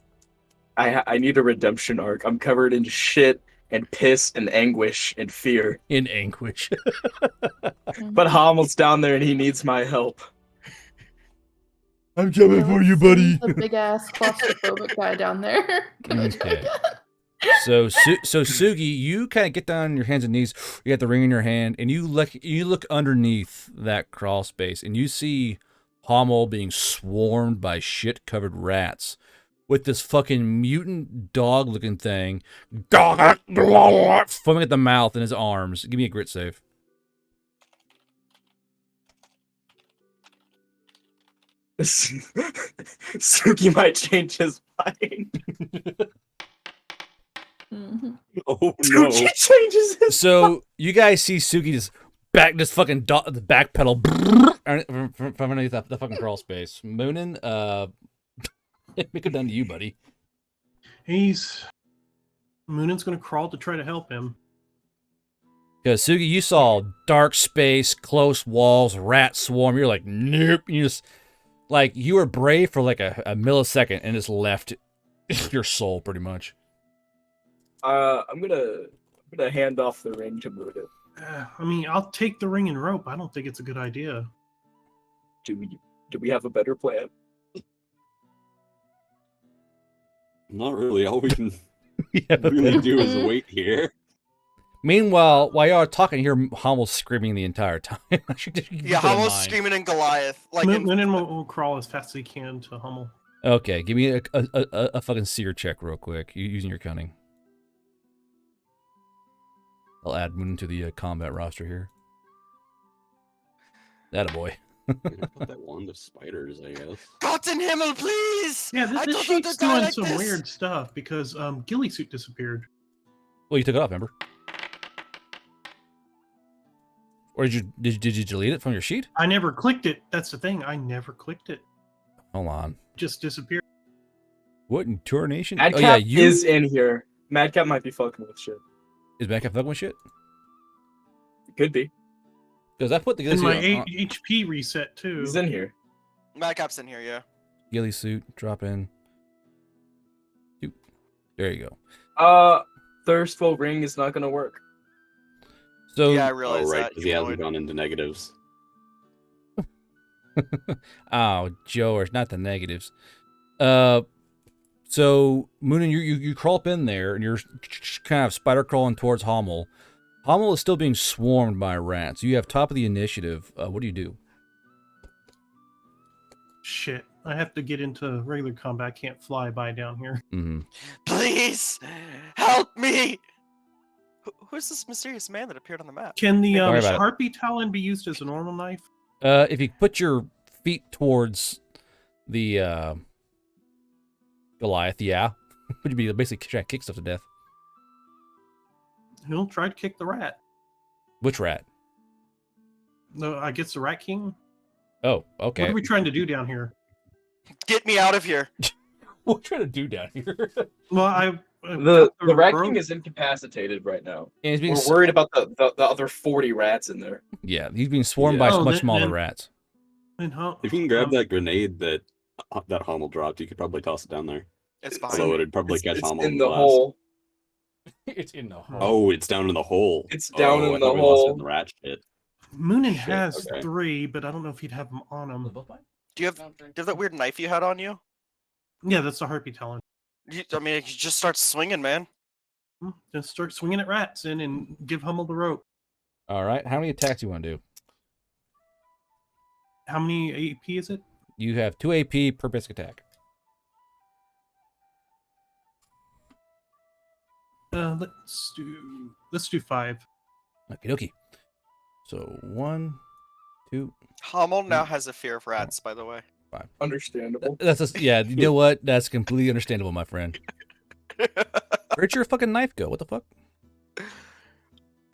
need a redemption arc. I'm covered in shit, and piss and anguish and fear. In anguish. But Hammel's down there and he needs my help. I'm coming for you, buddy. The big ass claustrophobic guy down there. Gonna do Okay. again. So Sugi, you kind of get down on your hands and knees. You got the ring in your hand, and you look underneath that crawl space, and you see Hommel being swarmed by shit-covered rats with this fucking mutant dog-looking thing foaming at the mouth in his arms. Give me a grit save. Suki might change his mind. Mhm. Oh no! Suki changes his So you guys see Suki just fucking the back pedal from underneath the fucking crawl space. Moonin, make it down to you, buddy. Moonin's gonna crawl to try to help him. Because Sugi, you saw dark space, close walls, rat swarm. You're like, nope. You just like you were brave for like a millisecond and just left your soul pretty much. I'm gonna hand off the ring to Muda. I mean, I'll take the ring and rope. I don't think it's a good idea. Do we have a better plan? Not really. All we can Yeah. really do is wait here. Meanwhile, while y'all are talking, you hear Hammel's screaming the entire time. Yeah, Hammel's screaming in Goliath. Like in, Moonin will crawl as fast as he can to Hummel. Okay, give me a fucking seer check real quick. You using your cunning. I'll add Moon to the combat roster here. Attaboy. I put that wand of spiders, I guess. Gott in Himmel, please! Yeah, I this don't sheet's want to die doing like some this. weird stuff because Ghillie suit disappeared. Well, you took it off, remember? Or did you delete it from your sheet? I never clicked it. That's the thing. I never clicked it. Hold on. It just disappeared. What in Turination? Madcap Oh yeah, you is in here. Madcap might be fucking with shit. is Madcap fucking with shit? Could be. Because I put the And my ghillie HP reset too. He's in here. Madcap's in here, yeah. ghillie suit. Drop in. Doop. There you go. Thirstful ring is not gonna work. So Yeah, I realize Oh right, that. because he hasn't humanoid. gone into negatives. oh, Joe, or not the negatives. So Moonin, you crawl up in there and you're kind of spider crawling towards Hommel. Hommel is still being swarmed by rats. You have top of the initiative. What do you do? Shit. I have to get into regular combat. I can't fly by down here. Mm-hmm. Please help me. Who's this mysterious man that appeared on the map? Can the Don't worry about it. Harpy Talon be used as a normal knife? If you put your feet towards the Goliath, yeah, would you be basically trying to kick stuff to death? He'll try to kick the rat. Which rat? No, I guess the Rat King. Oh, okay. What are we trying to do down here? Get me out of here. What are we trying to do down here? Well, The Rat rope. King is incapacitated right now. And he's being We're worried about the other 40 rats in there. yeah, he's being swarmed Yeah. by Oh, much then- smaller then- rats. And how, If you can grab that grenade that Hommel dropped, you could probably toss it down there. It's It's fine. Although it'd probably It's, catch it's Hommel in in the blast. hole. It's in the hole. Oh, it's down in the hole. It's down Oh, in I the thought we lost it hole. in the rat shit. Moonin Shit, has okay. 3, but I don't know if he'd have them on him. Do you have that weird knife you had on you? Yeah, that's the Harpy Talon. I mean, you just start swinging, man. Just start swinging at rats and give Hummel the rope. All right, how many attacks you want to do? How many AP is it? You have 2 AP per basic attack. Let's do 5. Okie dokie. So 1, 2. Hummel now has a fear of rats, by the way. Understandable. That's just, yeah. You know what? That's completely understandable, my friend. Where'd your fucking knife go? What the fuck?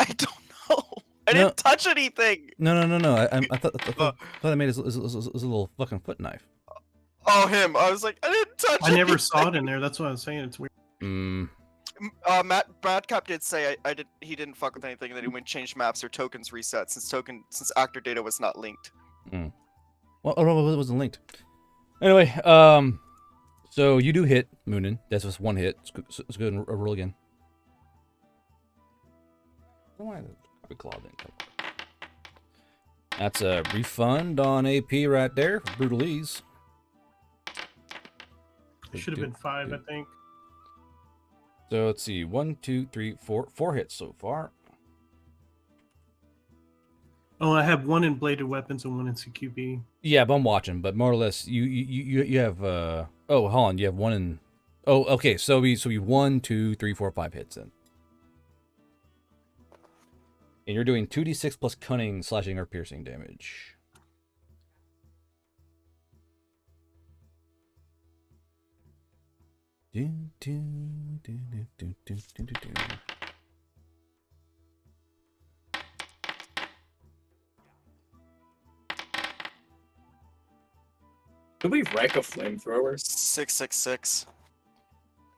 I don't know. I No. didn't touch anything. No. I thought I made his little fucking foot knife. Oh, him. I was like, I didn't touch I never anything. saw it in there. That's what I was saying. It's weird. Mm. Madcap did say he didn't fuck with anything, and then he went change maps or tokens reset since actor data was not linked. Well, oh, no, it wasn't linked. Anyway, so you do hit Moonin. That's just 1 hit. Let's go ahead and roll again. Why the claw didn't come up? That's a refund on AP right there for Brutalese. It should have been 5, I think. So let's see. 1, 2, 3, 4. 4 hits so far. Oh, I have 1 in bladed weapons and 1 in CQB. Yeah, but I'm watching. But more or less, you have. Oh, hold on. You have 1 in. Oh, okay. So we 1, 2, 3, 4, 5 hits then. And you're doing 2d6 plus cunning, slashing, or piercing damage. Do, do, do, do, do, do, do, do. Could we wreck a flamethrower? 666.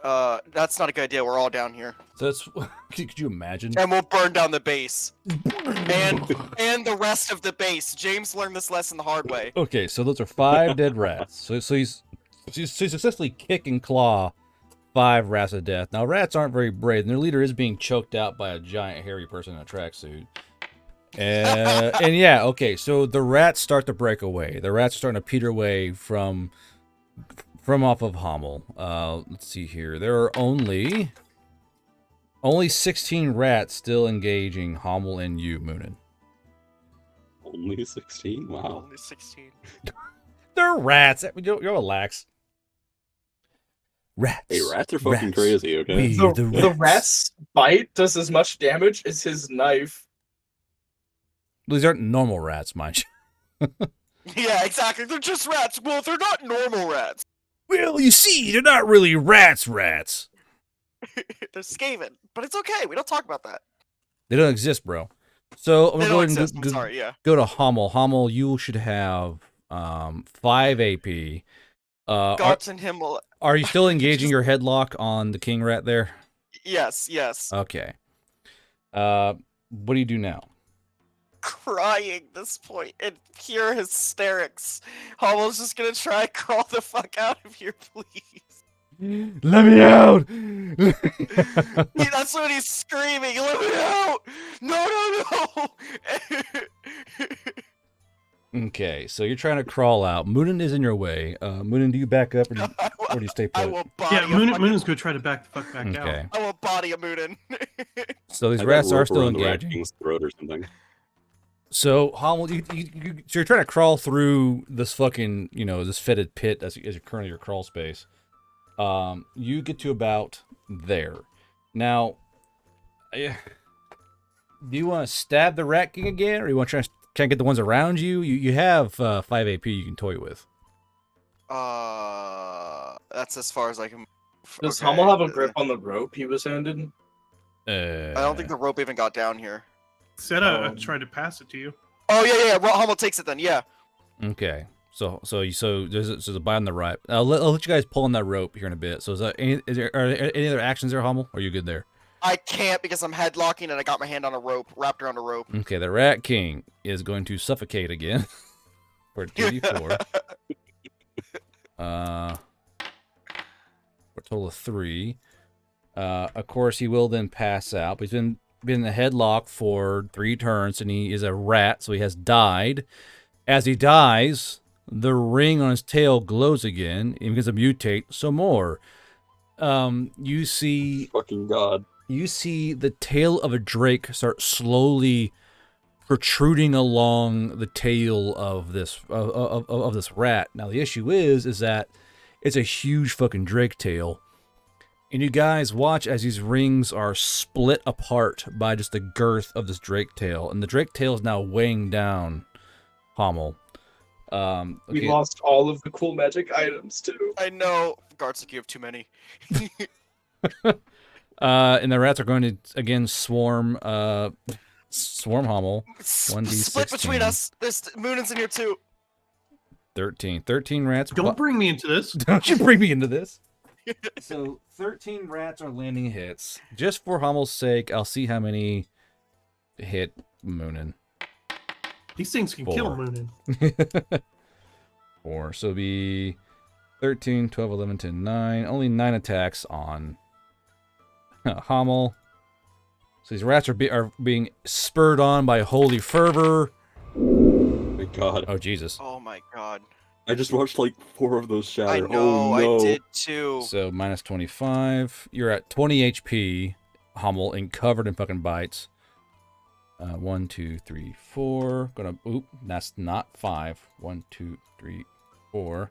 That's not a good idea. We're all down here, So that's. Could you imagine? and we'll burn down the base, and the rest of the base. James learned this lesson the hard way. Okay, so those are 5 dead rats. So he's successfully kick and claw 5 rats to death. Now rats aren't very brave, and their leader is being choked out by a giant hairy person in a tracksuit. And yeah, okay, so the rats start to break away. The rats are starting to peter away from off of Hummel. Let's see here. There are only 16 rats still engaging Hummel and you, Moonin. Only 16? Wow. Only 16. They're rats. You'll relax. Rats. Hey, rats are fucking Rats. crazy, okay? We- The rat's bite does as much damage as his knife. These aren't normal rats, mind you. Yeah, exactly. They're just rats. Well, they're not normal rats. Well, you see, they're not really rats. They're Skaven, but it's okay. We don't talk about that. They don't exist, bro. So I'm They gonna go don't ahead and exist. I'm sorry. Yeah. go to Hummel. Hummel, you should have 5 AP. Guards and Himmel. Are you still engaging your headlock on the king rat there? Yes. Yes. Okay. What do you do now? Crying this point in pure hysterics. Hommel's just gonna try and crawl the fuck out of here, please. Let me out! That's what he's screaming. Let me out! No! Okay, so you're trying to crawl out. Moonin is in your way. Moonin, do you back up or do you stay I put? will body Yeah, a Moon's fucking- going to try to back the fuck back out. Okay. I will body a Moonin. So these I rats got are rope still around the Rat engaging. King's throat or something. So Hummel, so you're trying to crawl through this fucking, this fetid pit as currently your crawl space. You get to about there. Now, do you want to stab the Rat King again, or you want to try and get the ones around you? You have 5 AP you can toy with. That's as far as I can. Does Okay. Hummel have a grip on the rope he was handed? I don't think the rope even got down here. Said I tried to pass it to you. Oh yeah. Well, Hummel takes it then. Yeah. Okay. So there's a buy on the right. I'll let you guys pull on that rope here in a bit. So are there any other actions there, Hummel? Or are you good there? I can't because I'm headlocking and I got my hand on a rope, wrapped around a rope. Okay, the Rat King is going to suffocate again for 2d4. For a total of 3. Of course, he will then pass out. But he's been in the headlock for 3 turns, and he is a rat, so he has died. As he dies, the ring on his tail glows again. He begins to mutate some more. You see Fucking god. you see the tail of a drake start slowly protruding along the tail of this of this rat. Now the issue is that it's a huge fucking drake tail, and you guys watch as these rings are split apart by just the girth of this drake tail, and the drake tail is now weighing down Hummel. We Okay. lost all of the cool magic items too. I know. Guards like you have too many. And the rats are going to again swarm Hummel. 1d16. Split between us. There's Moonin's in here too. 13 rats. Don't bring me into this. Don't you bring me into this. So 13 rats are landing hits. Just for Hummel's sake, I'll see how many hit Moonin. These things can kill 4. Moonin. 4. So it'll be 13, 12, 11, 10, 9. Only 9 attacks on Hummel. So these rats are being spurred on by holy fervor. My God. Oh Jesus. Oh my god. I just watched like 4 of those shatter. I know, Oh no. I did too. So minus 25. You're at 20 HP, Hummel, and covered in fucking bites. 1, 2, 3, 4. Oop, that's not 5. 1, 2, 3, 4.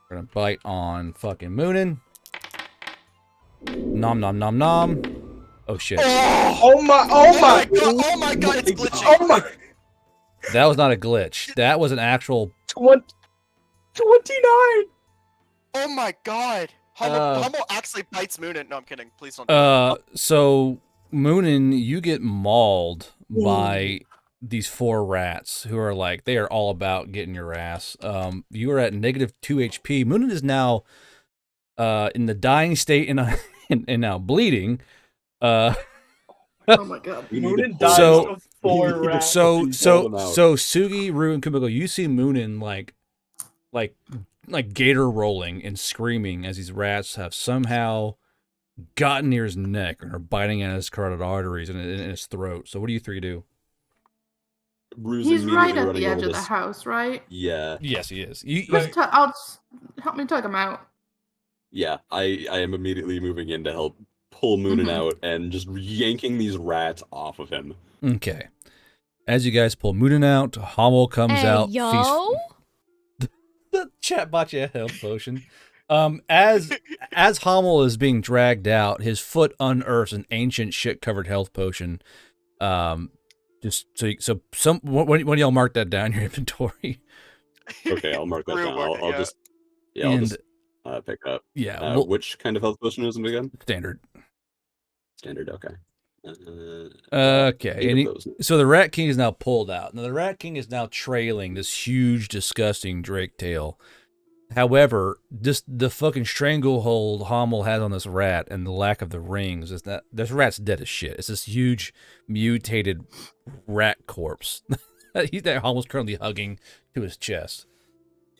Gonna bite on fucking Moonin. Nom nom nom nom. Oh shit. Oh my god, oh my god, it's glitching. Oh my That was not a glitch. That was an actual 29. Oh my god. Hummel actually bites Moonin. No, I'm kidding. Please don't. So Moonin, you get mauled by these 4 rats who are like, they are all about getting your ass. You are at negative 2 HP. Moonin is now in the dying state and now bleeding. Oh my god. Moonin dies So- of 4 rats. So Pull them out. Sugi, Ru, and Kumiko, you see Moonin like gator rolling and screaming as these rats have somehow gotten near his neck and are biting at his carotid arteries and in his throat. So what do you 3 do? Rue's He's right immediately at running the edge over of the this- house, right? Yeah, Yes, he is. Help me tug him out. yeah. I am immediately moving in to help pull Moonin Mhm. out and just yanking these rats off of him. Okay. As you guys pull Moonin out, Hummel comes out. The chat bought you a health potion. As Hummel is being dragged out, his foot unearths an ancient shit-covered health potion. Just so when y'all mark that down in your inventory. Okay, I'll mark that Real down. mark it, I'll yeah. just I'll And- just pick up. Yeah, Which kind of health potion is it again? standard. Standard. Okay. Okay, 8 and of those. so the Rat King is now pulled out. Now the Rat King is now trailing this huge, disgusting drake tail. However, just the fucking stranglehold Hummel has on this rat and the lack of the rings is that this rat's dead as shit. It's this huge, mutated rat corpse that Hummel's currently hugging to his chest.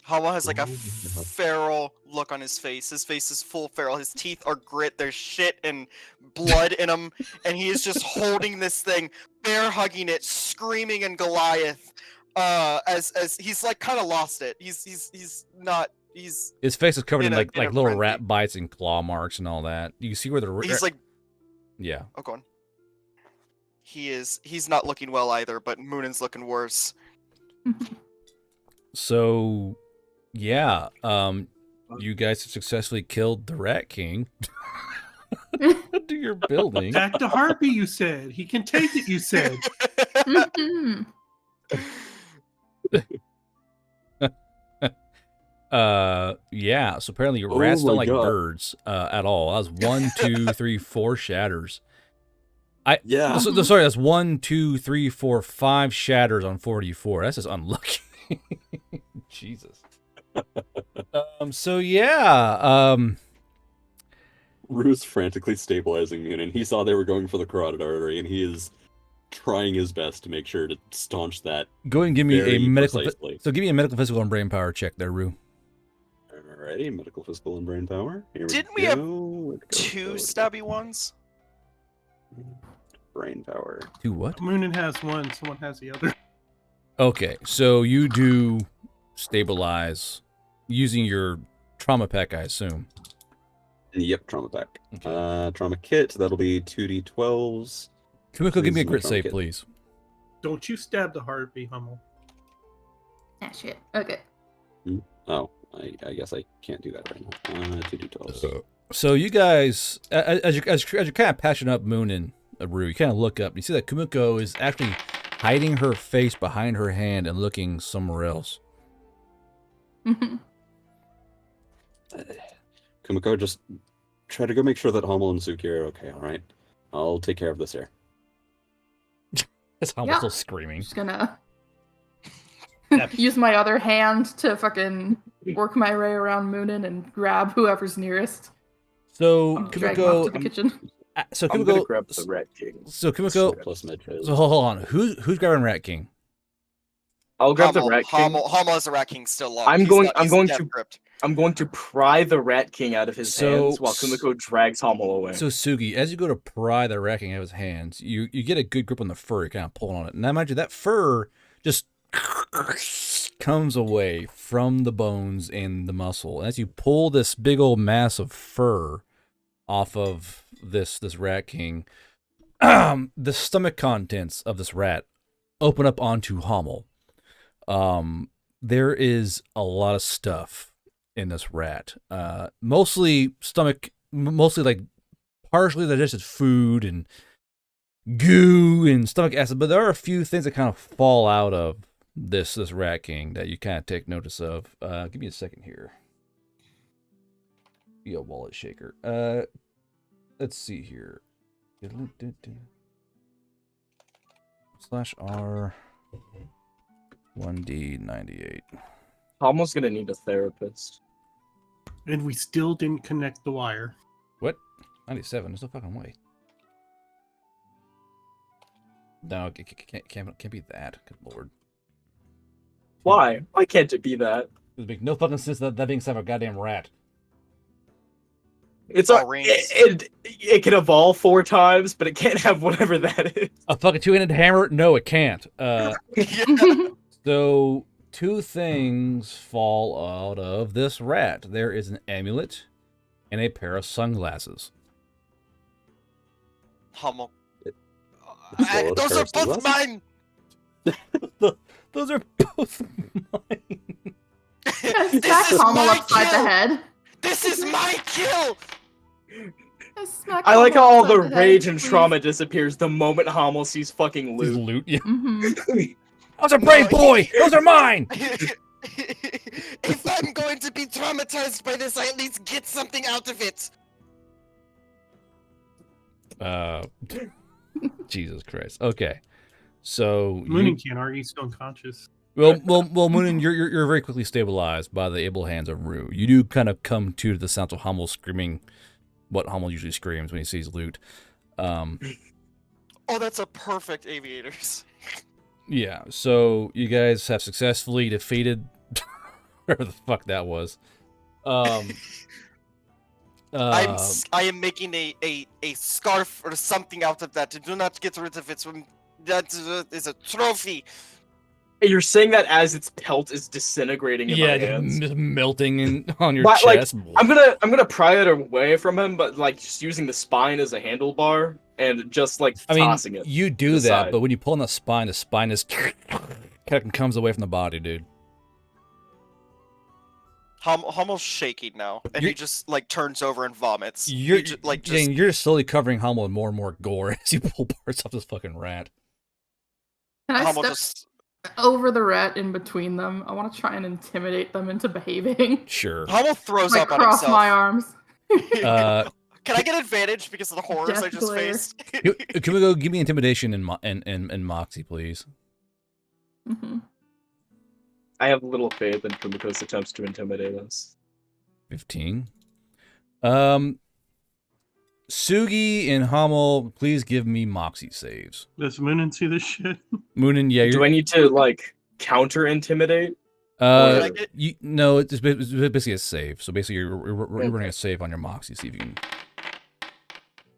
Hummel has like a feral look on his face. His face is full feral. His teeth are grit. There's shit and blood in them, and he is just holding this thing, bear hugging it, screaming in Goliath. As he's like kind of lost it. He's not. He's His face is covered in In a- like in a little frenzy. rat bites and claw marks and all that. You can see where the he's like. yeah. Oh, go on. He's not looking well either, but Moonin's looking worse. So, yeah, you guys have successfully killed the Rat King. To your building. Back to Harpy, you said. He can take it, you said. Mhm. Yeah, so apparently Oh rats don't my like God. birds at all. That was 1, 2, 3, 4 shatters. Yeah. Sorry, that's 1, 2, 3, 4, 5 shatters on 44. That's just unlucky. Jesus. So yeah, Rue's frantically stabilizing Moonin. He saw they were going for the carotid artery, and he is trying his best to make sure to staunch that. go ahead and give me a Very medical. precisely. So give me a medical, physical, and brain power check there, Rue. Alrighty, medical, physical, and brain power. Here Didn't we we have go. Where'd it go? Two Where'd it stabby ones. go? Brain power. To what? Moonin has one, someone has the other. Okay, so you do stabilize using your trauma pack, I assume. Yep, trauma pack. Okay. Trauma kit. That'll be 2d12s. Kumiko, give me a Please, crit no save, kit. please. Don't you stab the Harpy, Hummel. Ah, shit. Okay. Oh, I guess I can't do that right now. 2d12s. So you guys, as you're kind of patching up Moon and Rue, you kind of look up. You see that Kumiko is actually hiding her face behind her hand and looking somewhere else. Mhm. Kumiko, just try to go make sure that Hummel and Suki are okay, alright? I'll take care of this here. That's how I'm Yeah. still screaming. Just gonna use my other hand to fucking work my way around Moonin and grab whoever's nearest. So I'm dragging him off to the Kumiko, kitchen. so I'm gonna Kumiko, grab the Rat King. so Kumiko, Plus med trays. so hold on. Who's grabbing Rat King? I'll grab the Hummel, Rat King. Hummel has the Rat King still locked. I'm going to- death gripped. I'm going to pry the Rat King out of his hands while Kumiko drags Hummel away. So Sugi, as you go to pry the Rat King out of his hands, you get a good grip on the fur. You're kind of pulling on it. Now, mind you, that fur just comes away from the bones and the muscle. And as you pull this big old mass of fur off of this Rat King, the stomach contents of this rat open up onto Hummel. There is a lot of stuff in this rat. Mostly stomach, mostly like partially digested food and goo and stomach acid, but there are a few things that kind of fall out of this Rat King that you kind of take notice of. Give me a second here. Be a wallet shaker. Let's see here. /R 1D98. Hummel's gonna need a therapist. And we still didn't connect the wire. What? 97? There's no fucking way. No, it can't be that. Good lord. Why? Why can't it be that? It would make no fucking sense that being some a goddamn rat. It's it can evolve 4 times, but it can't have whatever that is. A fucking 2-handed hammer? No, it can't. So 2 things fall out of this rat. There is an amulet and a pair of sunglasses. Hummel. Those Those are both mine! Those are both mine. Smack Hummel upside the head. This is my kill! I like how all the Hummel upside head, rage and please. trauma disappears the moment Hummel sees fucking These loot. loot, yeah. Mhm. I was a brave boy! Those are mine! If I'm going to be traumatized by this, I at least get something out of it. Jesus Christ. Okay. So Moonin can't argue, he's still unconscious. well, Moonin, you're very quickly stabilized by the able hands of Rue. You do kind of come to the sounds of Hummel screaming what Hummel usually screams when he sees loot. Oh, that's a perfect aviators. Yeah, so you guys have successfully defeated whatever the fuck that was. I am making a scarf or something out of that. Do not get rid of it. That is a trophy. You're saying that as its pelt is disintegrating in my just hands. melting on your But, like, chest. I'm gonna pry it away from him, but like just using the spine as a handlebar and just like tossing it. You do to the that, side. but when you pull on the spine is kind of comes away from the body, dude. Hummel's shaking now, and he just like turns over and vomits. You're Just you're slowly covering Hummel with more and more gore as you pull parts off this fucking rat. Can I Hummel step just over the rat in between them? I want to try and intimidate them into behaving. Sure. Hummel throws Like up on cross himself. my arms. Can I get advantage because of the horrors I Death just glare. faced? Can we go give me intimidation and Moxie, please? Mhm. I have little faith in Kumiko's attempts to intimidate us. 15. Sugi and Hummel, please give me Moxie saves. Does Moonin see this shit? Moonin, yeah, Do I need to like counter intimidate? No, it's basically a save. So basically, you're running a save on your Moxie. See if you can.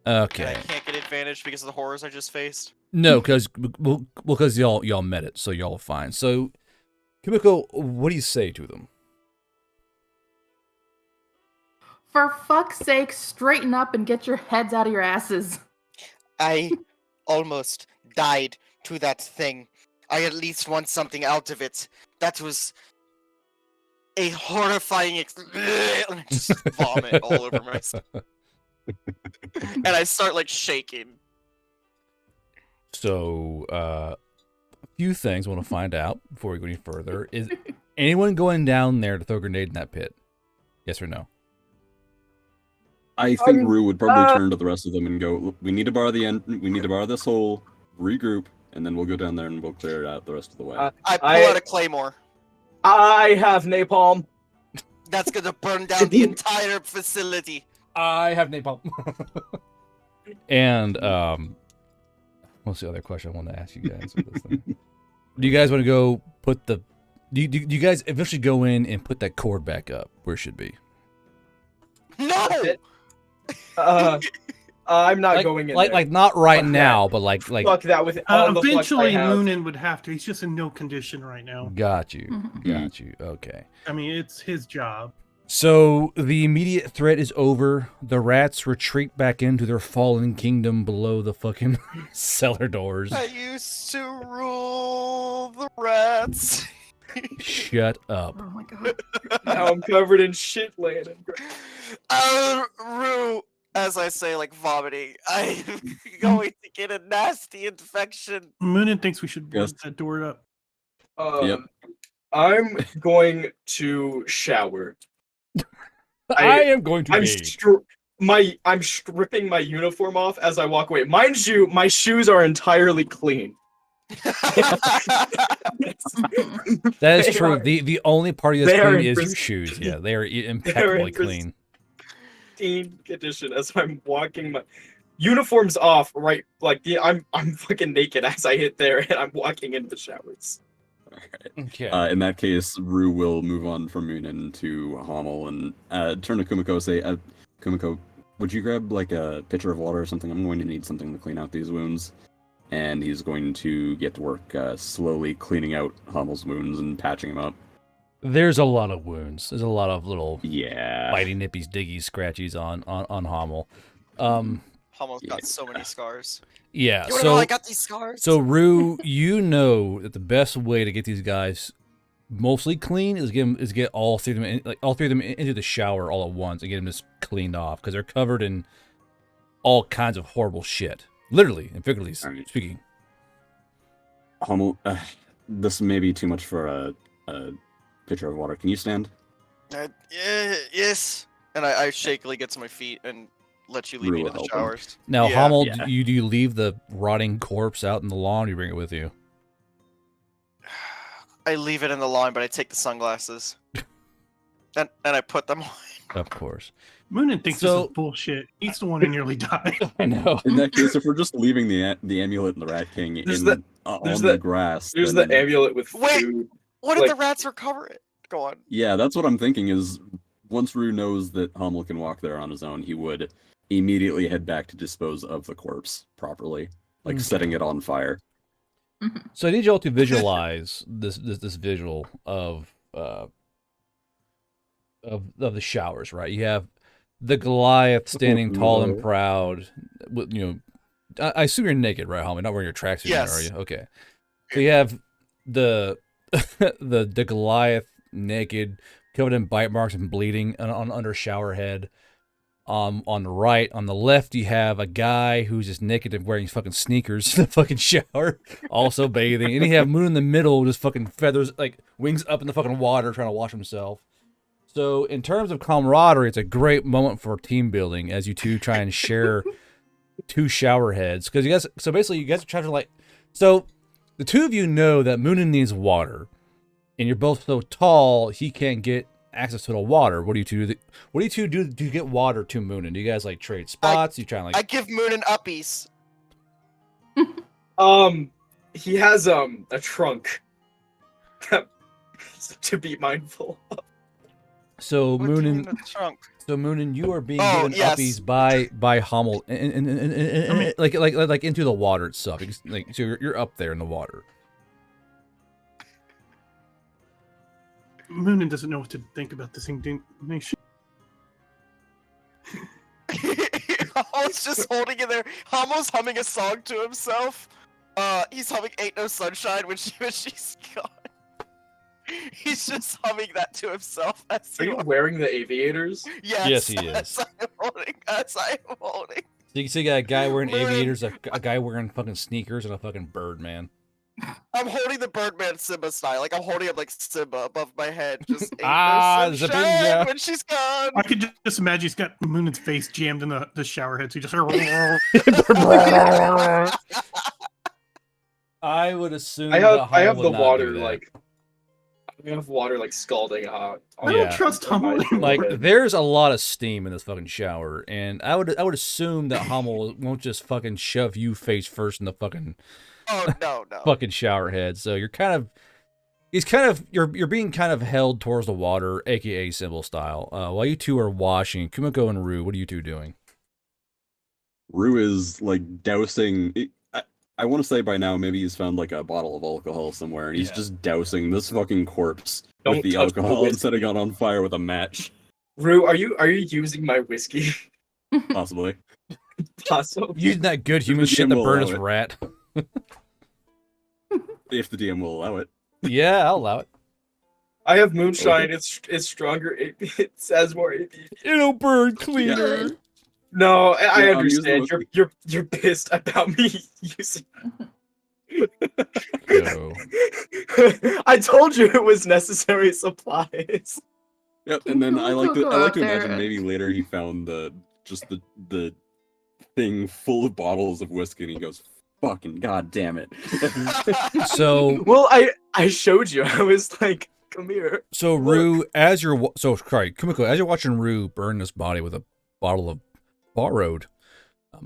And Okay. I can't get advantage because of the horrors I just faced. No, because y'all met it, so y'all are fine. So, Kimiko, what do you say to them? For fuck's sake, straighten up and get your heads out of your asses. I almost died to that thing. I at least want something out of it. That was a horrifying and I just vomit all over myself. And I start like shaking. So, a few things I want to find out before we go any further. Is anyone going down there to throw a grenade in that pit? Yes or no? I think Rue would probably turn to the rest of them and go, "Look, we need to borrow the end. We need to borrow this hole, regroup, and then we'll go down there and we'll clear it out the rest of the way." I pull out a claymore. I have napalm. That's gonna burn down the entire facility. I have napalm. And what's the other question I want to ask you guys? With this thing? Do you guys want to go put the Do you guys eventually go in and put that cord back up where it should be? No. I'm not Like, going in like, there. like not right Fuck now, that. but like, Fuck that with all the flux I Eventually, have. Moonin would have to. He's just in no condition right now. got you, Mhm. got you. Okay. I mean, it's his job. So the immediate threat is over. The rats retreat back into their fallen kingdom below the fucking cellar doors. I used to rule the rats. Shut up. Oh my god. Now I'm covered in shit laying in. Rue, as I say, like vomiting. I'm going to get a nasty infection. Moonin thinks we should board Yes. that door up. Yep. I'm going to shower. I am going to I'm be. I'm stripping my uniform off as I walk away. Mind you, my shoes are entirely clean. That is They true. are- The only part that's they are clean in is your pristine- shoes. Yeah, they are impeccably clean. Pristine condition as I'm walking my uniform's off. Right, like I'm fucking naked as I hit there, and I'm walking into the showers. Okay. In that case, Rue will move on from Moonin to Hommel and turn to Kumiko. Say, Kumiko, would you grab like a pitcher of water or something? I'm going to need something to clean out these wounds. And he's going to get to work slowly cleaning out Hommel's wounds and patching him up. There's a lot of wounds. There's a lot of little Yeah. bitey, nippies, diggies, scratchies on Hommel. Almost got so many scars. Yeah. You wanna know how So I got these scars? So Rue, you know that the best way to get these guys mostly clean is get all three of them into the shower all at once and get them just cleaned off because they're covered in all kinds of horrible shit, literally and figuratively speaking. Hommel, this may be too much for a pitcher of water. Can you stand? Yes. And I shakily get to my feet and let you lead me Rue to will the help him. showers. Now, Yeah. Hommel, Yeah. do you leave the rotting corpse out in the lawn? Or you bring it with you? I leave it in the lawn, but I take the sunglasses. And I put them on. Of course. Moonin thinks So- this is bullshit. He's the one who nearly died. I know. In that case, if we're just leaving the amulet and the Rat King There's in the- on there's the the- grass, There's then- the amulet with Wait. food. What if Like- the rats recover it? Go on. Yeah, that's what I'm thinking. Is once Rue knows that Hommel can walk there on his own, he would immediately head back to dispose of the corpse properly, like Okay. setting it on fire. So I need you all to visualize this visual of the showers, right? You have the Goliath standing tall and proud. With, I assume you're naked, right, homie? Not wearing your tracksuit, Yes. are you? Okay. So you have the the Goliath naked, covered in bite marks and bleeding on under shower head. On the right, on the left, you have a guy who's just naked and wearing fucking sneakers in the fucking shower, also bathing. And you have Moon in the middle, just fucking feathers, like wings up in the fucking water, trying to wash himself. So, in terms of camaraderie, it's a great moment for team building as you two try and share two shower heads. Because you guys, so basically, you guys are trying to so the two of you know that Moonin needs water, and you're both so tall, he can't get access to the water. What do you two do? What do you two do to get water to Moonin? Do you guys trade spots? You try and I give Moon an uppies. He has a trunk to be mindful of. So What do you mean Moonin, the trunk? you are being Oh, given yes. uppies by Hummel, and like into the water itself. So you're up there in the water. Moonin doesn't know what to think about this indignation. Hamil's just holding it there. Hamil's humming a song to himself. He's humming "Ain't No Sunshine" when she's gone. He's just humming that to himself. Are you wearing the aviators? Yes, he is. As I am holding. So you can see a guy wearing Moonin. aviators, a guy wearing fucking sneakers, and a fucking Birdman. I'm holding the Birdman Simba style. Like I'm holding up like Simba above my head. Just ain't Ah, no Zabinga. sunshine when she's gone. I could just imagine he's got Moonin's face jammed in the shower head, so he just. I would assume I that have Hummel the would not water do that. I have water scalding hot. I Yeah. don't trust Hummel anymore. Like, there's a lot of steam in this fucking shower, and I would assume that Hummel won't just fucking shove you face first in the fucking Oh no. fucking shower head. So you're kind of He's kind of you're being kind of held towards the water, aka symbol style. While you two are washing, Kumiko and Rue, what are you two doing? Rue is like dousing. I want to say by now maybe he's found like a bottle of alcohol somewhere, and he's just dousing this fucking corpse with Don't the touch the alcohol and whiskey. setting it on fire with a match. Rue, are you using my whiskey? Possibly. Possible. Using that good human The shit DM to will burn allow his it. rat. If the DM will allow it. Yeah, I'll allow it. I have moonshine. Okay. It's stronger. It says more ABV. It'll burn cleaner. Good. No, I Yeah, I'm using the understand. whiskey. You're pissed about me using. So, I told you it was necessary supplies. Yep, and then I like to Go I like out to there imagine and- maybe later he found the thing full of bottles of whiskey and he goes, fucking god damn it. so Well, I showed you. I was like, come here. Rue, as you're Kumiko, as you're watching Rue burn this body with a bottle of borrowed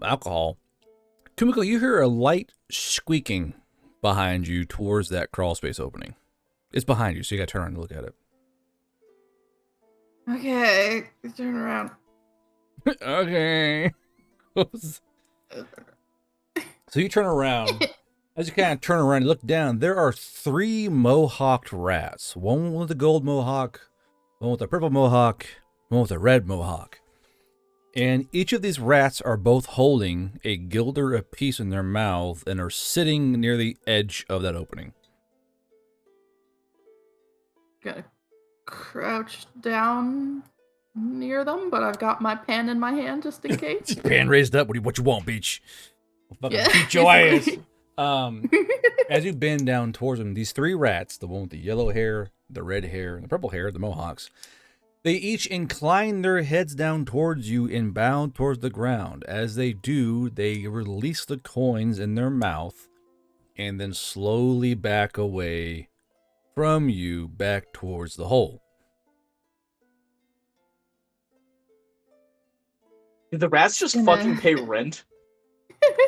alcohol, Kumiko, you hear a light squeaking behind you towards that crawl space opening. It's behind you, so you gotta turn around and look at it. Okay, turn around. Okay. So you turn around. As you kind of turn around and look down, there are 3 mohawked rats. One with a gold mohawk, one with a purple mohawk, one with a red mohawk. And each of these rats are both holding a guilder apiece in their mouth and are sitting near the edge of that opening. Gotta crouch down near them, but I've got my pen in my hand just in case. Pan raised up. What you want, beach? I'll fucking Yeah, beat your ass. basically. As you bend down towards them, these 3 rats, the one with the yellow hair, the red hair, and the purple hair, the mohawks, they each incline their heads down towards you and bow towards the ground. As they do, they release the coins in their mouth and then slowly back away from you back towards the hole. Did the rats just Gonna- fucking pay rent?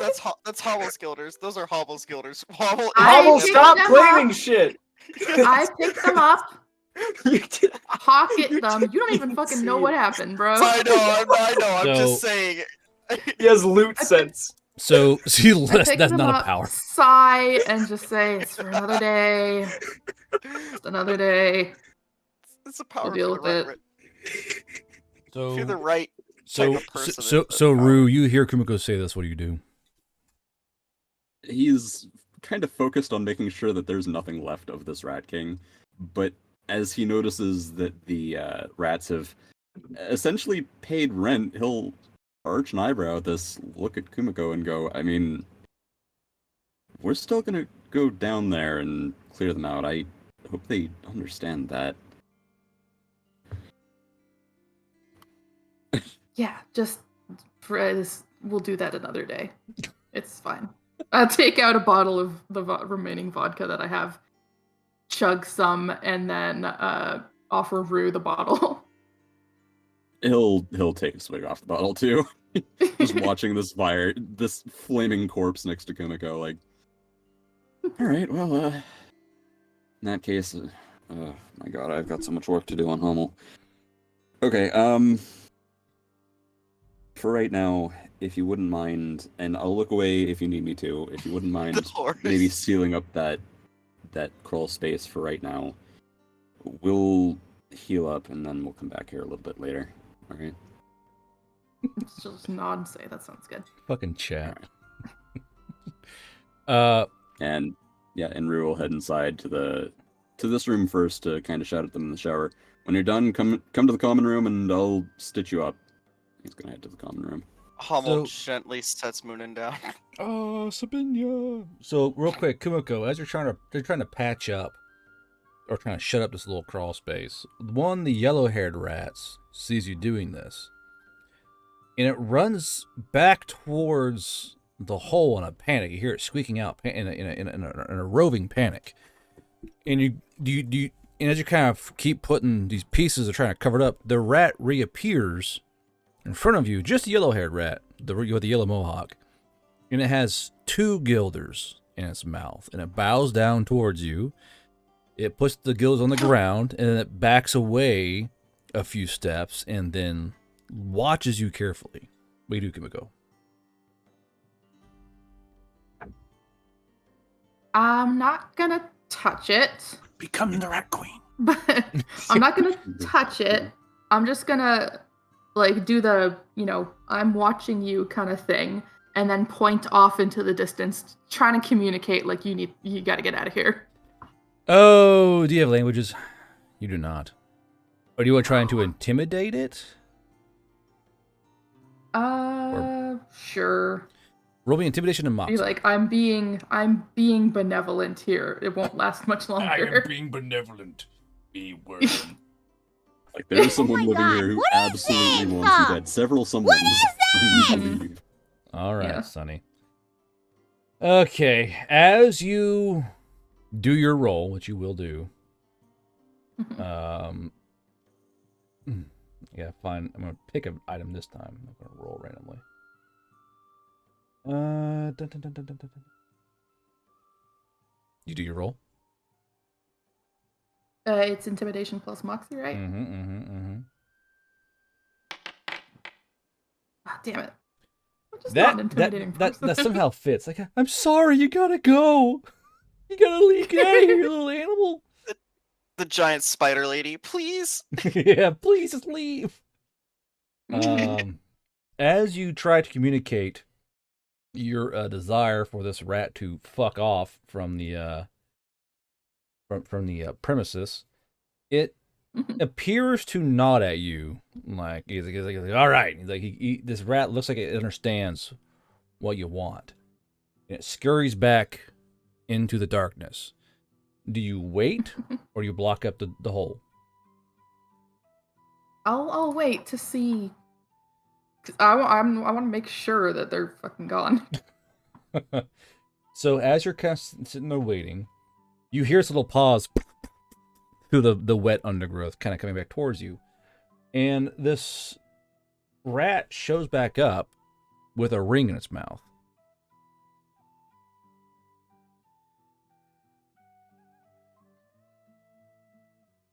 That's hobble skilders. Those are hobble skilders. Hobble. I Hobble, picked stop them claiming up. shit. I picked them up, You did- pocket them. You don't even fucking know what happened, bro. I know. I'm So- just saying. He has loot sense. So I that's pick them not up, a power. sigh, and just say, it's for another day. Just another day. It's a power. deal for the with right- So If you're the right So, type of person, so, it's a so, power. Rue, you hear Kumiko say this. What do you do? He's kind of focused on making sure that there's nothing left of this Rat King, but as he notices that the rats have essentially paid rent, he'll arch an eyebrow at this, look at Kumiko and go, I mean, we're still gonna go down there and clear them out. I hope they understand that. Yeah, just for this, we'll do that another day. It's fine. I'll take out a bottle of the remaining vodka that I have, chug some, and then offer Rue the bottle. He'll take a swig off the bottle too. Just watching this flaming corpse next to Kumiko, like, all right, well, in that case, oh my god, I've got so much work to do on Hummel. Okay, for right now, if you wouldn't mind, and I'll look away if you need me to, if you wouldn't mind Dolores. maybe sealing up that crawl space for right now, we'll heal up and then we'll come back here a little bit later. All right? She'll just nod and say, that sounds good. Fucking chat. And yeah, and Rue will head inside to this room first to kind of shout at them in the shower. When you're done, come to the common room and I'll stitch you up. He's gonna head to the common room. Hummel gently sets Moonin down. Oh, Sabinya. So real quick, Kumiko, as they're trying to patch up or trying to shut up this little crawl space, one of the yellow-haired rats sees you doing this, and it runs back towards the hole in a panic. You hear it squeaking out in a roving panic, and you and as you kind of keep putting these pieces of trying to cover it up, the rat reappears in front of you, just a yellow-haired rat, with the yellow mohawk, and it has 2 guilders in its mouth, and it bows down towards you, It puts the gills on the ground, and then it backs away a few steps, and then watches you carefully. What do you do, Kimiko? I'm not gonna touch it. Become the rat queen. But I'm not gonna touch it. I'm just gonna like do the, I'm watching you kind of thing, and then point off into the distance, trying to communicate like you gotta get out of here. Oh, do you have languages? You do not. Or do you want trying to intimidate it? Sure. Roll me intimidation and Be moxie. like, I'm being benevolent here. It won't last much longer. I am being benevolent. Be worm. Like there's someone living here who absolutely wants you dead. Several someones for you to leave. All right, Yeah. Sonny. Okay, as you do your roll, which you will do. Yeah, fine. I'm gonna pick an item this time. I'm not gonna roll randomly. Dun, dun, dun, dun, dun, dun, dun. You do your roll. It's intimidation plus moxie, right? Ah, damn it. I'm just not an intimidating person. That somehow fits. Like, I'm sorry, you gotta go. You gotta leave. Get out of here, you little animal. The giant spider lady, please. Yeah, please just leave. As you try to communicate your desire for this rat to fuck off from the premises, it appears to nod at you like he's like all right. He's like this rat looks like it understands what you want, and it scurries back into the darkness. Do you wait or do you block up the hole? I'll wait to see. 'Cause I want to make sure that they're fucking gone. So as you're kind of sitting there waiting, you hear this little pause through the wet undergrowth, kind of coming back towards you, and this rat shows back up with a ring in its mouth.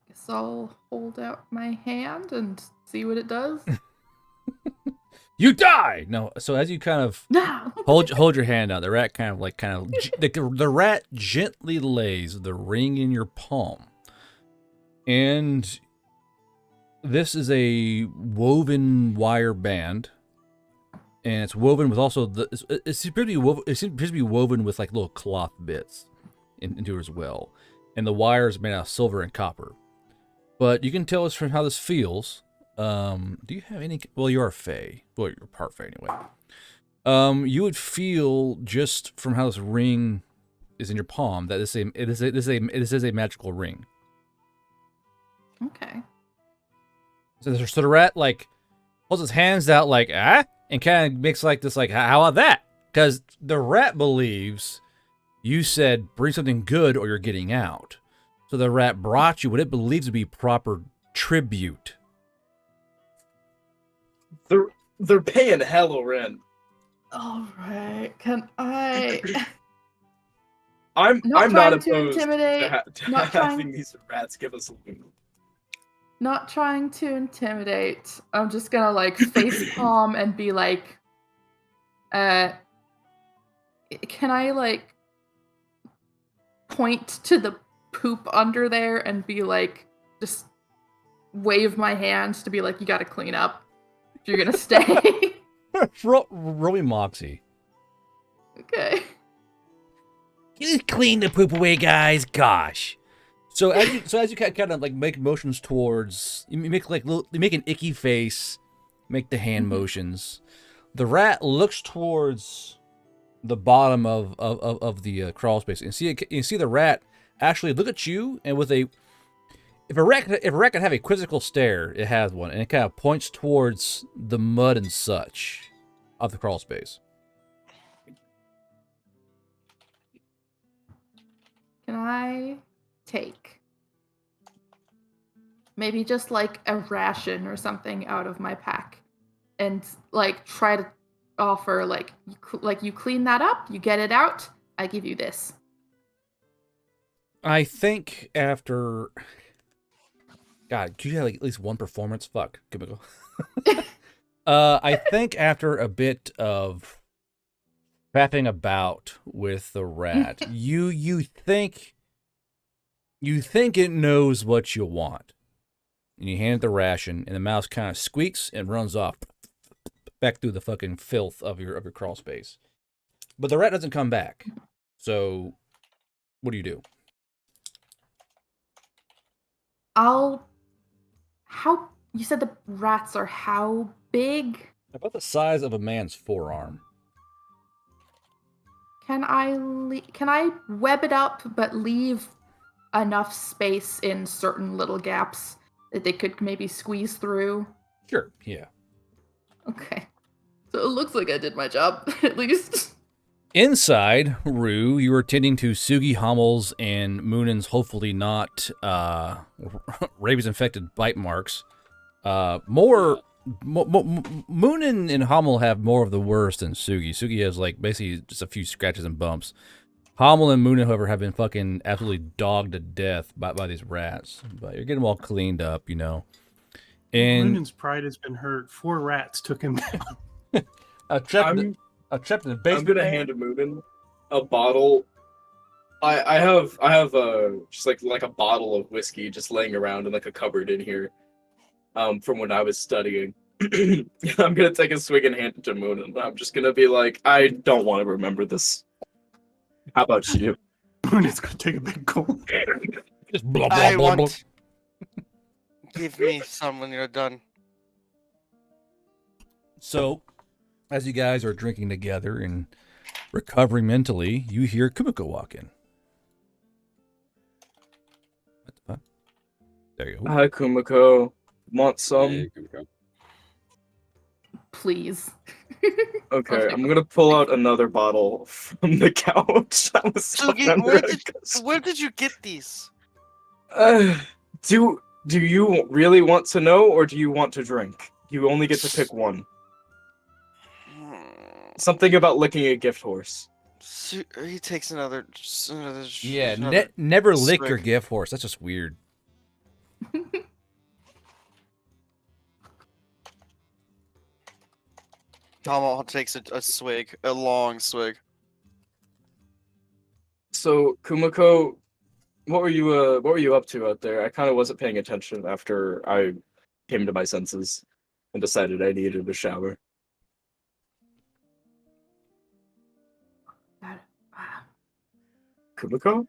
Guess I'll hold out my hand and see what it does. You die! No, so as you kind of No. hold your hand out, the rat the rat gently lays the ring in your palm. And this is a woven wire band. And it's woven with also it seems to be woven with like little cloth bits into it as well. And the wire is made out of silver and copper. But you can tell us from how this feels. Do you have any? Well, you are Fae. Well, you're part Fae anyway. You would feel just from how this ring is in your palm that it is a magical ring. Okay. So the rat like holds his hands out like and kind of makes like this like how about that? Because the rat believes you said bring something good or you're getting out. So the rat brought you what it believes to be proper tribute. They're paying hella rent. All right. Can I? I'm Not not trying to opposed intimidate, to not having trying- these rats give us loot. Not trying to intimidate. I'm just gonna like face palm and be like, can I like point to the poop under there and be like, just wave my hands to be like, you gotta clean up if you're gonna stay. Roll me Moxie. Okay. You clean the poop away, guys. Gosh. So as you kind of like make motions towards, you make you make an icky face, make the hand motions. The rat looks towards the bottom of the crawl space, and you see the rat actually look at you, and with a if a rat could have a quizzical stare, it has one, and it kind of points towards the mud and such of the crawl space. Can I take maybe just like a ration or something out of my pack and like try to offer like you clean that up, you get it out, I give you this. I think after... God, could you have like, at least one performance? Fuck. Give me a go. I think after a bit of faffing about with the rat, you think it knows what you want. And you hand it the ration, and the mouse kind of squeaks and runs off back through the fucking filth of your crawl space. But the rat doesn't come back. So, what do you do? How you said the rats are how big? About the size of a man's forearm. Can I web it up but leave enough space in certain little gaps that they could maybe squeeze through? Sure, yeah. Okay. So it looks like I did my job, at least. Inside, Rue, you are tending to Sugi Hummel's and Moonin's hopefully not rabies-infected bite marks. Moonin and Hummel have more of the worst than Sugi. Sugi has like basically just a few scratches and bumps. Hummel and Moonin, however, have been fucking absolutely dogged to death by these rats. But you're getting them all cleaned up, you know. And Moonen's pride has been hurt. 4 rats took him down. trapped in the basement. I'm gonna hand Moonin a bottle. I have just like a bottle of whiskey just laying around in like a cupboard in here. From when I was studying. I'm gonna take a swig and hand it to Moonin. I'm just gonna be like, I don't want to remember this. How about you? Moonen's gonna take a big gulp. Just blah, blah, I blah, blah. want. Give me some when you're done. So, as you guys are drinking together and recovering mentally, you hear Kumiko walk in. What the fuck? There you go. Hi, Kumiko. Want some? Hey, Kumiko. Please. Okay, I'm gonna pull out another bottle from the couch. I was stuck Sugi, under where did you get these? Do you really want to know, or do you want to drink? You only get to pick one. Something about licking a gift horse. He takes another. Yeah, another never lick your swig. gift horse. That's just weird. Tomo takes a swig, a long swig. So, Kumiko, what were you up to out there? I kind of wasn't paying attention after I came to my senses and decided I needed a shower. Kumiko?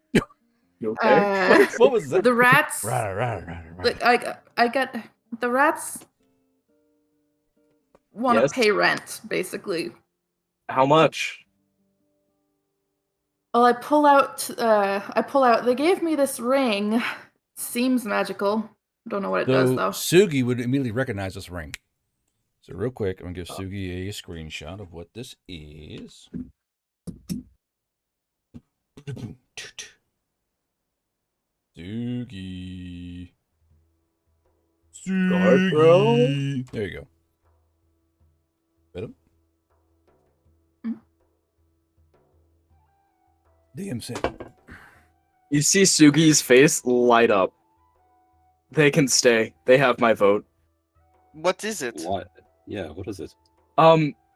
You okay? What was that? The rats. Right. Like I got the rats want to Yes? pay rent, basically. How much? Well, I pull out. They gave me this ring. Seems magical. Don't know what it does So though. Sugi would immediately recognize this ring. So real quick, I'm gonna give Sugi a screenshot of what this is. Sugi. ahead, bro. There you go. Hit him. DMC. You see Sugi's face light up. They can stay. They have my vote. What is it? What? Yeah, what is it?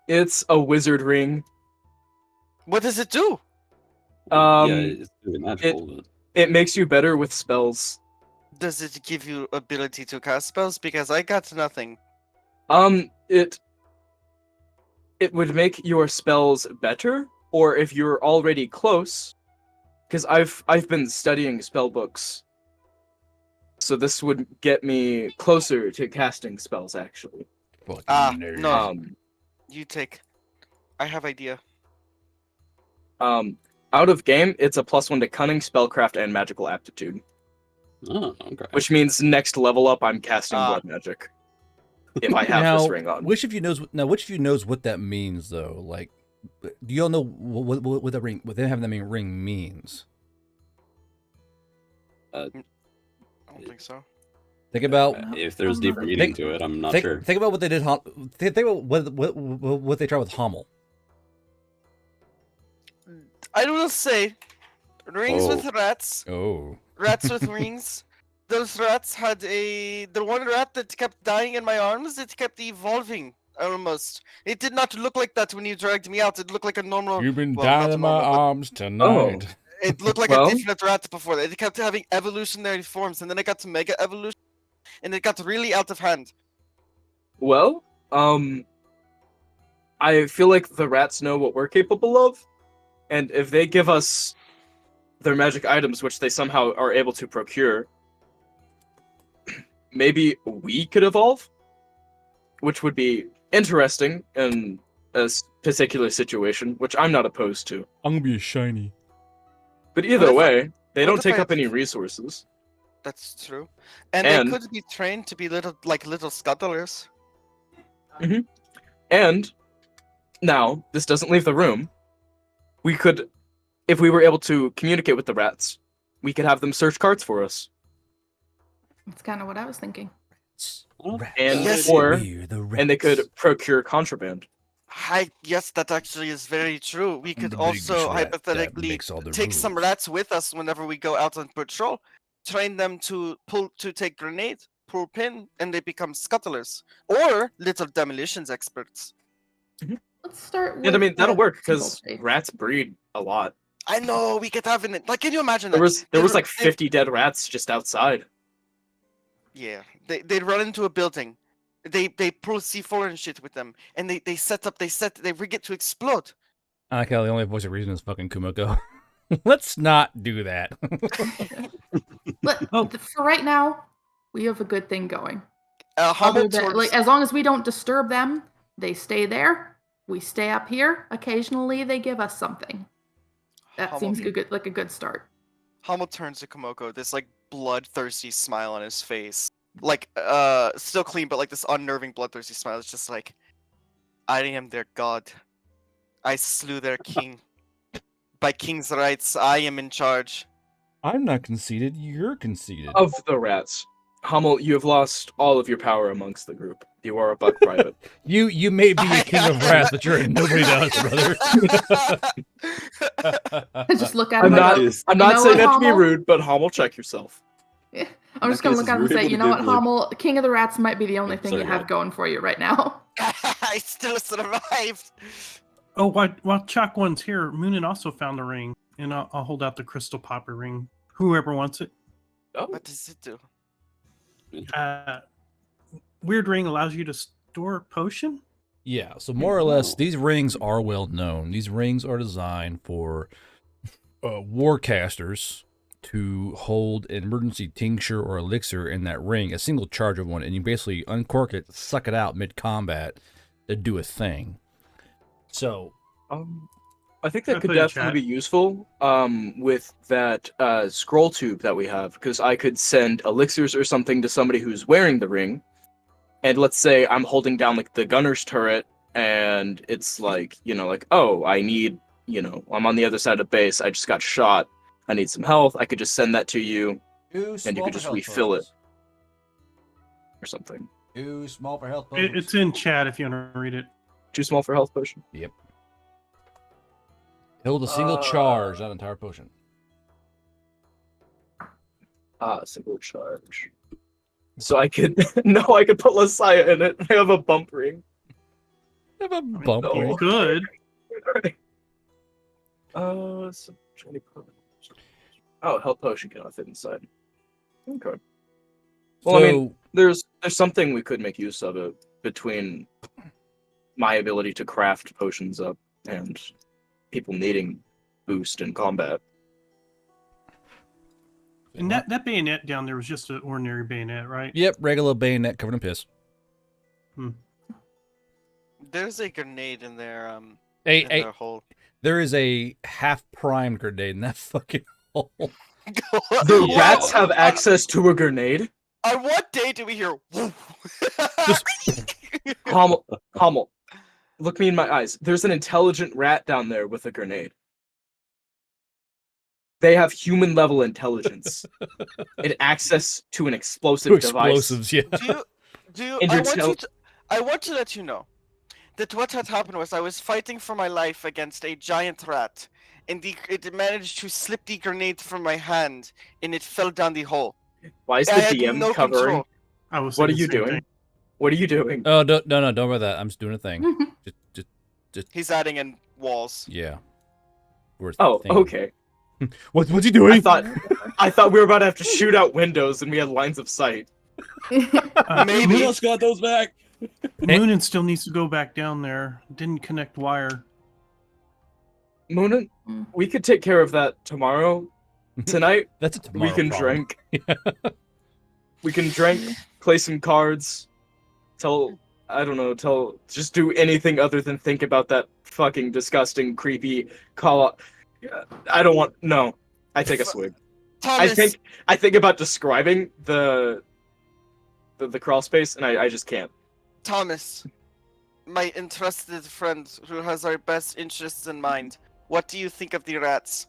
It's a wizard ring. What does it do? Yeah, it's really magical. but- It makes you better with spells. Does it give you ability to cast spells? Because I got nothing. It would make your spells better, or if you're already close, because I've been studying spell books, so this would get me closer to casting spells. Actually, Fucking Ah, nerd. no. You take. I have idea. out of game, it's a +1 to cunning, spellcraft, and magical aptitude, Oh, okay. which means next level up, I'm casting blood magic. If I have this ring on. Which of you knows what that means though? Like, do you all know what that ring, what them having that ring means? I don't think so. Think about If there's deeper meaning to it, I'm not sure. Think about what they did. Think about what they tried with Hummel. I will say, Rings Oh. with rats. Oh. Rats with rings. Those rats had the one rat that kept dying in my arms. It kept evolving almost. It did not look like that when you dragged me out. It looked like a normal. You've been well, not dying a in my normal, but arms tonight. it looked like Well- a different rat before that. It kept having evolutionary forms, and then it got to mega evolution, and it got really out of hand. Well, I feel like the rats know what we're capable of, and if they give us their magic items, which they somehow are able to procure, maybe we could evolve, which would be interesting in a particular situation, which I'm not opposed to. I'm gonna be a shiny. But either if I- way, they what don't if take I- up any resources. That's true. And And- they could be trained to be little scuttlers. And now, this doesn't leave the room. We could, if we were able to communicate with the rats, we could have them search carts for us. That's kind of what I was thinking. Rats. And Yes. or We're the rats. and they could procure contraband. Yes, that actually is very true. We I'm could the also biggest rat that hypothetically makes all the take some rules. rats with us whenever we go out on patrol, train them to take grenade, pull pin, and they become scuttlers or little demolitions experts. Let's start with. And I mean that'll the work single because shape. rats breed a lot. I know we could have it. Like, can you imagine There that? was They- like 50 dead rats just outside. Yeah, they'd run into a building. They pull C4 and shit with them, and they rig it to explode. I like how the only voice of reason is fucking Kumiko. Let's not do that. But Oh. for right now, we have a good thing going. Hummel Other than, towards- like, as long as we don't disturb them, they stay there. We stay up here. Occasionally, they give us something. That Hummel- seems good, like a good start. Hummel turns to Komoko, this like bloodthirsty smile on his face. Like still clean, but like this unnerving bloodthirsty smile. It's just like, I am their god. I slew their king. By king's rights, I am in charge. I'm not conceited. You're conceited. Of the rats, Hummel, you have lost all of your power amongst the group. You are a buck private. You may be a king of rats, but you're a nobody to us, brother. I just look at I'm him. not. and Is- I'm You not know saying what, that to be Hummel? rude, but Hummel, check yourself. go, I'm just In gonna that look case, at him and we're say, able you to know what, give, like- Hummel, King of the Rats might be the only Oh, thing sorry, you have yeah. going for you right now. I still survived. Oh, while Chalk One's here, Moonin also found a ring, and I'll hold out the crystal popper ring. Whoever wants it. Oh, What does it do? Weird ring allows you to store a potion. Yeah, so more or less, Wow. these rings are well known. These rings are designed for warcasters to hold an emergency tincture or elixir in that ring, a single charge of one, and you basically uncork it, suck it out mid-combat to do a thing. So, I think Can I that could put it in definitely chat? be useful. With that scroll tube that we have, because I could send elixirs or something to somebody who's wearing the ring, and let's say I'm holding down like the gunner's turret, and it's like like oh I need I'm on the other side of base. I just got shot. I need some health. I could just send that to you too And you could just refill it. or something. Too small for health It's in chat if you want to read it. Too small for health potion. Hold a single charge, not an entire potion. Single charge. So I could I could put Lasaya in it. I have a bump ring. Have a bump no. ring. Good. So oh, health potion cannot fit inside. Okay. Well, I mean, there's something we could make use of it between my ability to craft potions up and people needing boost in combat. And that bayonet down there was just an ordinary bayonet, right? Yep, regular bayonet covered in piss. There's a grenade in there. Hey, In hey, their hole. there is a half-primed grenade in that fucking hole. The Yeah. rats have access to a grenade. On what day do we hear? "Woo"? Hummel, look me in my eyes. There's an intelligent rat down there with a grenade. They have human level intelligence and access to an explosive device. Explosives, yeah. Do you? And I want to let you know that what had happened was I was fighting for my life against a giant rat, and it managed to slip the grenade from my hand, and it fell down the hole. Why is I the had DM no covering? control. I was. What are saying the you same doing? thing. What are you doing? Oh, no, don't worry about that. I'm just doing a thing. just He's adding in walls. yeah. We're Oh, thinking. okay. What's he doing? I thought we were about to have to shoot out windows and we had lines of sight. Maybe. Who else got those back? Moonin still needs to go back down there. Didn't connect wire. Moonin, we could take care of that tomorrow. Tonight, That's a tomorrow we can problem. drink. We can drink, play some cards, just do anything other than think about that fucking disgusting, creepy call. I don't want. No, I take a swig. Thomas, I think about describing the crawl space, and I just can't. Thomas, my entrusted friend who has our best interests in mind. What do you think of the rats?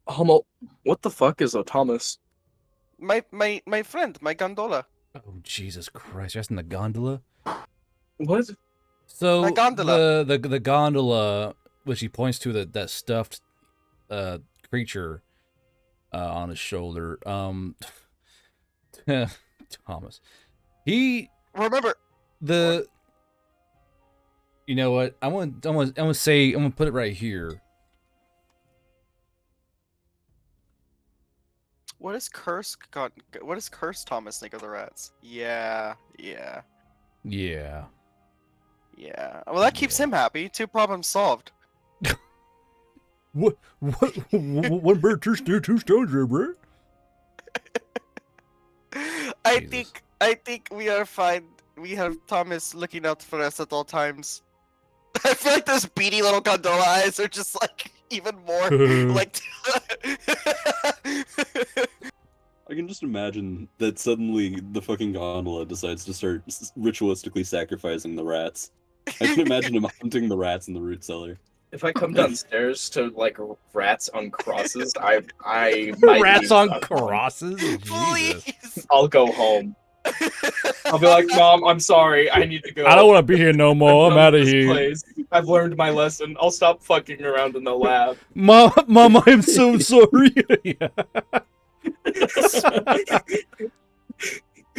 Hummel, what the fuck is a Thomas? My friend, my gondola. Oh, Jesus Christ. You're asking the gondola? What? So, My gondola. the gondola, which he points to that stuffed creature on his shoulder. Thomas. He Remember, you know what? I'm gonna put it right here. what does Curse Thomas think of the rats? Yeah. Well, that keeps him happy. 2 problems solved. What one bird, two stones there, bro? I Jesus. think we are fine. We have Thomas looking out for us at all times. I feel like those beady little gondola eyes are just like even more like. I can just imagine that suddenly the fucking gondola decides to start ritualistically sacrificing the rats. I can imagine him hunting the rats in the root cellar. If I come downstairs to like rats on crosses, I might Rats leave on that crosses? Jesus. Please. I'll go home. I'll be like, Mom, I'm sorry. I need to go. I don't want to be here no more. I'm done out of with this here. place. I've learned my lesson. I'll stop fucking around in the lab. Mom, I'm so sorry. They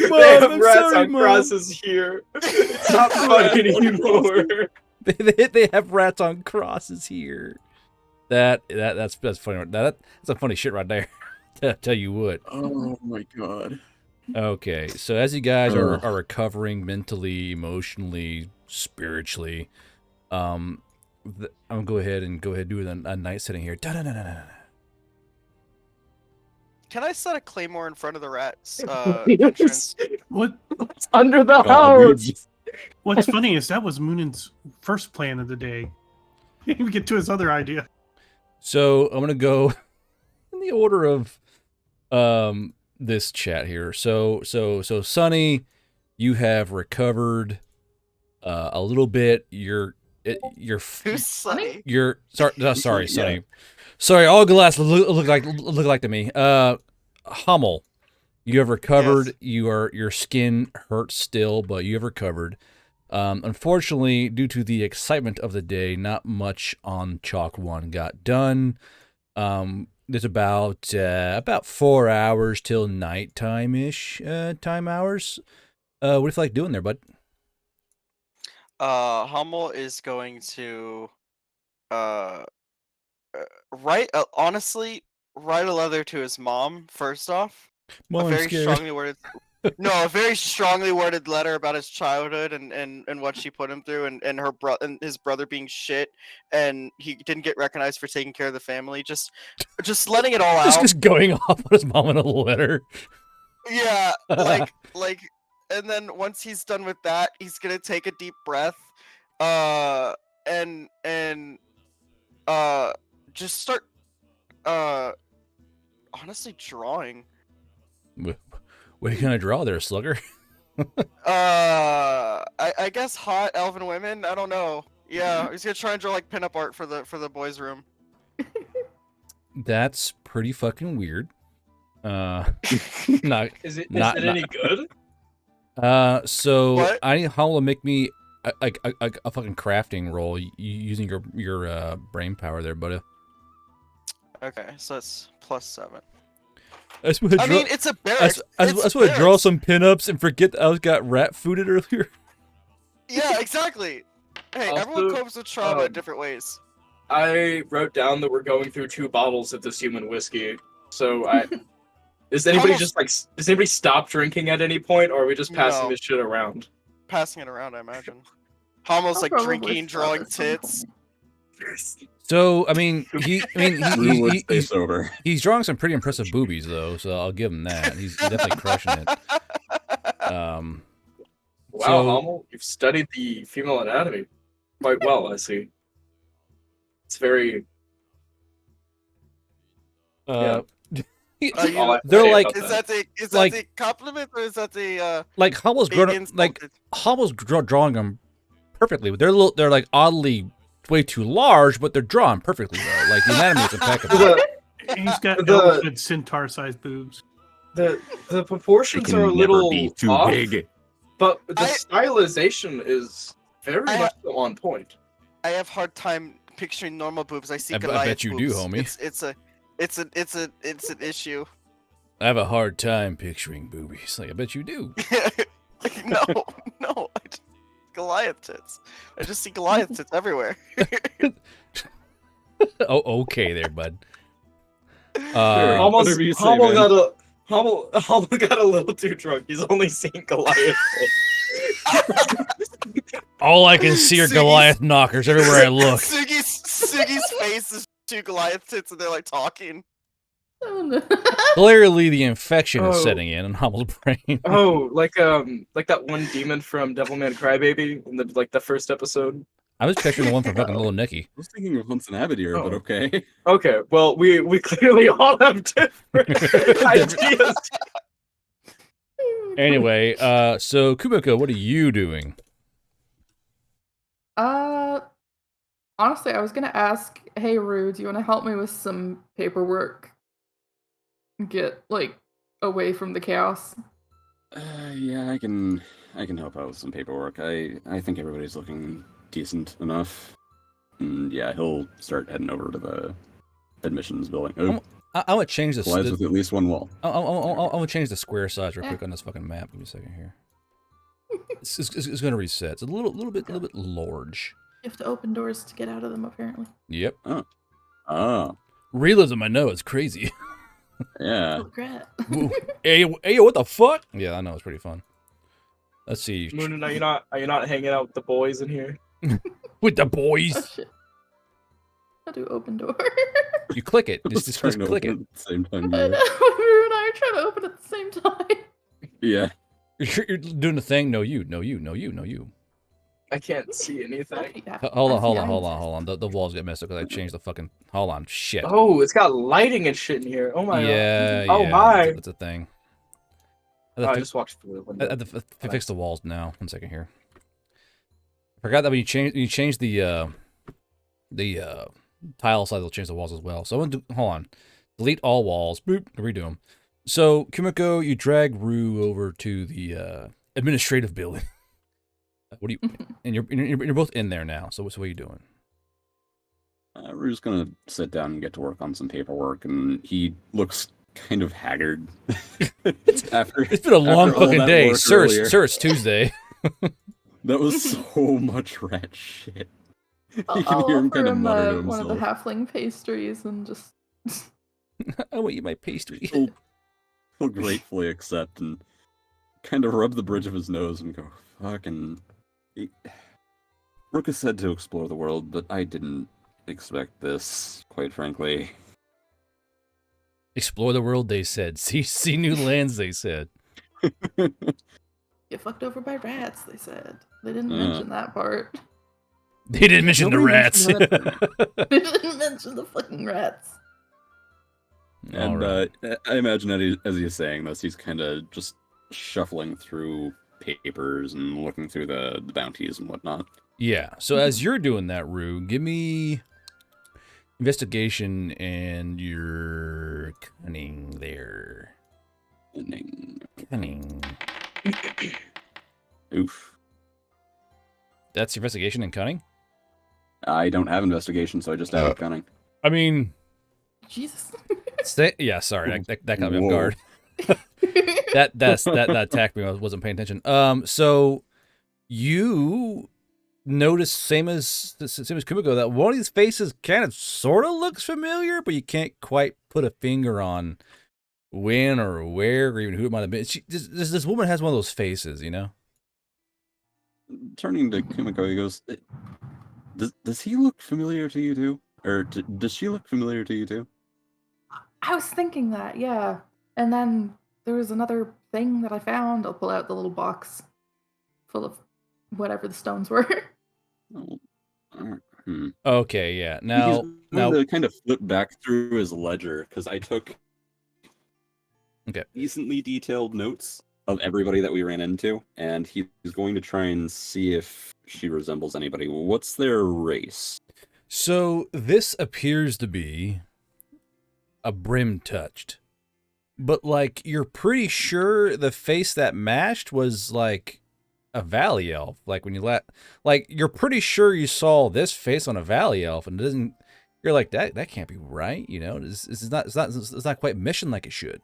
have I'm rats sorry, on Mom. crosses here. It's not fun anymore. they have rats on crosses here. That's funny. That's a funny shit right there. Tell you what. Oh my god. Okay, so as you guys are recovering mentally, emotionally, spiritually, I'm gonna go ahead and do a night setting here. Da-da-da-da-da-da. Can I set a claymore in front of the rats Yes. entrance? What's under the God, house? What's funny is that was Moonin's first plan of the day. He didn't get to his other idea. So I'm gonna go in the order of this chat here. So Sonny, you have recovered a little bit. You're Who's Sunny? sorry, Sonny. Sorry, all glass look like to me. Hummel, you have recovered. Yes. Your skin hurts still, but you have recovered. Unfortunately, due to the excitement of the day, not much on Chalk 1 got done. There's about 4 hours till nighttime-ish time hours. What do you feel like doing there, bud? Hummel is going to honestly write a letter to his mom first off. Mom, a I'm very scared. strongly worded a very strongly worded letter about his childhood and what she put him through and his brother being shit and he didn't get recognized for taking care of the family. Just letting it all out. Just going off on his mom in a letter. Yeah, like and then once he's done with that, he's gonna take a deep breath, and just start honestly drawing. What are you gonna draw there, Slugger? I guess hot elven women. I don't know. Yeah, he's gonna try and draw like pinup art for the boys' room. That's pretty fucking weird. Not Is it Not- any good? so What? I need Hummel to make me a fucking crafting roll using your brain power there, buddy. Okay, so it's +7. I just want to I draw, mean, it's a I barracks. just want to draw some pinups and forget that I got rat fooded earlier. Yeah, exactly. Hey, everyone Also, copes with trauma in different ways. I wrote down that we're going through 2 bottles of this human whiskey. So does anybody does anybody stop drinking at any point, or are we just passing No. this shit around? Passing it around, I imagine. Hommel's I'll like probably drinking, stop drawing at some tits. point. So I mean, Rue would stay sober. he's drawing some pretty impressive boobies though, so I'll give him that. He's definitely crushing it. Wow, So- Hummel, you've studied the female anatomy quite well, I see. It's very... Uh, all I have to they're say like- about that. Is Like- that a compliment or is that a like Hummel's big grown, like Hummel's drawing them perfectly. They're like oddly way too large, but they're drawn perfectly though. Like the anatomy is impeccable. He's got The- elephant centaur-sized boobs. The They proportions can are a never little be too off, big. but the stylization is very I- much so on point. I have hard time picturing normal boobs. I see I Goliath bet you do, boobs. homie. It's an issue. I have a hard time picturing boobies. Like I bet you do. no. Goliath tits. I just see Goliath tits everywhere. Oh, okay there, bud. Almost whatever you say, Hummel man. got a little too drunk. He's only seen Goliath. All I can see are Sugi's- Goliath knockers everywhere I look. Sugi's face is 2 Goliath tits, and they're like talking. Oh, no. Clearly, the infection is Oh. setting in Hummel's brain. Oh, like that one demon from Devilman Crybaby in the first episode. I was picturing the one from fucking Little Nicky. I was thinking of Hunts and Abadir, but Oh. okay. Okay, well we clearly all have different ideas. Anyway, so Kumiko, what are you doing? Honestly, I was gonna ask, hey Rue, do you want to help me with some paperwork? Get like away from the chaos. Yeah, I can help out with some paperwork. I think everybody's looking decent enough. And yeah, he'll start heading over to the admissions building. Oh, I want to change this. collides with at least one wall. I want to change the square size real quick on this fucking map. Give me a second here. It's going to reset. It's a little bit large. You have to open doors to get out of them, apparently. Yep. Oh, Realism, I know it's crazy. yeah. Regret. Ooh. Hey, what the fuck? Yeah, I know it's pretty fun. Let's see. Moonin, are you not hanging out with the boys in here? With the Oh boys, shit. How do open door? you click it. Just Trying to click it. open at the same time. I Yeah. know. Rue and I are trying to open at the same time. Yeah. You're doing the thing. No, you. I can't see anything. Hold on. The walls get messed up because I changed the fucking. Hold on, shit. Oh, it's got lighting and shit in here. Oh my Yeah, god. Oh yeah. my. That's a thing. Oh, I just walked through the window. I have to fix the walls now. 1 second here. I forgot that when you change the tile size, it'll change the walls as well. So I'm gonna hold on. Delete all walls. Boop. Redo them. So Kumiko, you drag Rue over to the administrative building. What do you? And you're both in there now. So what are you doing? We're just gonna sit down and get to work on some paperwork, and he looks kind of haggard. It's been a long after all fucking that day, work sir. earlier. Sir, it's Tuesday. That was so much rat shit. You I'll can hear him offer kind of him mutter to one of the himself. halfling pastries and just. I want you my pastry. He'll gratefully accept and kind of rub the bridge of his nose and go, fucking... Rook is said to explore the world, but I didn't expect this, quite frankly. Explore the world, they said. See new lands, they said. Get fucked over by rats, they said. They didn't Yeah. mention that part. They didn't mention the Nobody rats. mentioned They didn't mention the fucking rats. And Alright. I imagine as he's saying this, he's kind of just shuffling through papers and looking through the bounties and whatnot. Yeah. So as you're doing that, Rue, give me investigation and your cunning there. Cunning. Oof. That's investigation and cunning? I don't have investigation, so I just added cunning. I mean, Jesus. yeah, sorry, that caught me off Whoa. guard. that attacked me. I wasn't paying attention. So you notice same as Kumiko that one of these faces kind of sort of looks familiar, but you can't quite put a finger on when or where or even who it might have been. This woman has one of those faces, you know. Turning to Kumiko, he goes, "Does he look familiar to you too, or does she look familiar to you too?" I was thinking that, yeah. And then there was another thing that I found. I'll pull out the little box full of whatever the stones were. Oh, Okay, yeah. He's Now going to kind of flip back through his ledger because I took decently detailed notes of everybody that we ran into, and he's going to try and see if she resembles anybody. What's their race? So this appears to be a brim touched, but like you're pretty sure the face that matched was like a valley elf. Like when you like you're pretty sure you saw this face on a valley elf, and it doesn't. You're like that can't be right, you know. It's not quite mission like it should.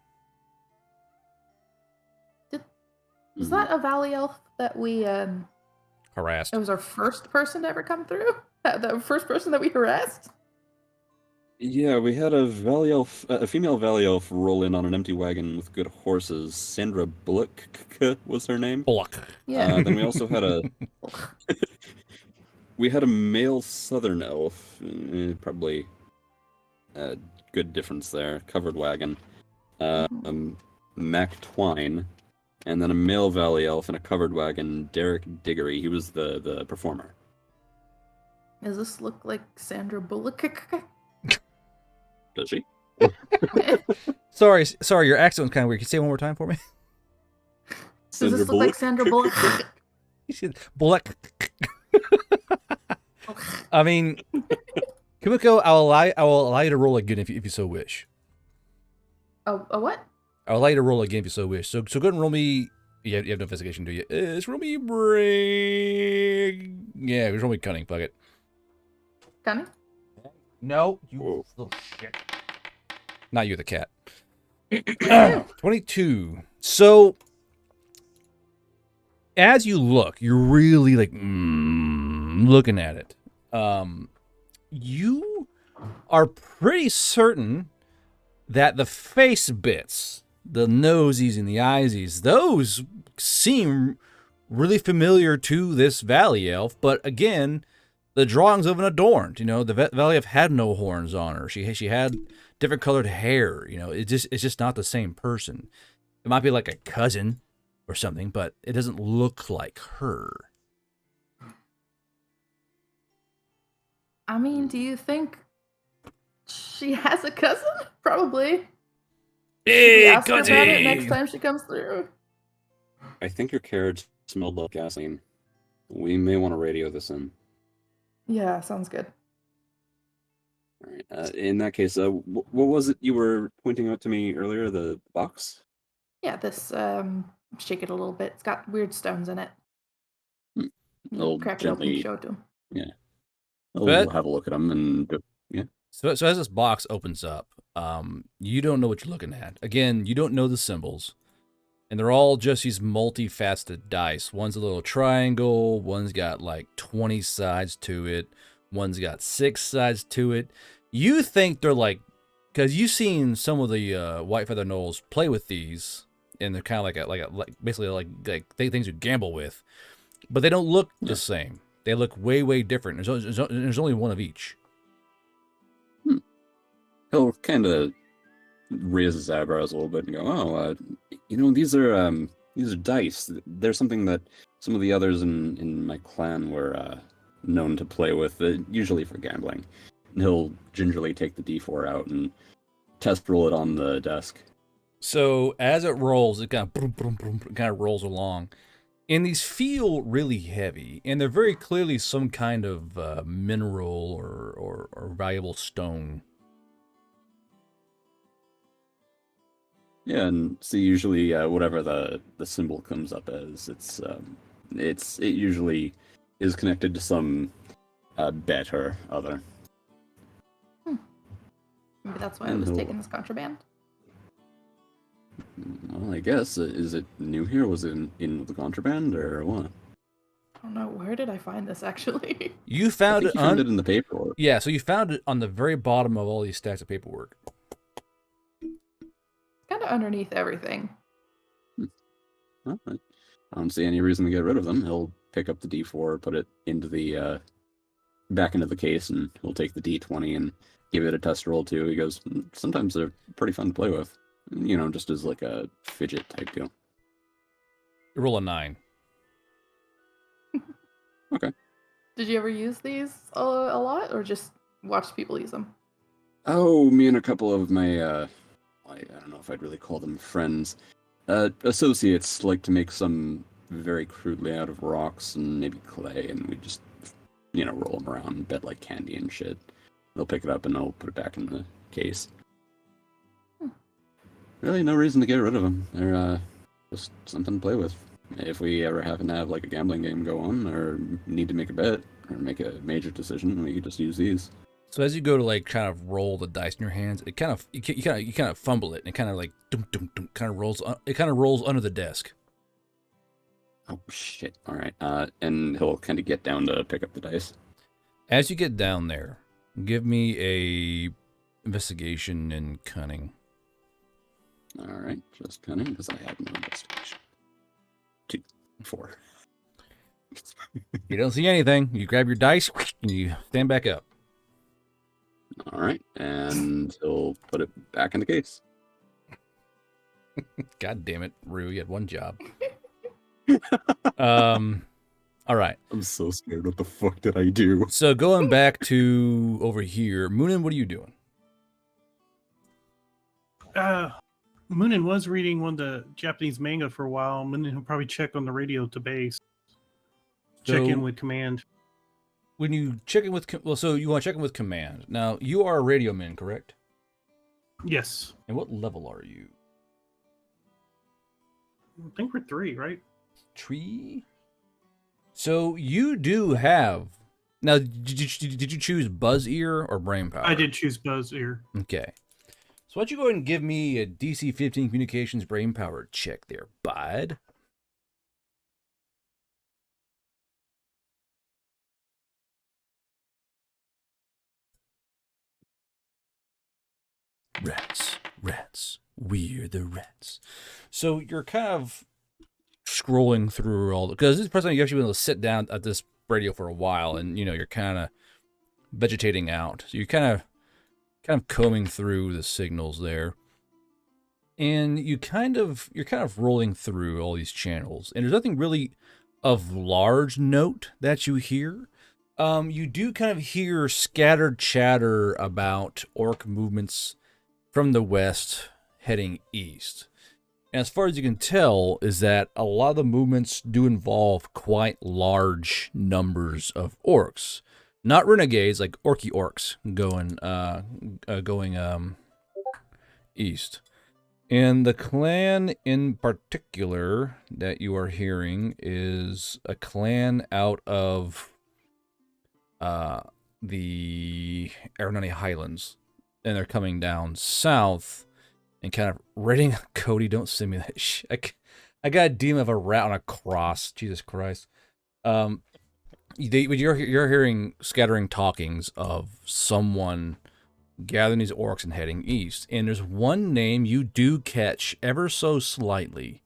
Was that a valley elf that we Harassed? It was our first person to ever come through. The first person that we harassed. Yeah, we had a valley elf, a female valley elf, roll in on an empty wagon with good horses. Sandra Bullock was her name. Bullock. Yeah. Then we also had we had a male southern elf, probably a good difference there. Covered wagon. Mac Twine, and then a male valley elf in a covered wagon. Derek Diggory. He was the performer. Does this look like Sandra Bullock? Does she? Sorry, your accent was kind of weird. Can you say it one more time for me? Does this look like Sandra Bullock? You said Bullock. I mean, Kumiko, I will allow you to roll again if you so wish. A what? I'll allow you to roll again if you so wish. So go ahead and roll me. You have no investigation, do you? It's roll me brain. Yeah, just roll me cunning. Fuck it. Cunning? No, you little shit. Not you, the cat. 22. So, as you look, you're really like looking at it. You are pretty certain that the face bits, the nosies and the eyesies, those seem really familiar to this valley elf. But again, the drawings of an adorned. You know, the valley elf had no horns on her. She had different colored hair. You know, it's just not the same person. It might be like a cousin or something, but it doesn't look like her. I mean, do you think she has a cousin? Probably. Hey, ask her about it next time she comes through. I think your carriage smelled like gasoline. We may want to radio this in. Yeah, sounds good. All right. In that case, what was it you were pointing out to me earlier? The box? Yeah, this shake it a little bit. It's got weird stones in it. I'll Crack it open and gently show it to him. Yeah. I'll have a look at them and yeah. So as this box opens up, you don't know what you're looking at. Again, you don't know the symbols. And they're all just these multifaceted dice. One's a little triangle, one's got like 20 sides to it, one's got 6 sides to it. You think they're like, because you've seen some of the White Feather Gnolls play with these, and they're kind of like basically like things you gamble with, but they don't look the same. They look way different. There's only one of each. He'll kind of raise his eyebrows a little bit and go, "Oh, these are dice. They're something that some of the others in my clan were known to play with, usually for gambling." And he'll gingerly take the D4 out and test roll it on the desk. So as it rolls, it kind of rolls along. And these feel really heavy, and they're very clearly some kind of mineral or valuable stone. Yeah, and so usually whatever the symbol comes up as, it usually is connected to some bet or other. Maybe that's why I And was he'll- taking this contraband. Well, I guess. Is it new here? Was it in the contraband or what? I don't know. Where did I find this actually? You I found think it you found it in the paperwork. Yeah, so you found it on the very bottom of all these stacks of paperwork. Kind of underneath everything. Well, I don't see any reason to get rid of them. He'll pick up the D4, put it into the back into the case, and he'll take the D20 and give it a test roll too. He goes, sometimes they're pretty fun to play with, you know, just as like a fidget type deal. Roll a 9. Okay. Did you ever use these a lot, or just watch people use them? Oh, me and a couple of my I don't know if I'd really call them friends. Associates like to make some very crudely out of rocks and maybe clay, and we just, you know, roll them around and bet like candy and shit. They'll pick it up and they'll put it back in the case. Really, no reason to get rid of them. They're just something to play with. If we ever happen to have like a gambling game go on, or need to make a bet, or make a major decision, we could just use these. So as you go to like kind of roll the dice in your hands, it kind of you kind of fumble it, and it kind of like dum, dum, dum, kind of rolls. It kind of rolls under the desk. Oh shit! All right, and he'll kind of get down to pick up the dice. As you get down there, give me a investigation and cunning. All right, just cunning because I have no investigation. 2, 4. You don't see anything. You grab your dice and you stand back up. All right, and he'll put it back in the case. God damn it, Rue! You had one job. All right. I'm so scared. What the fuck did I do? So going back to over here, Moonin, what are you doing? Moonin was reading one of the Japanese manga for a while. Moonin will probably check on the radio to base. Check So- in with command. When you check in with so you want to check in with command. Now you are a radio man, correct? Yes. And what level are you? I think we're 3, right? Tree. So you do have. Now, did you choose buzz ear or brain power? I did choose Buzz Ear. Okay. So why don't you go ahead and give me a DC 15 communications brain power check there, bud? Rats. We're the rats. So you're kind of scrolling through all because this person you actually been able to sit down at this radio for a while, and you know you're kind of vegetating out. So you're kind of combing through the signals there, and you're kind of rolling through all these channels, and there's nothing really of large note that you hear. You do kind of hear scattered chatter about orc movements from the west heading east. And as far as you can tell, is that a lot of the movements do involve quite large numbers of orcs. Not renegades, like orky orcs going east. And the clan in particular that you are hearing is a clan out of the Aeronani Highlands. And they're coming down south and kind of raiding. Cody, don't send me that shit. I got a demon of a rat on a cross. Jesus Christ. You're hearing scattering talkings of someone gathering these orcs and heading east. And there's one name you do catch ever so slightly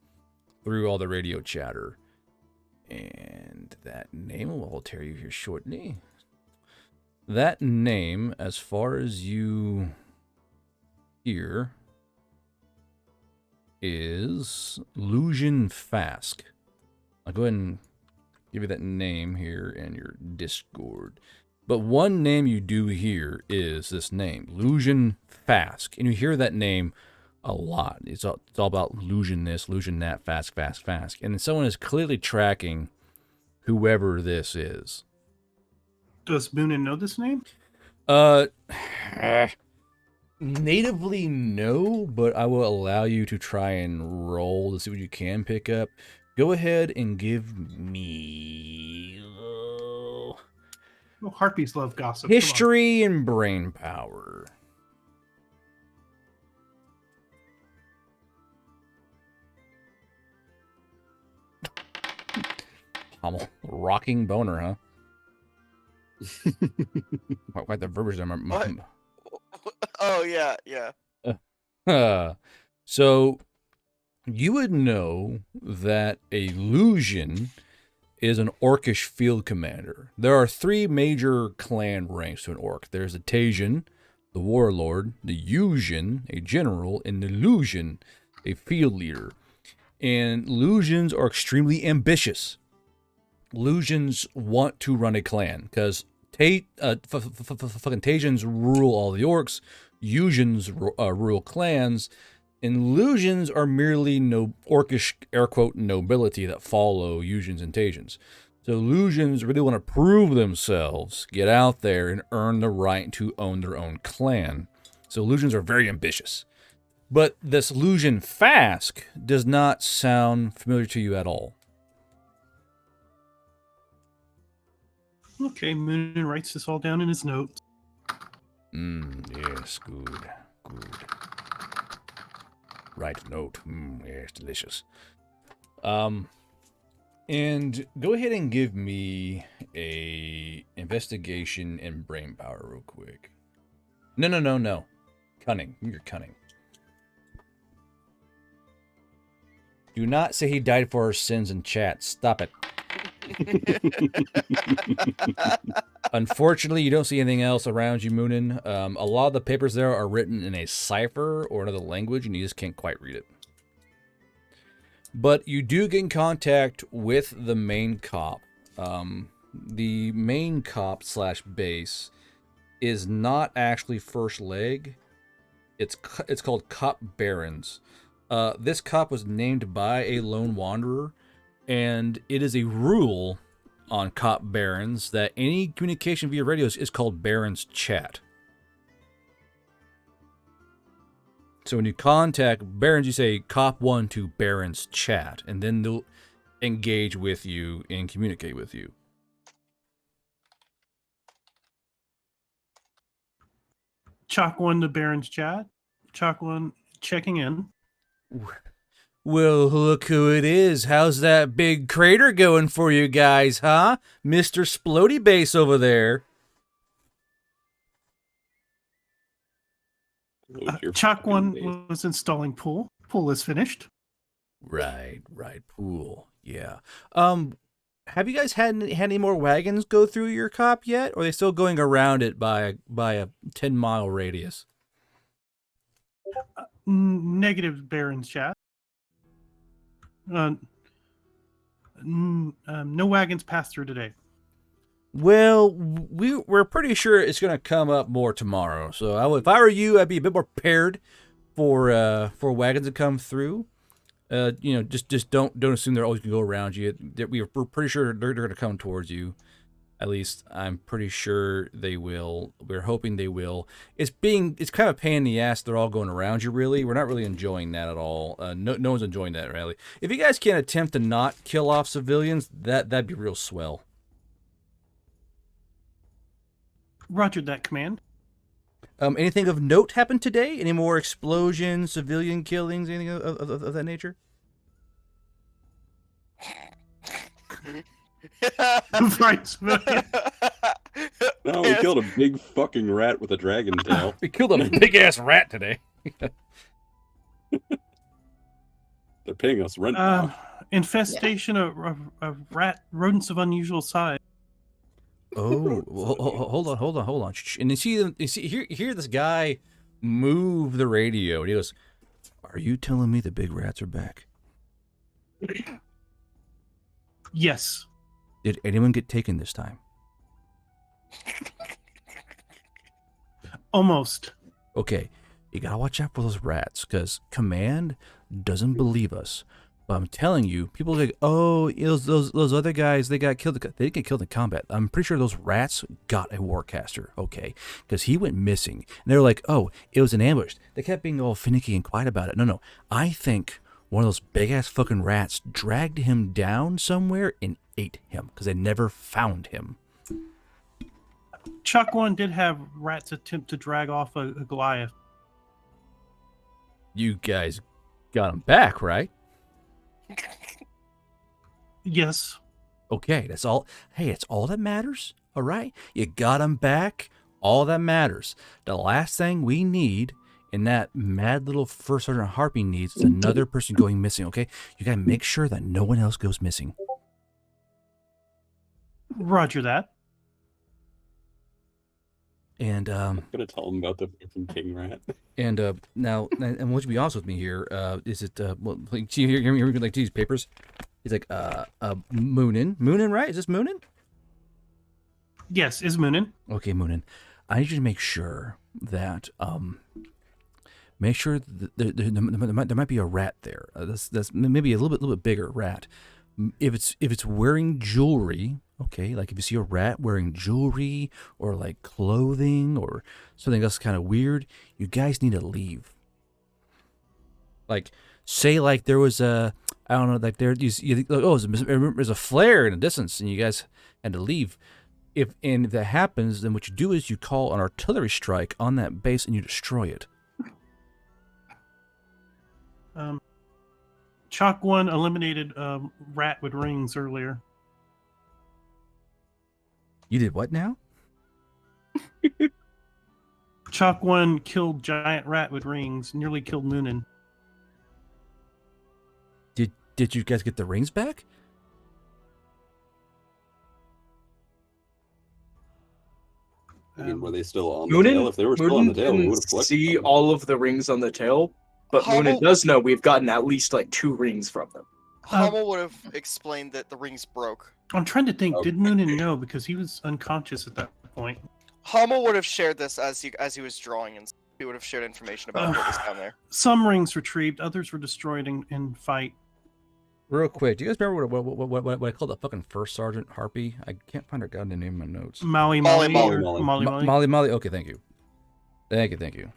through all the radio chatter. And that name I'll tell you here shortly. That name, as far as you hear, is Lucian Fask. I'll go ahead and give you that name here in your Discord. But one name you do hear is this name, Lucian Fask. And you hear that name a lot. It's all about Lucian this, Lucian that, Fask. And someone is clearly tracking whoever this is. Does Moonin know this name? Natively, no, but I will allow you to try and roll to see what you can pick up. Go ahead and give me Oh, harpies love gossip. Come on. History and brain power. Hummel. Rocking boner, huh? Quite the verbiage there. What? Oh yeah, yeah. So you would know that a Lusian is an orcish field commander. There are 3 major clan ranks to an orc. There's the Tasian, the warlord, the Usian, a general, and the Lusian, a field leader. And Lusians are extremely ambitious. Lusians want to run a clan because fucking Tasians rule all the orcs, Usians rule clans, and Lusians are merely orcish, air quote, nobility that follow Usians and Tasians. So Lusians really want to prove themselves, get out there, and earn the right to own their own clan. So Lusians are very ambitious. But this Lusian Fask does not sound familiar to you at all. Okay, Moonin writes this all down in his notes. Yes, good. Right note. Yes, delicious. And go ahead and give me a investigation and brain power real quick. No. Cunning. You're cunning. Do not say he died for our sins in chat. Stop it. Unfortunately, you don't see anything else around you, Moonin. A lot of the papers there are written in a cipher or another language, and you just can't quite read it. But you do get in contact with the main cop. The main cop / base is not actually First Leg. It's called Cop Barons. This cop was named by a lone wanderer, and it is a rule on Cop Barons that any communication via radios is called Barons Chat. So when you contact Barons, you say Cop 1 to Barons Chat, and then they'll engage with you and communicate with you. Chalk 1 to Baron's chat. Chalk 1 checking in. Well, look who it is. How's that big crater going for you guys, huh? Mr. Splody Base over there. Chalk 1 was installing pool. Pool is finished. Right. Pool. Yeah. Have you guys had any more wagons go through your cop yet? Or are they still going around it by a 10-mile radius? Negative Baron's chat. No wagons passed through today. Well, we're pretty sure it's going to come up more tomorrow. So if I were you, I'd be a bit more prepared for wagons to come through. Just don't assume they're always going to go around you. We're pretty sure they're going to come towards you. At least I'm pretty sure they will. We're hoping they will. It's kind of a pain in the ass. They're all going around you. Really, we're not really enjoying that at all. No one's enjoying that really. If you guys can attempt to not kill off civilians, that'd be real swell. Roger that, command. Anything of note happened today? Any more explosions, civilian killings, anything of that nature? Right, civilian. No, we killed a big fucking rat with a dragon tail. We killed a big ass rat today. They're paying us rent now. Infestation of rat rodents of unusual size. Oh, hold on. And you hear this guy move the radio, and he goes, "Are you telling me the big rats are back?" Yes. Did anyone get taken this time? Almost. Okay, you gotta watch out for those rats, because Command doesn't believe us. But I'm telling you, people are like, oh, those other guys, they got killed. They didn't get killed in combat. I'm pretty sure those rats got a warcaster, okay? Because he went missing. And they were like, oh, it was an ambush. They kept being all finicky and quiet about it. No. I think one of those big-ass fucking rats dragged him down somewhere and ate him because they never found him. Chuck one did have rats attempt to drag off a Goliath. You guys got him back, right? Yes. Okay, that's all. Hey, it's all that matters. All right, you got him back. All that matters. The last thing we need, and that mad little First Sergeant Harpy needs, is another person going missing. Okay, you gotta make sure that no one else goes missing. Roger that. And I'm gonna tell him about the fucking king rat. and now, and won't you be honest with me here? Is it well? Like, see here, like these papers. He's like, Moonin, right? Is this Moonin? Yes, is Moonin. Okay, Moonin. I need you to make sure that make sure that there might be a rat there. That's maybe a little bit bigger rat. If it's wearing jewelry, okay, like if you see a rat wearing jewelry or like clothing or something else kind of weird, you guys need to leave. Like, say like there was a, I don't know, like there's a flare in the distance and you guys had to leave. If that happens, then what you do is you call an artillery strike on that base and you destroy it. Chalk one eliminated rat with rings earlier. You did what now? Chalk one killed giant rat with rings, nearly killed Moonin. Did you guys get the rings back? I mean, were they still on the Moonin, tail? If they were still on the tail, we can would have collected see them. all of the rings on the tail, but Moonin Hummel- does know we've gotten at least like 2 rings from them. Hummel would have explained that the rings broke. I'm trying to think. Okay. Did Moonin know because he was unconscious at that point? Hummel would have shared this as he was drawing, and he would have shared information about what was down there. Some rings retrieved, others were destroyed in fight. Real quick, do you guys remember what I called the fucking First Sergeant Harpy? I can't find her goddamn name in my notes. Molly. Molly. Okay, thank you. Thank you.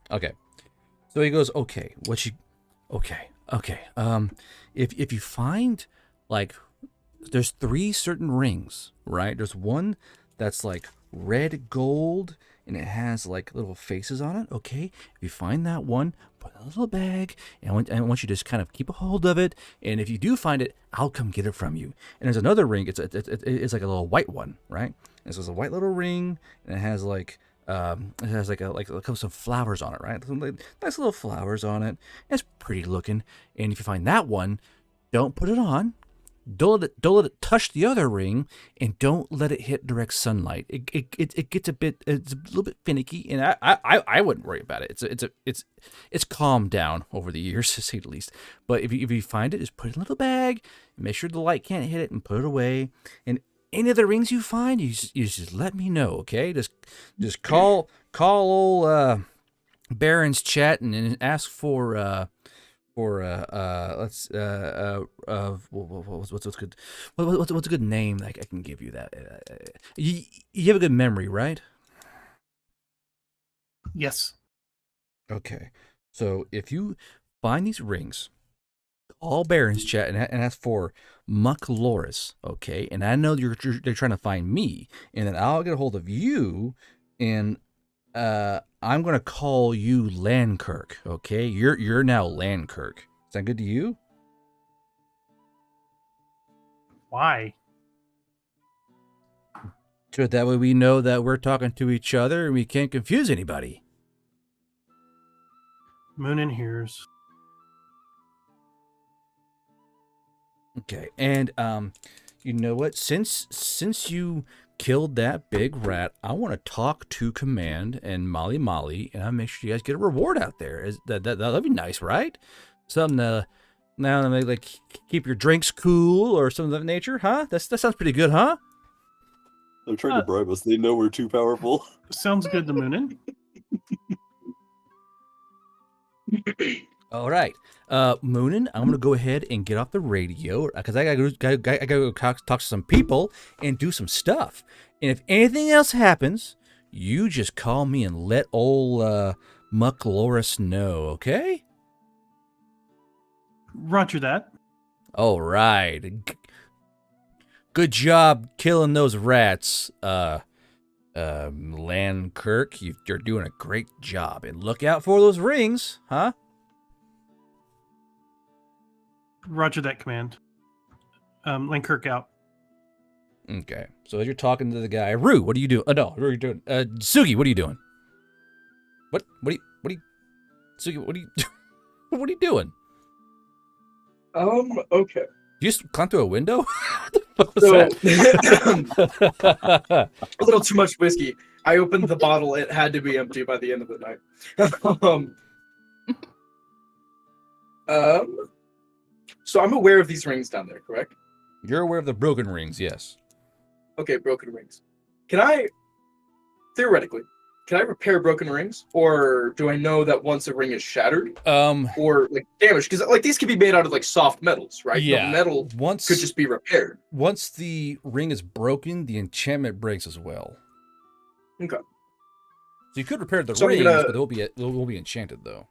Okay. So he goes, okay, if you find, like, there's 3 certain rings, right? There's one that's like red gold and it has like little faces on it, okay? If you find that one, put it in a little bag, and I want you to just kind of keep a hold of it, and if you do find it, I'll come get it from you. And there's another ring, it's like a little white one, right? And so it's a white little ring, and it has like some flowers on it, right? Some nice little flowers on it. It's pretty looking. And if you find that one, don't put it on. Don't let it touch the other ring, and don't let it hit direct sunlight. It gets it's a little bit finicky, and I wouldn't worry about it. It's calmed down over the years, to say the least. But if you find it, just put it in a little bag, make sure the light can't hit it, and put it away. And any of the rings you find, you just let me know, okay? Just call old Baron's chat and ask for what's good? What's a good name I can give you that? You have a good memory, right? Yes. Okay. So if you find these rings, call Baron's chat and ask for Muck Loris, okay? And I know they're trying to find me, and then I'll get a hold of you, and I'm gonna call you Landkirk, okay? You're now Landkirk. Is that good to you? Why? So that way we know that we're talking to each other and we can't confuse anybody. Moonin hears. Okay, and you know what? Since you killed that big rat, I want to talk to Command and Molly, and I'll make sure you guys get a reward out there. That'd be nice, right? Something to now like keep your drinks cool or something of that nature, huh? That sounds pretty good, huh? They're trying to bribe us. They know we're too powerful. Sounds good to Moonin. All right, Moonin, I'm gonna go ahead and get off the radio because I gotta go talk to some people and do some stuff. And if anything else happens, you just call me and let old Muck Loris know, okay? Roger that. All right. Good job killing those rats, Landkirk. You're doing a great job. And look out for those rings, huh? Roger that command. Lankirk out. Okay. So as you're talking to the guy, Rue, what are you doing? No, what are you doing? Sugi, what are you doing? What are you, Sugi, what are you, what are you doing? Okay. You just climb through a window? What the fuck was that? A little too much whiskey. I opened the bottle. It had to be empty by the end of the night. So I'm aware of these rings down there, correct? You're aware of the broken rings, yes. Okay, broken rings. Can I, theoretically, repair broken rings? Or do I know that once a ring is shattered, or like damaged? Because like these could be made out of like soft metals, right? Yeah. The metal could just be repaired. Once the ring is broken, the enchantment breaks as well. Okay. So you could repair the So I'm rings, gonna- but it will be enchanted though.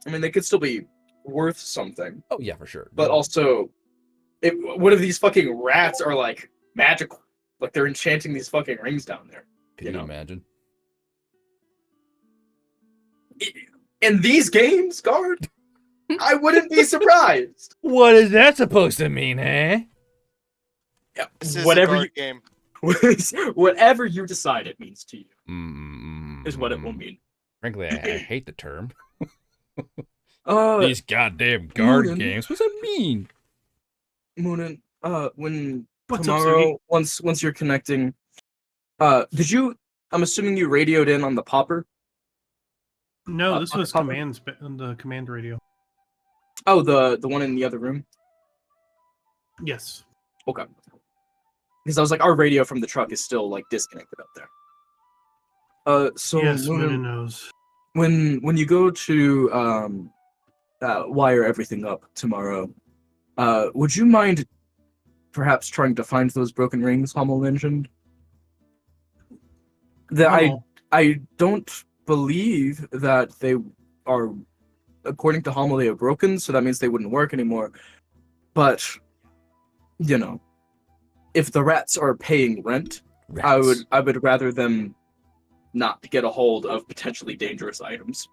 I mean, they could still be worth something. Oh yeah, for sure. But also, what if these fucking rats are like magical? Like they're enchanting these fucking rings down there. Can you imagine? In these games, guard, I wouldn't be surprised. What is that supposed to mean, eh? Yeah, This is whatever a you game. whatever you decide it means to you is what it will mean. Frankly, I hate the term. Uh, These goddamn guard Moonin. games. What's that mean? Moonin, when What's up, tomorrow, once you're connecting, did you? I'm assuming you radioed in on the popper. No, this was Papa? commands on the command radio. Oh, the one in the other room. Yes. Okay. Because I was like, our radio from the truck is still like disconnected up there. So yes, Moonin, Moonin knows. when you go to wire everything up tomorrow, would you mind perhaps trying to find those broken rings Hummel mentioned? That Hummel. I don't believe that they are, according to Hummel, they are broken, so that means they wouldn't work anymore. But you know, if the rats are paying rent, I would rather them not get a hold of potentially dangerous items.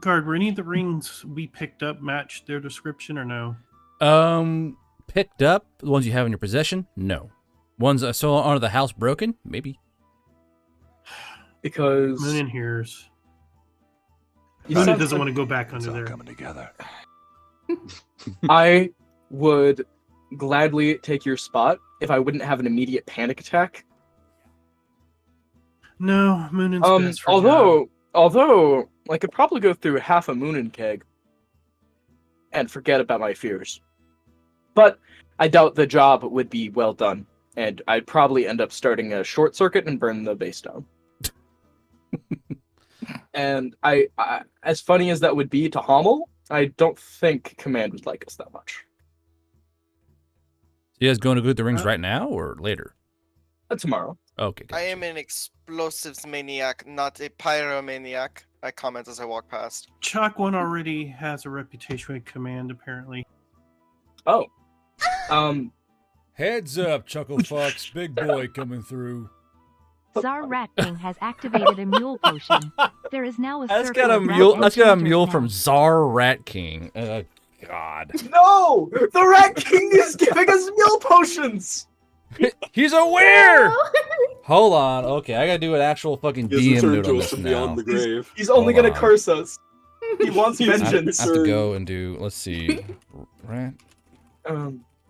Guard, were any of the rings we picked up match their description or no? Picked up the ones you have in your possession? No. Ones I saw under the house broken? Maybe. Because Moonin hears. You Moonin sound doesn't like- want to go back It's under all there. coming together. I would gladly take your spot if I wouldn't have an immediate panic attack. No, Moonin's best for Although I could probably go through half a Moonin keg and forget about my fears. But I doubt the job would be well done, and I'd probably end up starting a short circuit and burn the base down. And I, as funny as that would be to Hummel, I don't think Command would like us that much. You guys going to go get the rings right now or later? Tomorrow. Okay. I am an explosives maniac, not a pyromaniac. I comment as I walk past. Chalk One already has a reputation with command, apparently. Oh. Heads up, Chuckle Fox. Big boy coming through. Czar Rat King has activated a mule potion. There is now a That's circle got a of rat mule. That's got a enchanters mule now. from Czar Rat King. God. No! The Rat King is giving us mule potions! He's aware. Hold on. Okay, I gotta do an actual fucking He has DM returned note to on us this from now. beyond the grave. He's only Hold gonna on. curse us. He wants He's I vengeance. have to go and do. Let's see. Rat.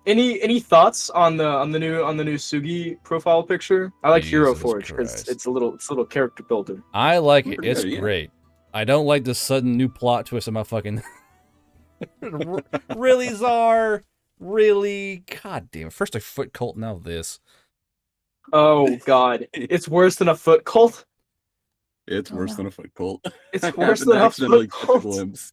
Any thoughts on the new Sugi profile picture? I like Hero Jesus Forge because Christ. it's a little character builder. I like it. Pretty It's good, yeah. great. I don't like this sudden new plot twist on my fucking. Really, Czar? Really? God damn it. First a foot cult, now this. Oh god, it's worse than a foot cult. It's worse than a foot cult. It's I worse happened than to a accidentally foot catch a cult. glimpse.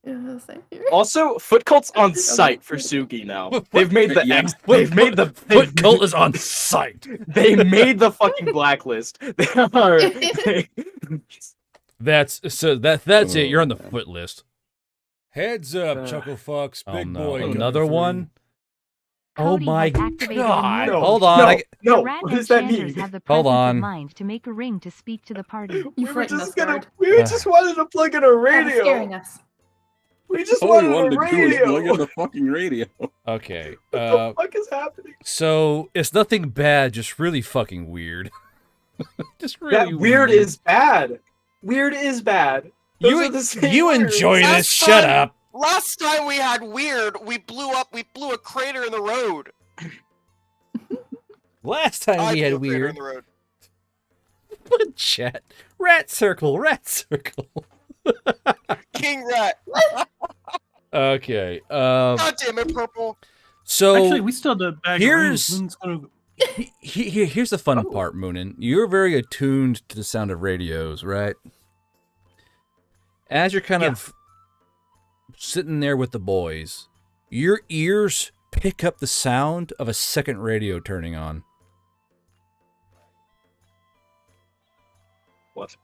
Yeah, same here. Also, foot cult's on site for Sugi now. They've made the Yeah. they've made the Foot cult is on site. they made the fucking blacklist. They are That's it. You're on the man. foot list. Heads up, Chuckle Fucks. Oh Big no, boy. coming another through. one. Oh Cody my has activated a god! new Hold feature. on. I, No, The rat what does that enchanters mean? have the Hold presence on. of mind to make a ring to speak to the party. You We were frightened just us, gonna. guard. We just wanted to plug in a That was radio. scaring us. We just All we wanted a wanted to do was plug in radio. the fucking radio. okay. What the fuck is happening? So it's nothing bad, just really fucking weird. Just really That weird is bad. Weird is bad. Those are the same you words. enjoy this? Last Shut time- up. Last time we had weird, we blew a crater in the road. Last time I we blew had a crater in weird. the road. What chat? Rat circle. Rat circle. King Rat. Okay. God damn it, purple. So Actually, we still have the bag here's- of rings. Moon's gonna... here's the fun part, Moonin. You're very attuned to the sound of radios, right? As you're kind of sitting there with the boys, your ears pick up the sound of a second radio turning on. What?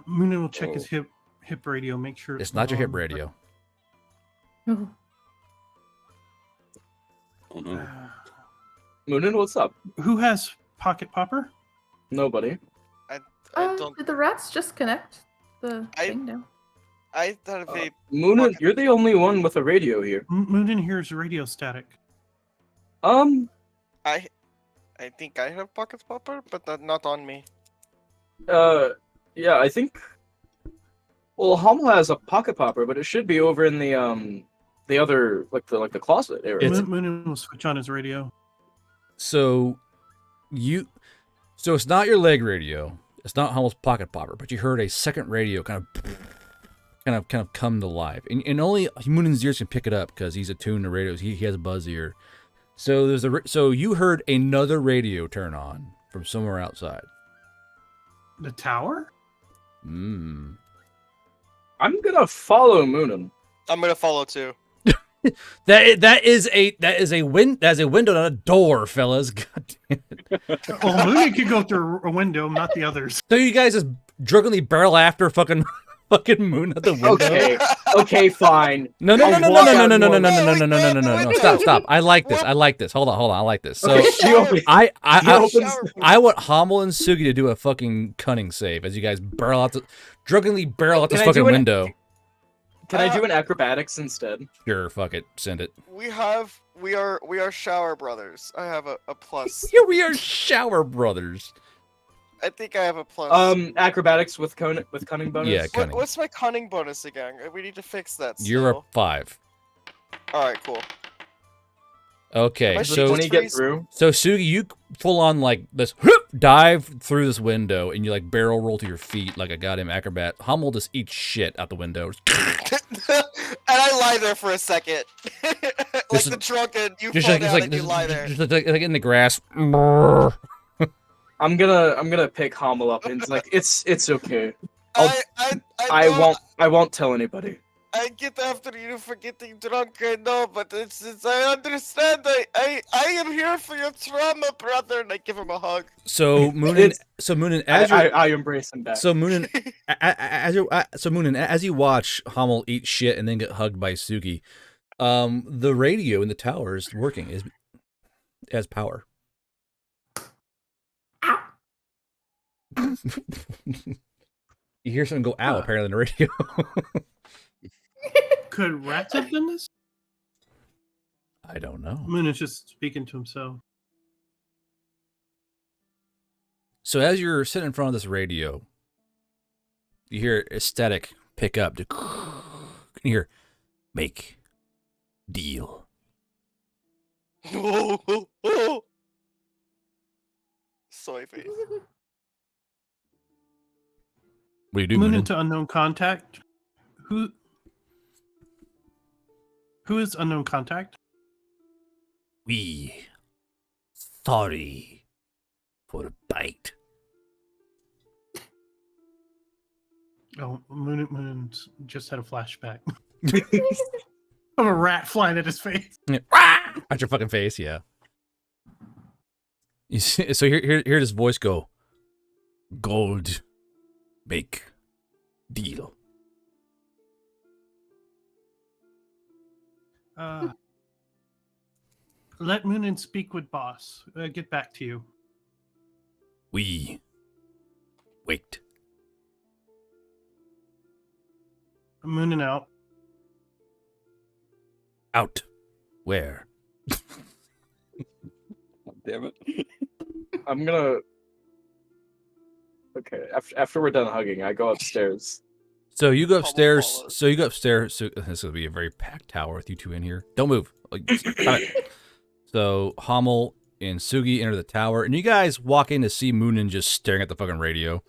Moonin will check his hip radio, make sure It's not your hip on. radio. Oh. Oh no. Moonin, what's up? Who has pocket popper? Nobody. I Uh, don't. did the rats just connect the I- thing now? I thought if they. Moonin, you're the only one with a radio here. Moonin hears radio static. I think I have pocket popper, but not on me. Yeah, I think. Well, Hummel has a pocket popper, but it should be over in the other like the closet area. It's- Moonin will switch on his radio. So it's not your leg radio. It's not Hummel's pocket popper, but you heard a second radio kind of come to life, and only Moonin's ears can pick it up because he's attuned to radios. He has a buzz ear. So so you heard another radio turn on from somewhere outside. The tower? Mm. I'm gonna follow Moonin. I'm gonna follow too. That is a window, not a door, fellas. God damn it. Well, Moonin could go through a window, not the others. So you guys just drunkenly barrel after fucking Moon at the window? Okay, okay, fine. No. Stop. I like this. What? I like this. Hold on. I like this. So Okay, she opens- I Shower. want Hamel and Sugi to do a fucking cunning save as you guys drunkenly barrel out this Can I do fucking an- window. Can I do an acrobatics instead? Sure, fuck it. Send it. We are shower brothers. I have a plus. Here we are, shower brothers. I think I have a plus. Acrobatics with cunning bonus. Yeah, cunning. What's my cunning bonus again? We need to fix that. You're a still. 5. All right, cool. Okay, Am I Does so 20 get through? So Sugi, you full on like this whoop, dive through this window and you like barrel roll to your feet like a goddamn acrobat. Hummel just eats shit out the window. And I lie there for a second, like Just- the drunken. You Just fall like down and you lie there. just like in the grass. I'm gonna pick Hummel up and it's like it's okay. I I won't tell anybody. I get after you for getting drunk. I know, but it's I understand. I am here for your trauma, brother. And I give him a hug. So Moonin, as you're I embrace him back. So Moonin, as you watch Hummel eat shit and then get hugged by Sugi, the radio in the tower is working. It has power. You hear something go ow apparently on the radio. Could rats have done this? I don't know. Moonin's just speaking to himself. So as you're sitting in front of this radio, you hear a static pick up. You hear, make deal. Soy face. What do you do, Moonin Moonin? to unknown contact. Who is unknown contact? We sorry for bite. Oh, Moonin just had a flashback of a rat flying at his face. At your fucking face, yeah. You see, so hear his voice go. Gold, make Deal. Let Moonin speak with boss. Get back to you. We wait. Moonin out. Out. Where? Damn it. I'm gonna. Okay, after we're done hugging, I go upstairs. So you go Pummel upstairs. follows. So you go upstairs. So this will be a very packed tower with you two in here. Don't move. Stop it. So Hummel and Sugi enter the tower, and you guys walk in to see Moonin just staring at the fucking radio,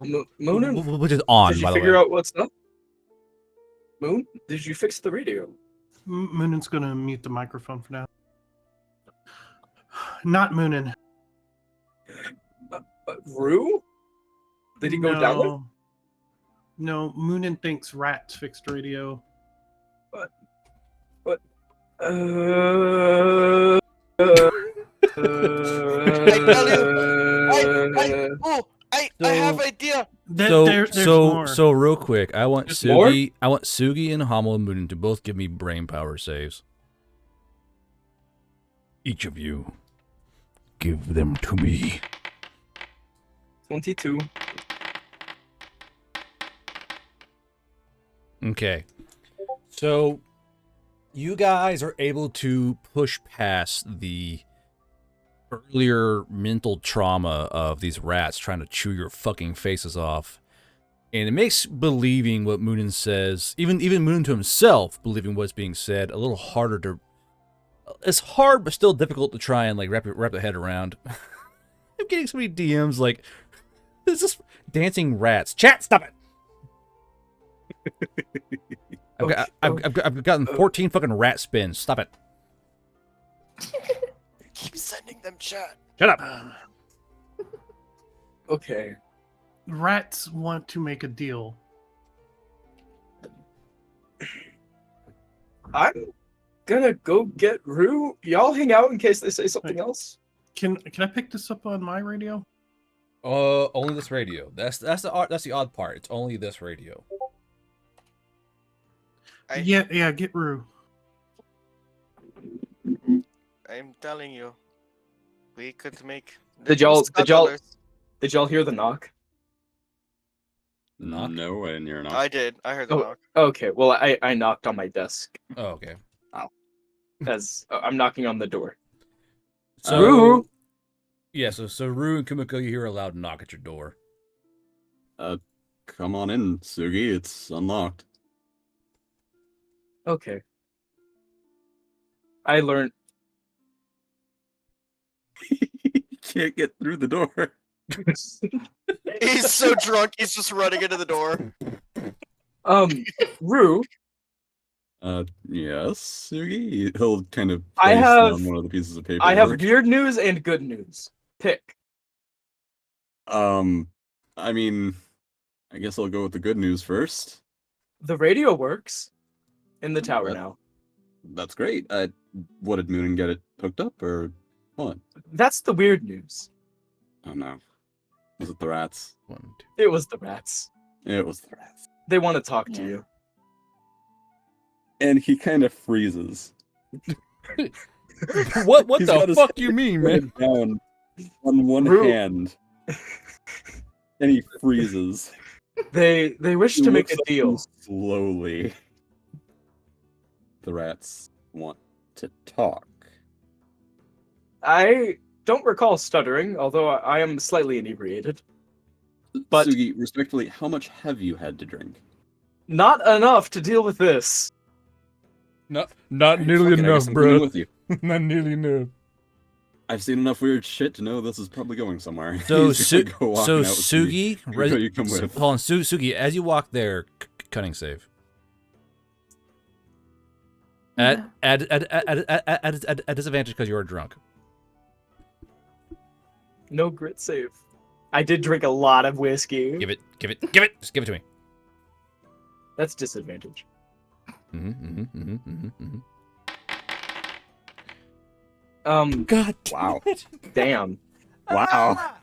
Moon, which is on. did you by the figure way. out what's up? Moon, did you fix the radio? Moonin's gonna mute the microphone for now. Not Moonin. Rue? Did he go down there? No, Moonin thinks rats fixed radio. What? I tell I have idea. There's more. So real quick, I want There's more? Sugi and Hummel and Moonin to both give me brain power saves. Each of you, give them to me. 22. Okay. So you guys are able to push past the earlier mental trauma of these rats trying to chew your fucking faces off. And it makes believing what Moonin says, even Moonin to himself believing what's being said, a little harder to... It's hard, but still difficult to try and like wrap the head around. I'm getting so many DMs like, this is dancing rats. Chat, stop it! I've gotten 14 fucking rat spins. Stop it. Keep sending them chat. Shut up. Okay. Rats want to make a deal. I'm gonna go get Rue. Y'all hang out in case they say something else. Can I pick this up on my radio? Only this radio. That's the odd part. It's only this radio. Yeah, get Rue. I'm telling you, we could make. Did y'all $2. hear the knock? Knock? No, and you're not. I did. I heard the Oh. knock. Okay, well I knocked on my desk Oh, okay. as I'm knocking on the door. So, Rue? Yeah, so Rue and Kumiko, you hear a loud knock at your door. Come on in, Sugi. It's unlocked. Okay. I learned. Can't get through the door. He's so drunk, he's just running into the door. Rue, Yes, Sugi. He'll kind of I place have- down one of the pieces of paper. I have weird news and good news. Pick. I mean, I guess I'll go with the good news first. The radio works in the tower What? now. That's great. What, did Moonin get it hooked up, or what? That's the weird news. Oh no. Was it the rats? 1, 2. It was the rats. It was the rats. They want to talk to Yeah. you. And he kind of freezes. What He's the got his fuck you mean, man? head down on one Rue. hand. And he freezes. They wish He to make a looks up deal. slowly. The rats want to talk. I don't recall stuttering, although I am slightly inebriated. But- Sugi, respectfully, how much have you had to drink? Not enough to deal with this. Not Alright, nearly fuck it, I enough, guess I'm coming bro. with you. Not nearly enough. I've seen enough weird shit to know this is probably going somewhere. So, He's gonna go walking out with Sugi, Kumiko, you come with. hold on, Sugi, as you walk there, cunning save. At disadvantage because you are drunk. No grit save. I did drink a lot of whiskey. Give it. Just give it to me. That's disadvantage. God Wow. Damn. Wow.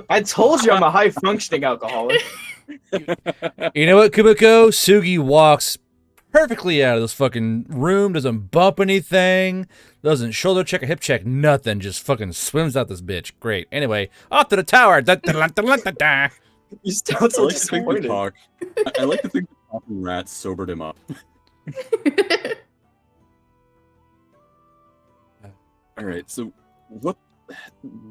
I told you I'm a high functioning alcoholic. You know what, Kumiko? Sugi walks perfectly out of this fucking room, doesn't bump anything, doesn't shoulder check or hip check, nothing, just fucking swims out this bitch. Great. Anyway, off to the tower. Da, da, da, da, da, da, da. You sound so I like to think the disappointed. talk. I like to think the talking rats sobered him up. All right, so what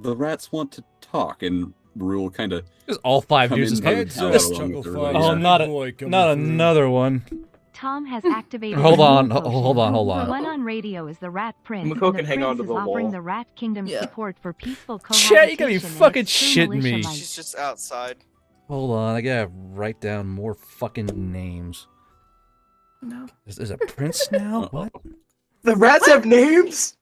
the rats want to talk, and Rule kind of Just all five come dudes in just by fucking- the Heads tower up, along with Chucklefuck. everybody. Oh, Big not boy coming not through. another one. Tom has activated Hold the on, potion. hold on, hold The on. one on radio is the Rat Prince, Kumiko and can the hang on Prince to is the offering wall. the Rat Kingdom Yeah. support for peaceful Chat, you gotta be cohabitation and fucking its true shitting militia me. might. She's just outside. Hold on, I gotta write down more fucking names. No. Is a prince now? What? The rats have names.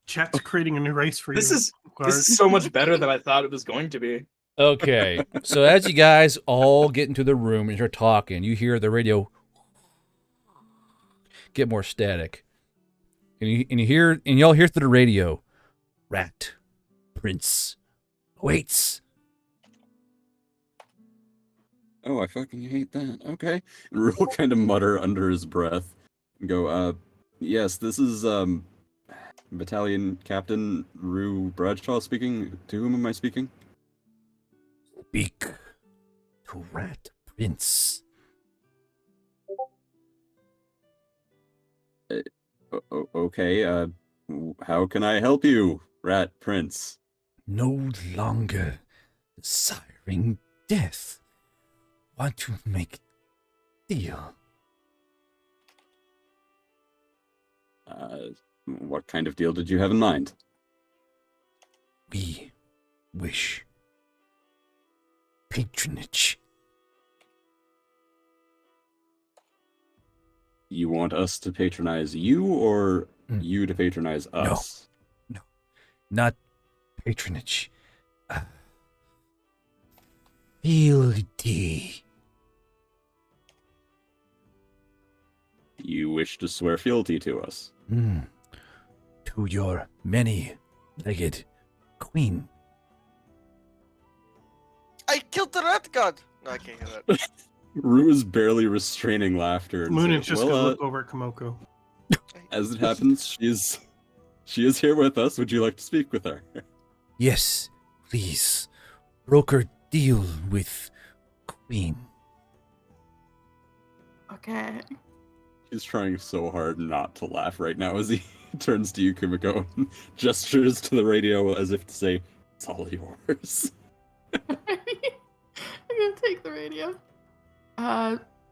Chat's creating a new race for you. This is Guard. so much better than I thought it was going to be. Okay, so as you guys all get into the room and you're talking, you hear the radio get more static, and y'all hear through the radio, "Rat Prince waits." Oh, I fucking hate that. Okay. And Rule kind of mutter under his breath and go, yes, this is, Battalion Captain Rue Bradshaw speaking. To whom am I speaking? Speak to Rat Prince. Okay, how can I help you, Rat Prince? No longer desiring death. Want to make a deal. What kind of deal did you have in mind? We wish patronage. You want us to patronize you, or you to patronize us? No, not patronage. Fealty. You wish to swear fealty to us? To your many-legged queen. I killed the rat god. No, I can't hear that. Rue is barely restraining laughter. And Moon is says, just gonna look over at Komoko. As it happens, she is here with us. Would you like to speak with her? Yes, please. Broker deal with queen. Okay. He's trying so hard not to laugh right now as he turns to you, Kumiko, and gestures to the radio as if to say, "It's all yours." I'm gonna take the radio.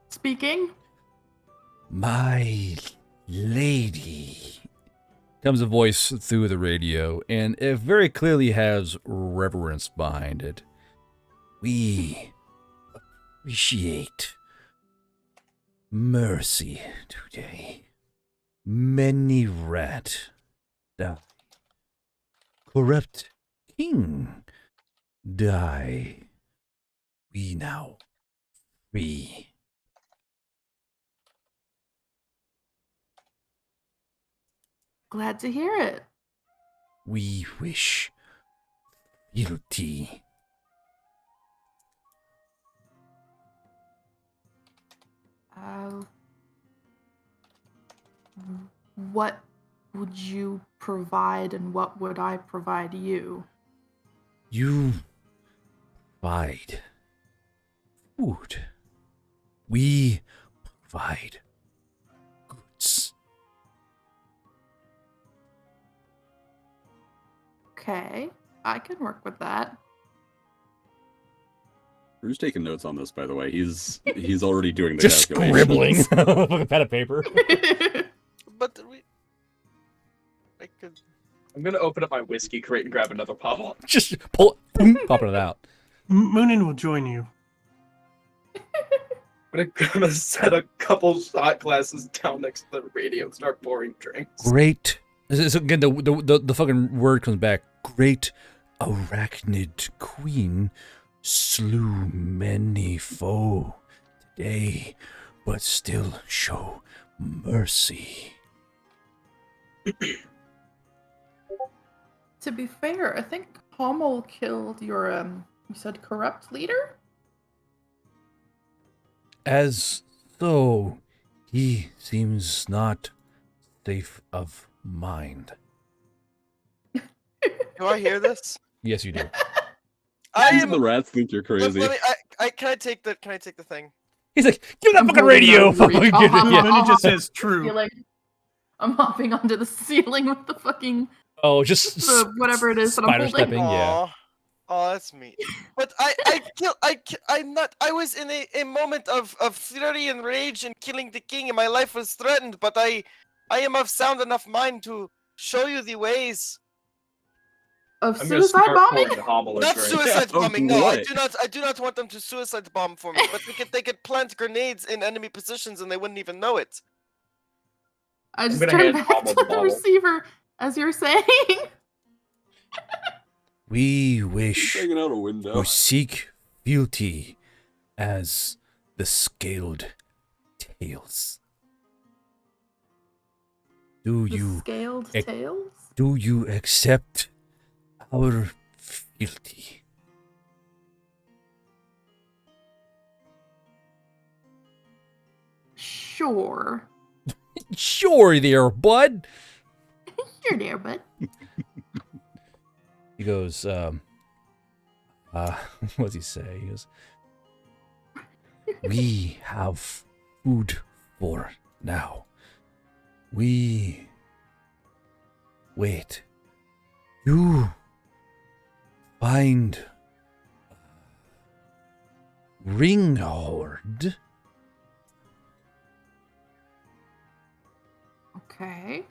Speaking. My lady. Comes a voice through the radio, and it very clearly has reverence behind it. We appreciate mercy today. Many rat die. Corrupt king die. We now free. Glad to hear it. We wish fealty. What would you provide and what would I provide you? You provide food. We provide goods. Okay, I can work with that. Rue's taking notes on this, by the way. He's already doing the Just calculations. scribbling. With a pen and paper. But I could. I'm gonna open up my whiskey crate and grab another bottle. Just pull it, boom, popping it out. Moonin will join you. I'm gonna set a couple shot glasses down next to the radio and start pouring drinks. Great. Again, the fucking word comes back. Great arachnid queen slew many foe today, but still show mercy. To be fair, I think Hommel killed your you said corrupt leader? As though he seems not safe of mind. Do I hear this? Yes, you do. I These am. the rats think you're crazy. Let me, can I take the thing? He's like, give me that I'm fucking holding radio. out the reach. Give it- yeah. Moonin just says true. I'm hopping onto the ceiling with the fucking Oh, just whatever it is that I'm spider holding. stepping. Yeah. Oh, that's me. But I'm not. I was in a moment of fury and rage and killing the king, and my life was threatened. But I am of sound enough mind to show you the ways. Of I'm gonna suicide start bombing? pouring Hommel a Not drink. suicide Oh, bombing. No, I what? do not want them to suicide bomb for me. But they could plant grenades in enemy positions, and they wouldn't even know it. I just gonna turned hand back Hommel to the the bottle. receiver as you're saying. We He's wish hanging out a window. to seek fealty as the scaled tails. Do The you scaled ec- tails? do you accept our fealty? Sure. Sure there, bud. You're there, bud. He goes, what's he say? He goes, we have food for now. We wait. You find Ringhord. Okay.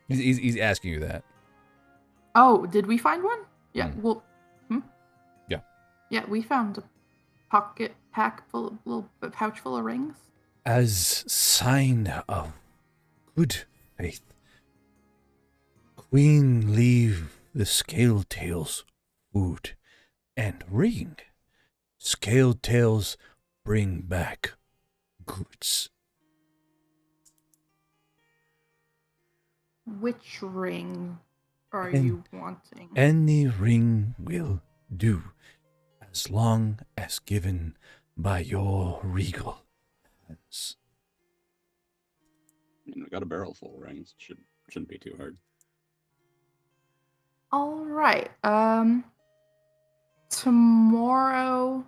He's asking you that. Oh, did we find one? Yeah, Hmm. well, Yeah. Yeah, we found a pouch full of rings. As sign of good faith, Queen leave the Scale Tails food and ring. Scale Tails bring back goods. Which ring are And- you wanting? Any ring will do, as long as given by your regal hands. I got a barrel full of rings. Shouldn't be too hard. All right. Tomorrow,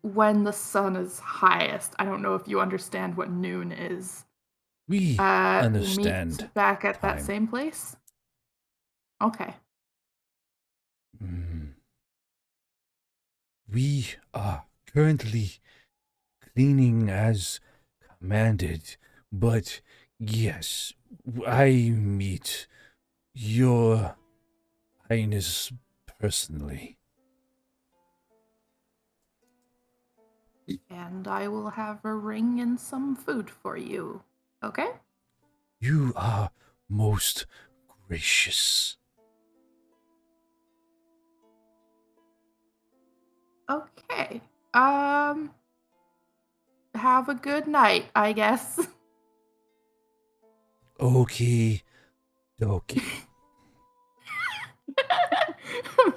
when the sun is highest, I don't know if you understand what noon is. We We'll understand. meet back at that time. same place. Okay. We are currently cleaning as commanded, but yes, I meet your highness personally. And I will have a ring and some food for you. Okay? You are most gracious. Okay. Have a good night, I guess. Okay, dokie.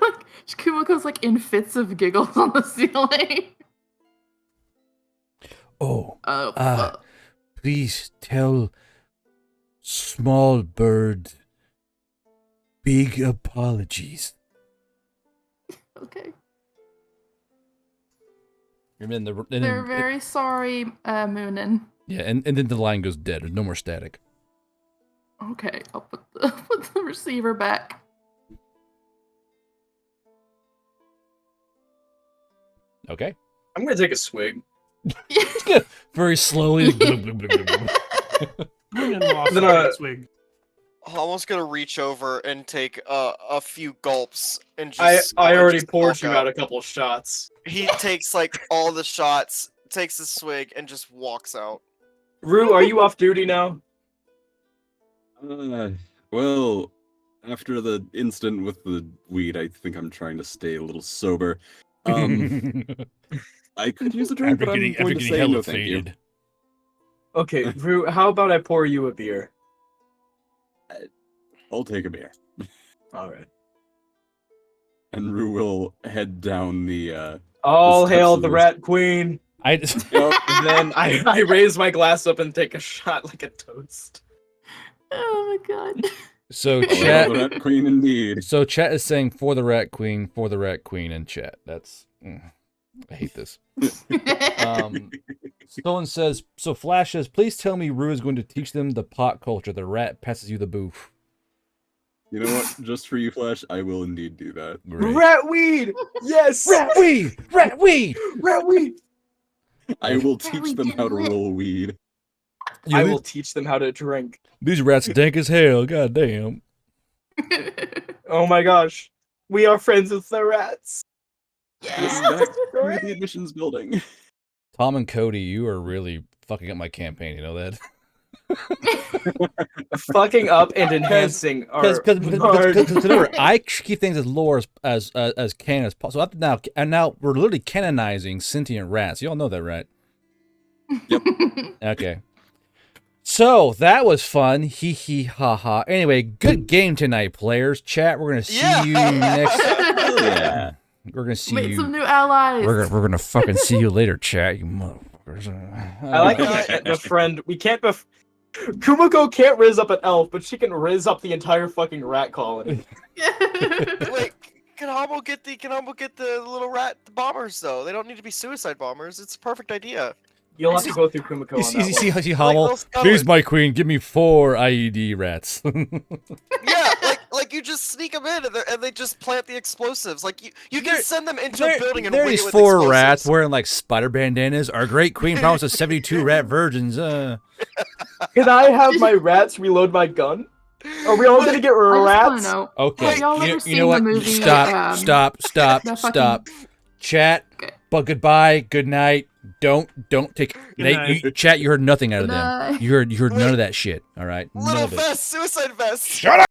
Like, Kumako's like in fits of giggles on the ceiling. Oh, Oh, fuck. please tell Small Bird big apologies. Okay. And then They're very sorry, Moonin. yeah, and then the line goes dead. There's no more static. Okay, I'll put the receiver back. Okay. I'm gonna take a swig. Very slowly. Moonin lost Then, the swig. Almost gonna reach over and take a few gulps and I just. already just poured walk you out a couple of shots. He takes like all the shots, takes a swig, and just walks out. Rue, are you off duty now? Well, after the incident with the weed, I think I'm trying to stay a little sober. I could use a drink, but I'm going to say no thank you. Okay, Rue, how about I pour you a beer? I'll take a beer. All right. And Rue will head down the. All steps hail of the this- Rat Queen. I just, And then I raise my glass up and take a shot like a toast. Oh my god. so All hail chat. the Rat Queen, indeed. So chat is saying for the Rat Queen in chat. That's I hate this. Someone says so. Flash says, please tell me Rue is going to teach them the pot culture. The rat passes you the boof. You know what? Just for you, Flash, I will indeed do that. Great. Rat weed. Yes. Rat weed. Rat weed. Rat weed. I will teach them how to roll weed. I will teach them how to drink. These rats dank as hell. God damn. Oh my gosh. We are friends with the rats. Yes, back through the admissions building. Tom and Cody, you are really fucking up my campaign. You know that? Fucking up and enhancing our Because remember, I keep things as lore as canon as possible. So now we're literally canonizing sentient rats. You all know that, right? Yep. Okay. So that was fun. Hee hee ha ha. Anyway, good game tonight, players. Chat, we're gonna see you next. Yeah. We're gonna see Made you. some new allies. We're gonna fucking see you later, chat. You motherfuckers. I like that the friend. We can't. Kumiko can't riz up an elf, but she can riz up the entire fucking rat colony. Wait, can Humble get the little rat bombers though? They don't need to be suicide bombers. It's a perfect idea. You'll have to go through Kumiko on that one. See, Hummel. they'll scuttle Here's it. my queen. Give me 4 IED rats. Yeah, like you just sneak them in and they just plant the explosives. Like you can send them into a building and there wait is with 4 explosives. rats wearing like spider bandanas. Our great queen promises 72 rat virgins. Can I have my rats reload my gun? Are we all gonna get I just want rats? to know. Okay, Have y'all ever you seen know what? the movie, Stop. that fucking- Chat. Okay. But goodbye. Good night. Don't take. night. Chat. You heard nothing out of Good them. night. You heard none of that shit. All right. None Little of it. vest, suicide vest. Shut up.